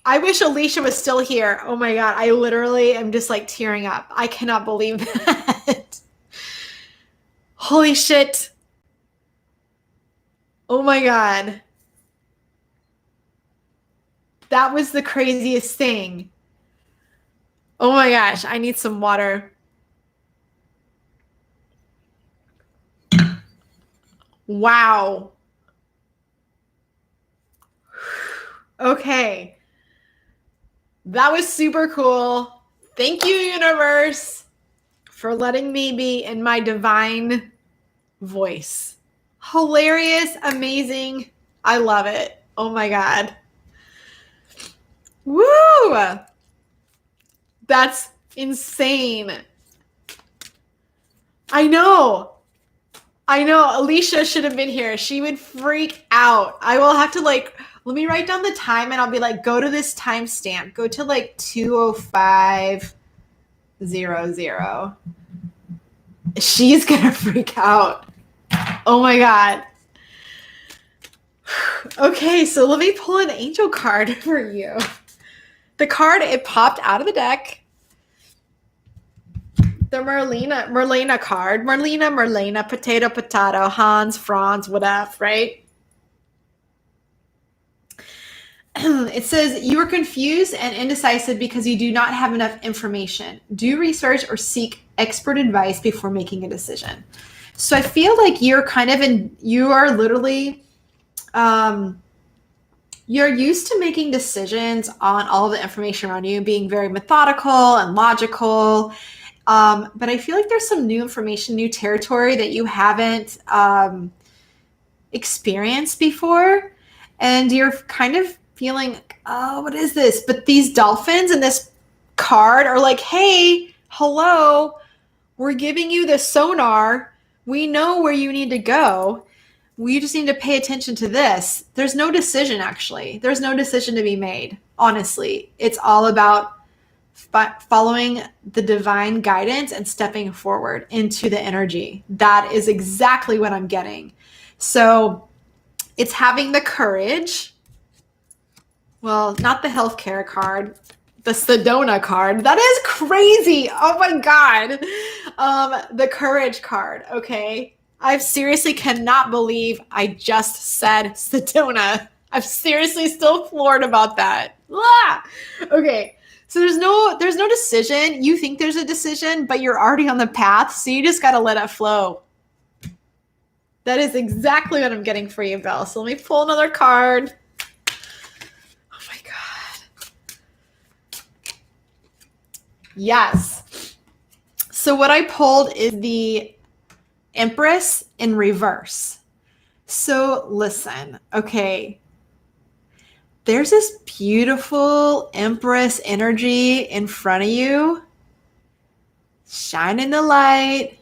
I wish Alicia was still here. Oh my God. I literally am just like tearing up. I cannot believe that. Holy shit. Oh my God. That was the craziest thing. Oh my gosh. I need some water. Wow. Okay. That was super cool. Thank you, universe, for letting me be in my divine voice. Hilarious, amazing. I love it. Oh my God. Woo! That's insane. I know. Alicia should have been here. She would freak out. I will have to let me write down the time and I'll be like, go to this timestamp. Go to 2:05:00. She's going to freak out. Oh my God. Okay, so let me pull an angel card for you. The card, it popped out of the deck. The Merlina card. Merlina, potato, Hans, Franz, whatever, right? It says, you are confused and indecisive because you do not have enough information. Do research or seek expert advice before making a decision. So I feel like you're you are literally, you're used to making decisions on all the information around you, being very methodical and logical. But I feel like there's some new information, new territory that you haven't experienced before. And you're kind of feeling, oh, what is this? But these dolphins and this card are like, hey, hello, we're giving you the sonar. We know where you need to go. We just need to pay attention to this. There's no decision, actually. There's no decision to be made, honestly. It's all about following the divine guidance and stepping forward into the energy. That is exactly what I'm getting. So it's having the courage. Well, not the healthcare card, the Sedona card. That is crazy. Oh my God. The courage card. Okay. I seriously cannot believe I just said Sedona. I'm seriously still floored about that. Ah! Okay. So there's no decision. You think there's a decision, but you're already on the path. So you just got to let it flow. That is exactly what I'm getting for you, Belle. So let me pull another card. Oh my God. Yes. So what I pulled is the Empress in reverse. So listen, okay. There's this beautiful Empress energy in front of you, shining the light,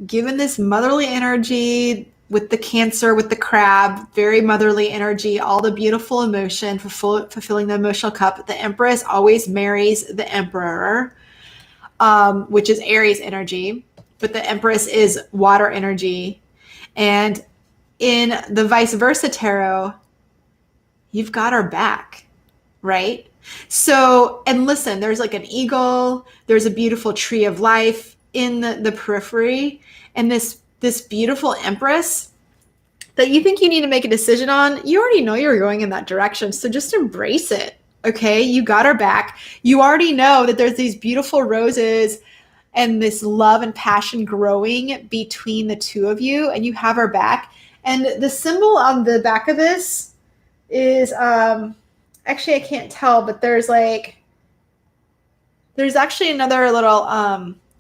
giving this motherly energy with the Cancer, with the crab, very motherly energy, all the beautiful emotion, fulfilling the emotional cup. The Empress always marries the Emperor, which is Aries energy, but the Empress is water energy. And in the vice versa tarot, you've got our back, right? So, and listen, there's like an eagle, there's a beautiful tree of life in the periphery, and this beautiful empress that you think you need to make a decision on, you already know you're going in that direction. So just embrace it. Okay. You got our back. You already know that there's these beautiful roses and this love and passion growing between the two of you, and you have our back. And the symbol on the back of this is actually I can't tell, but there's actually another little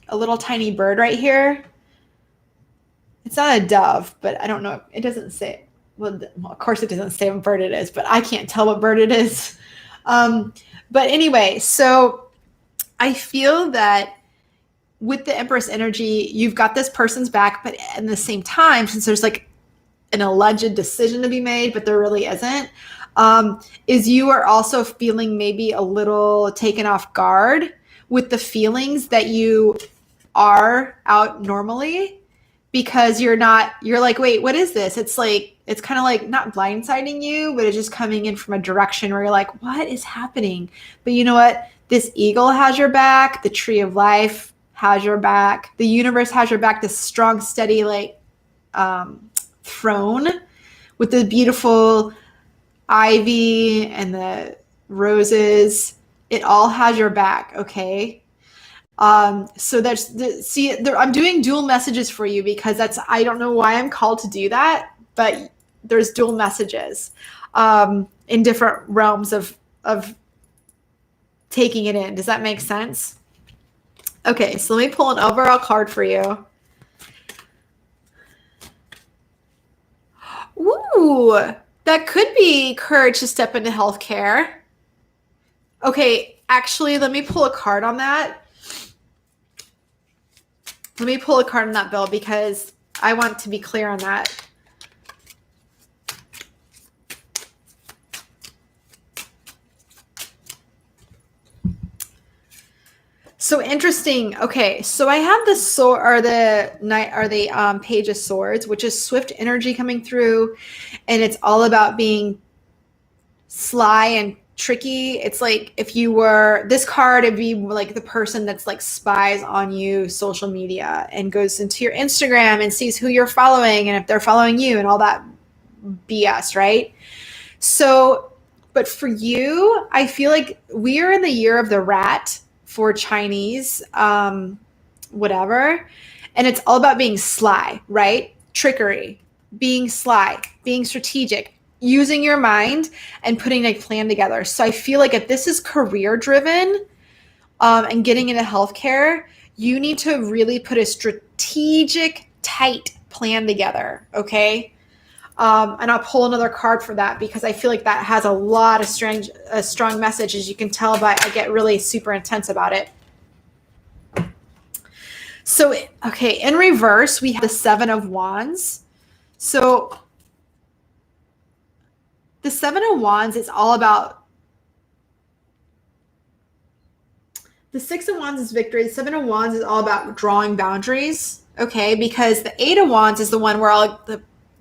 a little tiny bird right here. It's not a dove, but I don't know. It doesn't say. Well, of course it doesn't say what bird it is, but I can't tell what bird it is. But anyway, so I feel that with the Empress energy, you've got this person's back, but at the same time, since there's like an alleged decision to be made, but there really isn't, is you are also feeling maybe a little taken off guard with the feelings that you are out normally, because you're like, wait, what is this? It's kind of like not blindsiding you, but it's just coming in from a direction where you're like, what is happening? But you know what? This eagle has your back. The tree of life has your back. The universe has your back. This strong, steady, throne with the beautiful ivy and the roses. It all has your back. Okay. So I'm doing dual messages for you because I don't know why I'm called to do that, but there's dual messages, in different realms of taking it in. Does that make sense? Okay. So let me pull an overall card for you. Ooh, that could be courage to step into healthcare. Okay. Actually, let me pull a card on that. Let me pull a card on that, Bill, because I want to be clear on that. So interesting. Okay, so I have the sword or the Page of Swords, which is swift energy coming through, and it's all about being sly and tricky. It's like if you were this card, it'd be like the person that's like spies on you social media and goes into your Instagram and sees who you're following and if they're following you and all that BS, right? So, but for you, I feel like we are in the year of the rat for Chinese, whatever. And it's all about being sly, right? Trickery, being sly, being strategic, using your mind and putting a plan together. So I feel like if this is career driven, and getting into healthcare, you need to really put a strategic, tight plan together. Okay. And I'll pull another card for that because I feel like that has a lot of strong message, as you can tell, but I get really super intense about it. So, okay. In reverse, we have the Seven of Wands. So the Seven of Wands is all about, the Six of Wands is victory. The Seven of Wands is all about drawing boundaries. Okay. Because the Eight of Wands is the one where all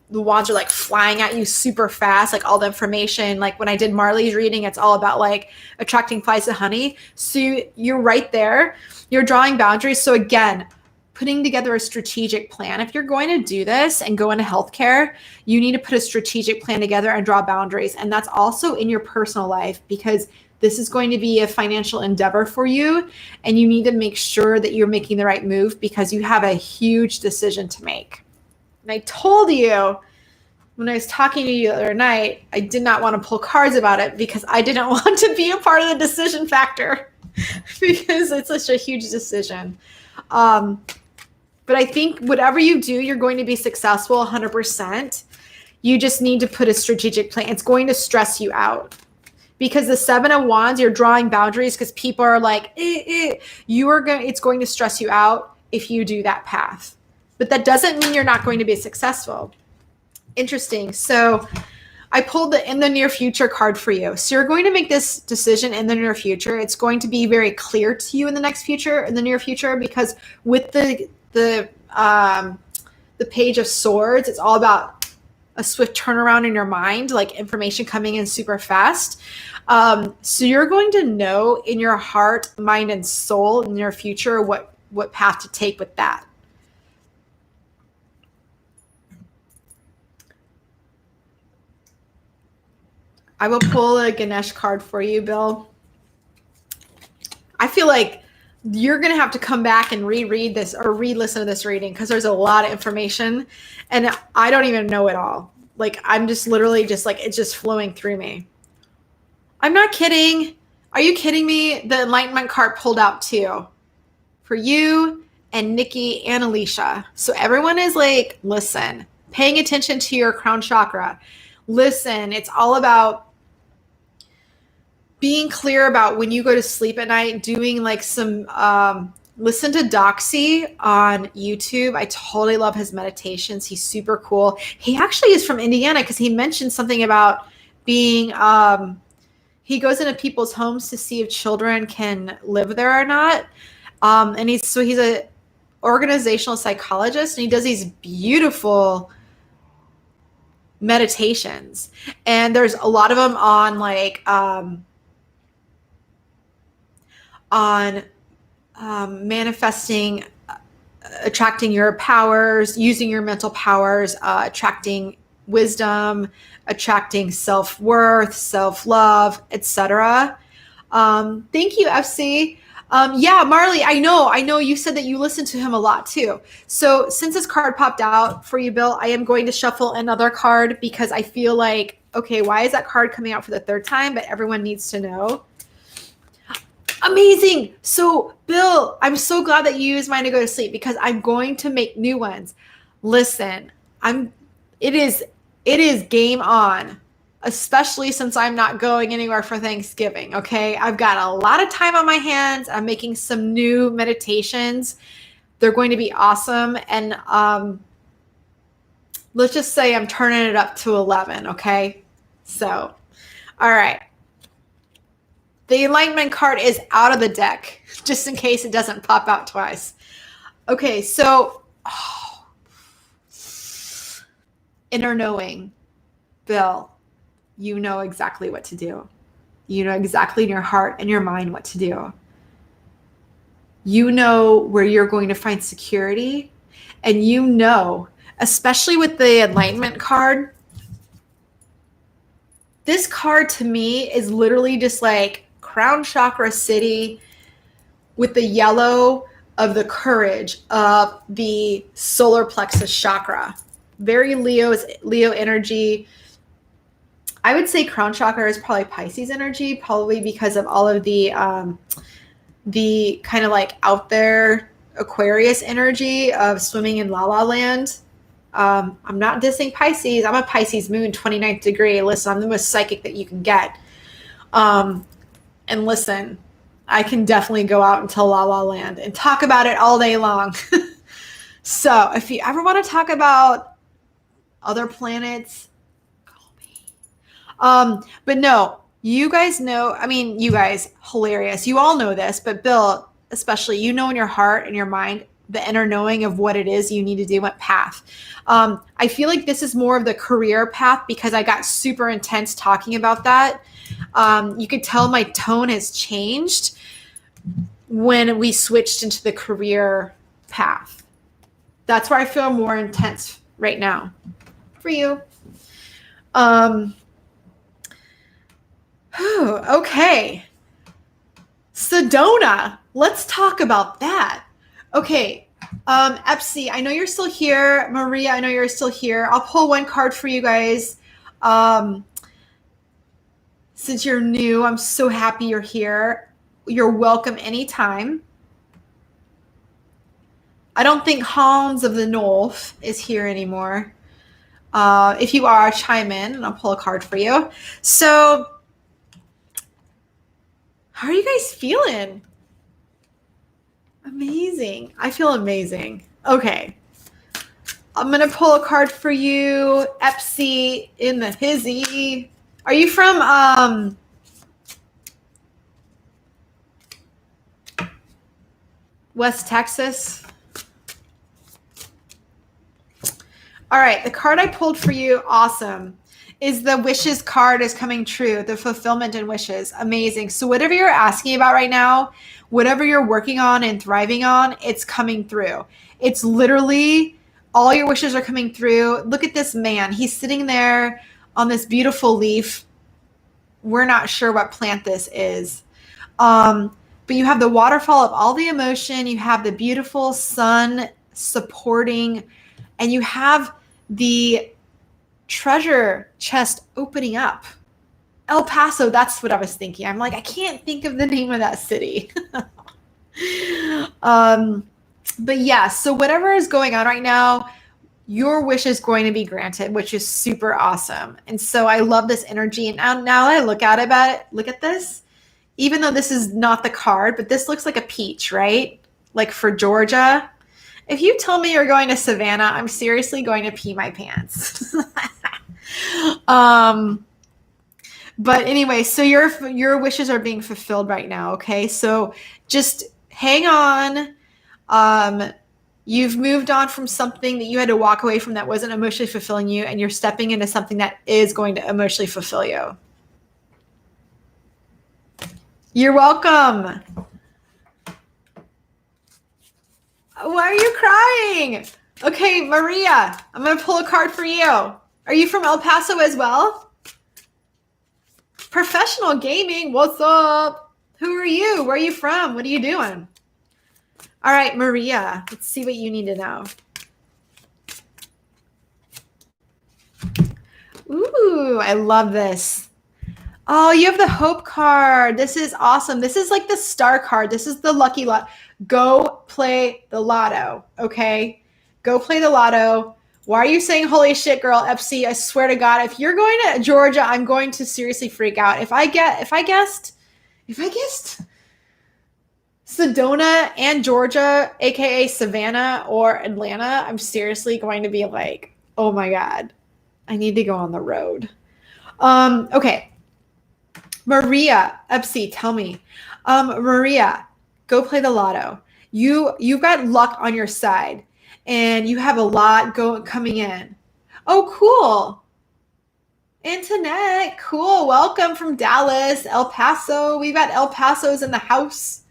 the wands are like flying at you super fast, like all the information. Like when I did Marley's reading, it's all about like attracting flies to honey. So you're right there. You're drawing boundaries. So again, putting together a strategic plan. If you're going to do this and go into healthcare, you need to put a strategic plan together and draw boundaries. And that's also in your personal life, because this is going to be a financial endeavor for you. And you need to make sure that you're making the right move because you have a huge decision to make. And I told you when I was talking to you the other night, I did not want to pull cards about it because I didn't want to be a part of the decision factor because it's such a huge decision. But I think whatever you do, you're going to be successful 100%. You just need to put a strategic plan. It's going to stress you out because the Seven of Wands, you're drawing boundaries because people are like, it's going to stress you out if you do that path. But that doesn't mean you're not going to be successful. Interesting. So I pulled the in the near future card for you. So you're going to make this decision in the near future. It's going to be very clear to you in the near future, because with the Page of Swords, it's all about a swift turnaround in your mind, like information coming in super fast. So you're going to know in your heart, mind, and soul in your future what path to take with that. I will pull a Ganesh card for you, Bill. I feel like you're going to have to come back and reread this or re-listen to this reading because there's a lot of information and I don't even know it all. Like, I'm just literally just like, it's just flowing through me. I'm not kidding. Are you kidding me? The Enlightenment card pulled out too for you and Nikki and Alicia. So everyone is like, listen, paying attention to your crown chakra. Listen, it's all about being clear about when you go to sleep at night, doing like some, listen to Doxy on YouTube. I totally love his meditations. He's super cool. He actually is from Indiana because he mentioned something about being, he goes into people's homes to see if children can live there or not. And he's a organizational psychologist and he does these beautiful meditations. And there's a lot of them on like, manifesting, attracting your powers, using your mental powers, attracting wisdom, attracting self-worth, self-love, etc. Thank you, FC. Yeah, Marley, I know you said that you listened to him a lot too. So since this card popped out for you, Bill, I am going to shuffle another card because I feel like, okay, why is that card coming out for the third time? But everyone needs to know. Amazing. So, Bill, I'm so glad that you used mine to go to sleep because I'm going to make new ones. Listen, it is game on, especially since I'm not going anywhere for Thanksgiving. Okay. I've got a lot of time on my hands. I'm making some new meditations. They're going to be awesome. And let's just say I'm turning it up to 11. Okay. So, all right. The Enlightenment card is out of the deck, just in case it doesn't pop out twice. Okay, so inner knowing. Bill, you know exactly what to do. You know exactly in your heart and your mind what to do. You know where you're going to find security. And you know, especially with the Enlightenment card, this card to me is literally just like crown chakra city with the yellow of the courage of the solar plexus chakra. Very Leo energy. I would say crown chakra is probably Pisces energy, probably because of all of the kind of like out there Aquarius energy of swimming in La La Land. I'm not dissing Pisces. I'm a Pisces moon, 29th degree. Listen, I'm the most psychic that you can get. And listen, I can definitely go out into La La Land and talk about it all day long. So if you ever want to talk about other planets, call me. But no, you guys know, I mean, you guys, hilarious. You all know this, but Bill, especially, you know in your heart and your mind, the inner knowing of what it is you need to do, what path. I feel like this is more of the career path because I got super intense talking about that. You could tell my tone has changed when we switched into the career path. That's where I feel more intense right now for you. Okay. Sedona. Let's talk about that. Okay. Epsi, I know you're still here. Maria, I know you're still here. I'll pull one card for you guys. Since you're new, I'm so happy you're here. You're welcome anytime. I don't think Hans of the North is here anymore. If you are, chime in and I'll pull a card for you. So, how are you guys feeling? Amazing. I feel amazing. Okay. I'm going to pull a card for you. Epsi in the hizzy. Are you from West Texas? All All right, the card I pulled for you, awesome, is the wishes card is coming true, the fulfillment and wishes. Amazing. So whatever you're asking about right now, whatever you're working on and thriving on, it's coming through. It's literally all your wishes are coming through. Look at this man. He's sitting there on this beautiful leaf. We're not sure what plant this is. But you have the waterfall of all the emotion. You have the beautiful sun supporting, and you have the treasure chest opening up. El Paso, that's what I was thinking. I'm like, I can't think of the name of that city. But yeah, so whatever is going on right now, your wish is going to be granted, which is super awesome. And so I love this energy. And now I look at this, even though this is not the card, but this looks like a peach, right? Like for Georgia. If you tell me you're going to Savannah, I'm seriously going to pee my pants. But anyway, so your wishes are being fulfilled right now, okay? So just hang on. You've moved on from something that you had to walk away from that wasn't emotionally fulfilling you, and you're stepping into something that is going to emotionally fulfill you. You're welcome. Why are you crying? Okay, Maria, I'm going to pull a card for you. Are you from El Paso as well? Professional gaming, what's up? Who are you? Where are you from? What are you doing? All right, Maria, let's see what you need to know. Ooh, I love this. Oh, you have the hope card. This is awesome. This is like the star card. This is the lucky lot. Go play the lotto, okay? Go play the lotto. Why are you saying holy shit, girl, FC? I swear to God, if you're going to Georgia, I'm going to seriously freak out. If I guessed Sedona and Georgia, aka Savannah or Atlanta, I'm seriously going to be like, oh my God, I need to go on the road. Okay. Maria, Epsi, tell me. Maria, go play the lotto. You've got luck on your side, and you have a lot coming in. Oh, cool. Antoinette, cool. Welcome from Dallas, El Paso. We've got El Pasos in the house.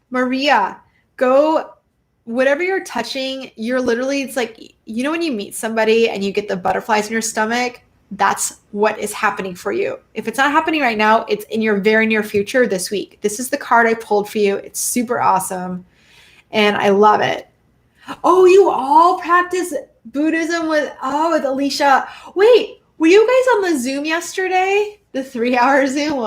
Maria, go, whatever you're touching, you're literally, it's like, you know, when you meet somebody and you get the butterflies in your stomach, that's what is happening for you. If it's not happening right now, it's in your very near future this week. This is the card I pulled for you. It's super awesome. And I love it. Oh, you all practice Buddhism with Alicia. Wait, were you guys on the Zoom yesterday? The 3-hour Zoom?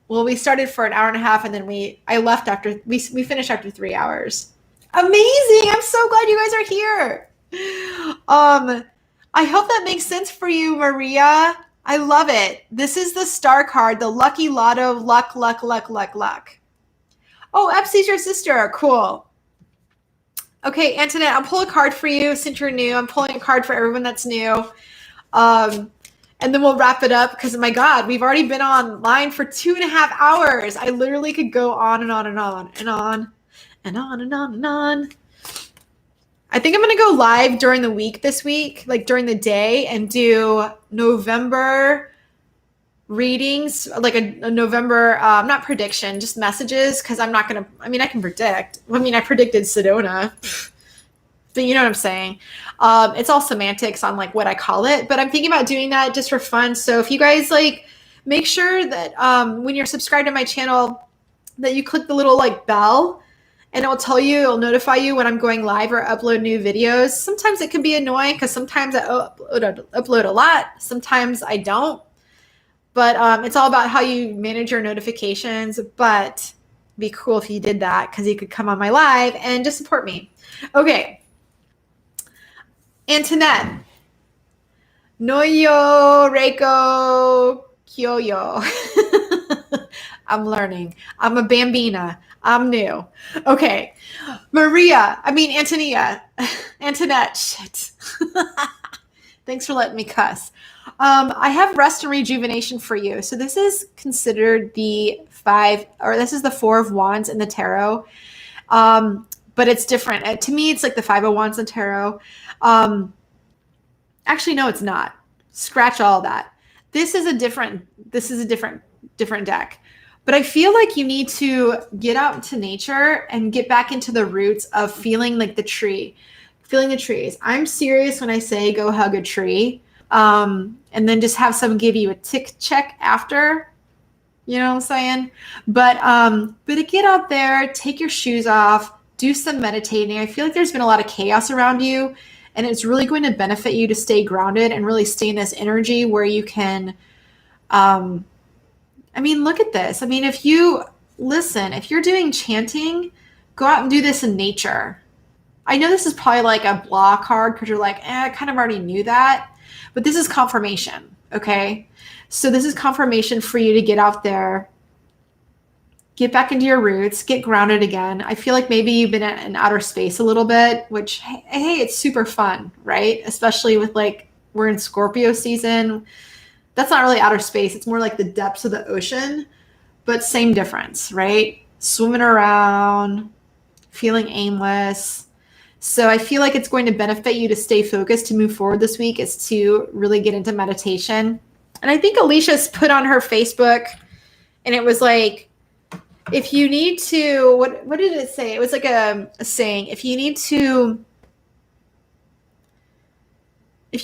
Well, we started for an hour and a half, and then I left after we finished after 3 hours. Amazing. I'm so glad you guys are here. I hope that makes sense for you, Maria. I love it. This is the star card, the lucky lotto, luck, luck, luck, luck, luck. Oh, Epsi's your sister. Cool. Okay, Antoinette, I'll pull a card for you since you're new. I'm pulling a card for everyone that's new. And then we'll wrap it up because, my God, we've already been online for 2.5 hours. I literally could go on and on and on and on and on and on and on. I think I'm going to go live during the week this week, like during the day, and do November readings, like a November, not prediction, just messages, because I'm not going to, I mean, I can predict. I mean, I predicted Sedona, but you know what I'm saying? It's all semantics on like what I call it, but I'm thinking about doing that just for fun. So if you guys like, make sure that when you're subscribed to my channel, that you click the little like bell, and it'll notify you when I'm going live or upload new videos. Sometimes it can be annoying because sometimes I upload a lot. Sometimes I don't. But it's all about how you manage your notifications. But it'd be cool if you did that because you could come on my live and just support me. Okay. Antoinette. Noyo Reiko Kyoyo. I'm learning. I'm a bambina. I'm new. Okay. Antonia. Antoinette. Shit. Thanks for letting me cuss. I have rest and rejuvenation for you. So this is considered this is the 4 of Wands in the tarot. but it's different. To me, it's like the Five of Wands and Tarot. Actually, no, it's not. Scratch all that. This is a different deck. But I feel like you need to get out into nature and get back into the roots of feeling like the tree, feeling the trees. I'm serious when I say go hug a tree, and then just have someone give you a tick check after. You know what I'm saying? But to get out there, take your shoes off, do some meditating. I feel like there's been a lot of chaos around you, and it's really going to benefit you to stay grounded and really stay in this energy where you can, look at this. If you're doing chanting, go out and do this in nature. I know this is probably like a blah card because you're like, I kind of already knew that, but this is confirmation, okay? So this is confirmation for you to get out there, get back into your roots, get grounded again. I feel like maybe you've been in outer space a little bit, which, hey, it's super fun, right? Especially with we're in Scorpio season. That's not really outer space. It's more like the depths of the ocean, but same difference, right? Swimming around, feeling aimless. So I feel like it's going to benefit you to stay focused to move forward this week is to really get into meditation. And I think Alicia's put on her Facebook, and it was like, if you need to, what did it say? It was like a saying, if you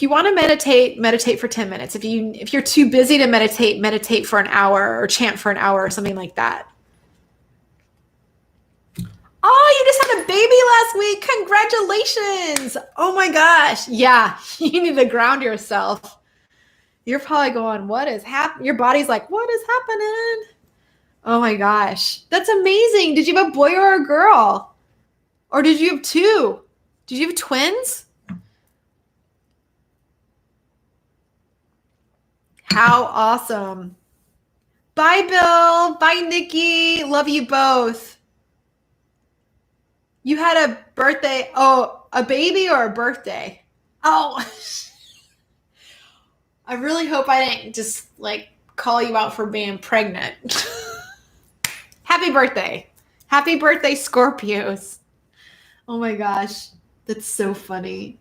want to meditate for 10 minutes. If you're too busy to meditate for an hour or chant for an hour or something like that. Oh, you just had a baby last week. Congratulations. Oh my gosh. Yeah, you need to ground yourself. You're probably going, what is happening? Your body's like, what is happening? Oh my gosh. That's amazing. Did you have a boy or a girl? Or did you have two? Did you have twins? How awesome. Bye, Bill. Bye, Nikki. Love you both. You had a birthday. Oh, a baby or a birthday? Oh, I really hope I didn't just call you out for being pregnant. Happy birthday. Happy birthday, Scorpios. Oh my gosh. That's so funny.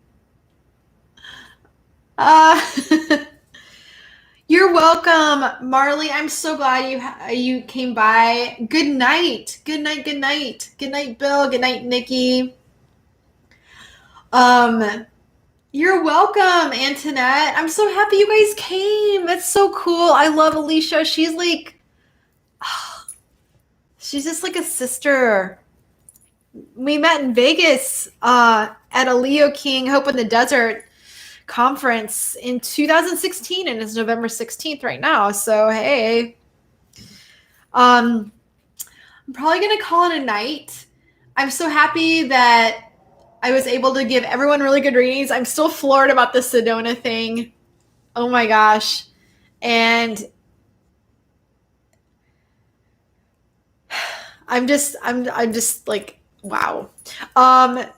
You're welcome, Marley. I'm so glad you came by. Good night. Good night. Good night. Good night, Bill. Good night, Nikki. You're welcome, Antoinette. I'm so happy you guys came. That's so cool. I love Alicia. She's she's just like a sister. We met in Vegas at a Leo King Hope in the Desert conference in 2016, and it's November 16th right now. So, hey, I'm probably going to call it a night. I'm so happy that I was able to give everyone really good readings. I'm still floored about the Sedona thing. Oh my gosh. And I'm just like, wow.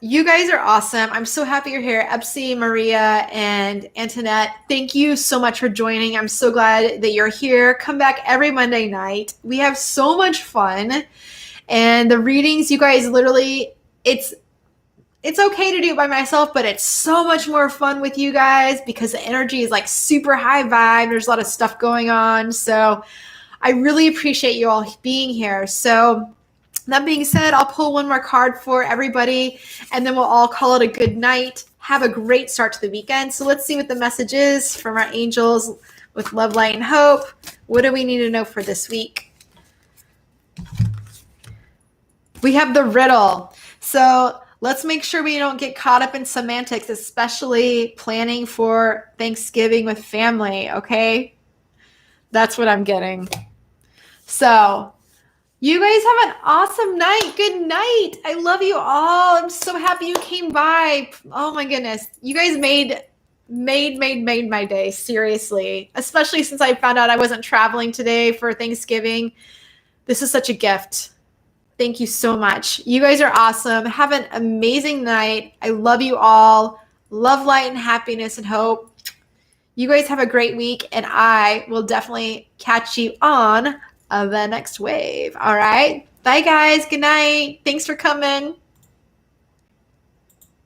You guys are awesome. I'm so happy you're here. Epsi, Maria, and Antoinette, thank you so much for joining. I'm so glad that you're here. Come back every Monday night. We have so much fun. And the readings, you guys, literally, it's okay to do it by myself, but it's so much more fun with you guys because the energy is super high vibe. There's a lot of stuff going on. So I really appreciate you all being here. So that being said, I'll pull one more card for everybody, and then we'll all call it a good night. Have a great start to the weekend. So let's see what the message is from our angels with love, light, and hope. What do we need to know for this week? We have the riddle. So let's make sure we don't get caught up in semantics, especially planning for Thanksgiving with family, okay? That's what I'm getting. So you guys have an awesome night. Good night. I love you all. I'm so happy you came by. Oh my goodness. You guys made my day, seriously. Especially since I found out I wasn't traveling today for Thanksgiving. This is such a gift. Thank you so much. You guys are awesome. Have an amazing night. I love you all. Love, light, and happiness and hope. You guys have a great week, and I will definitely catch you on the next wave. All right. Bye, guys. Good night. Thanks for coming.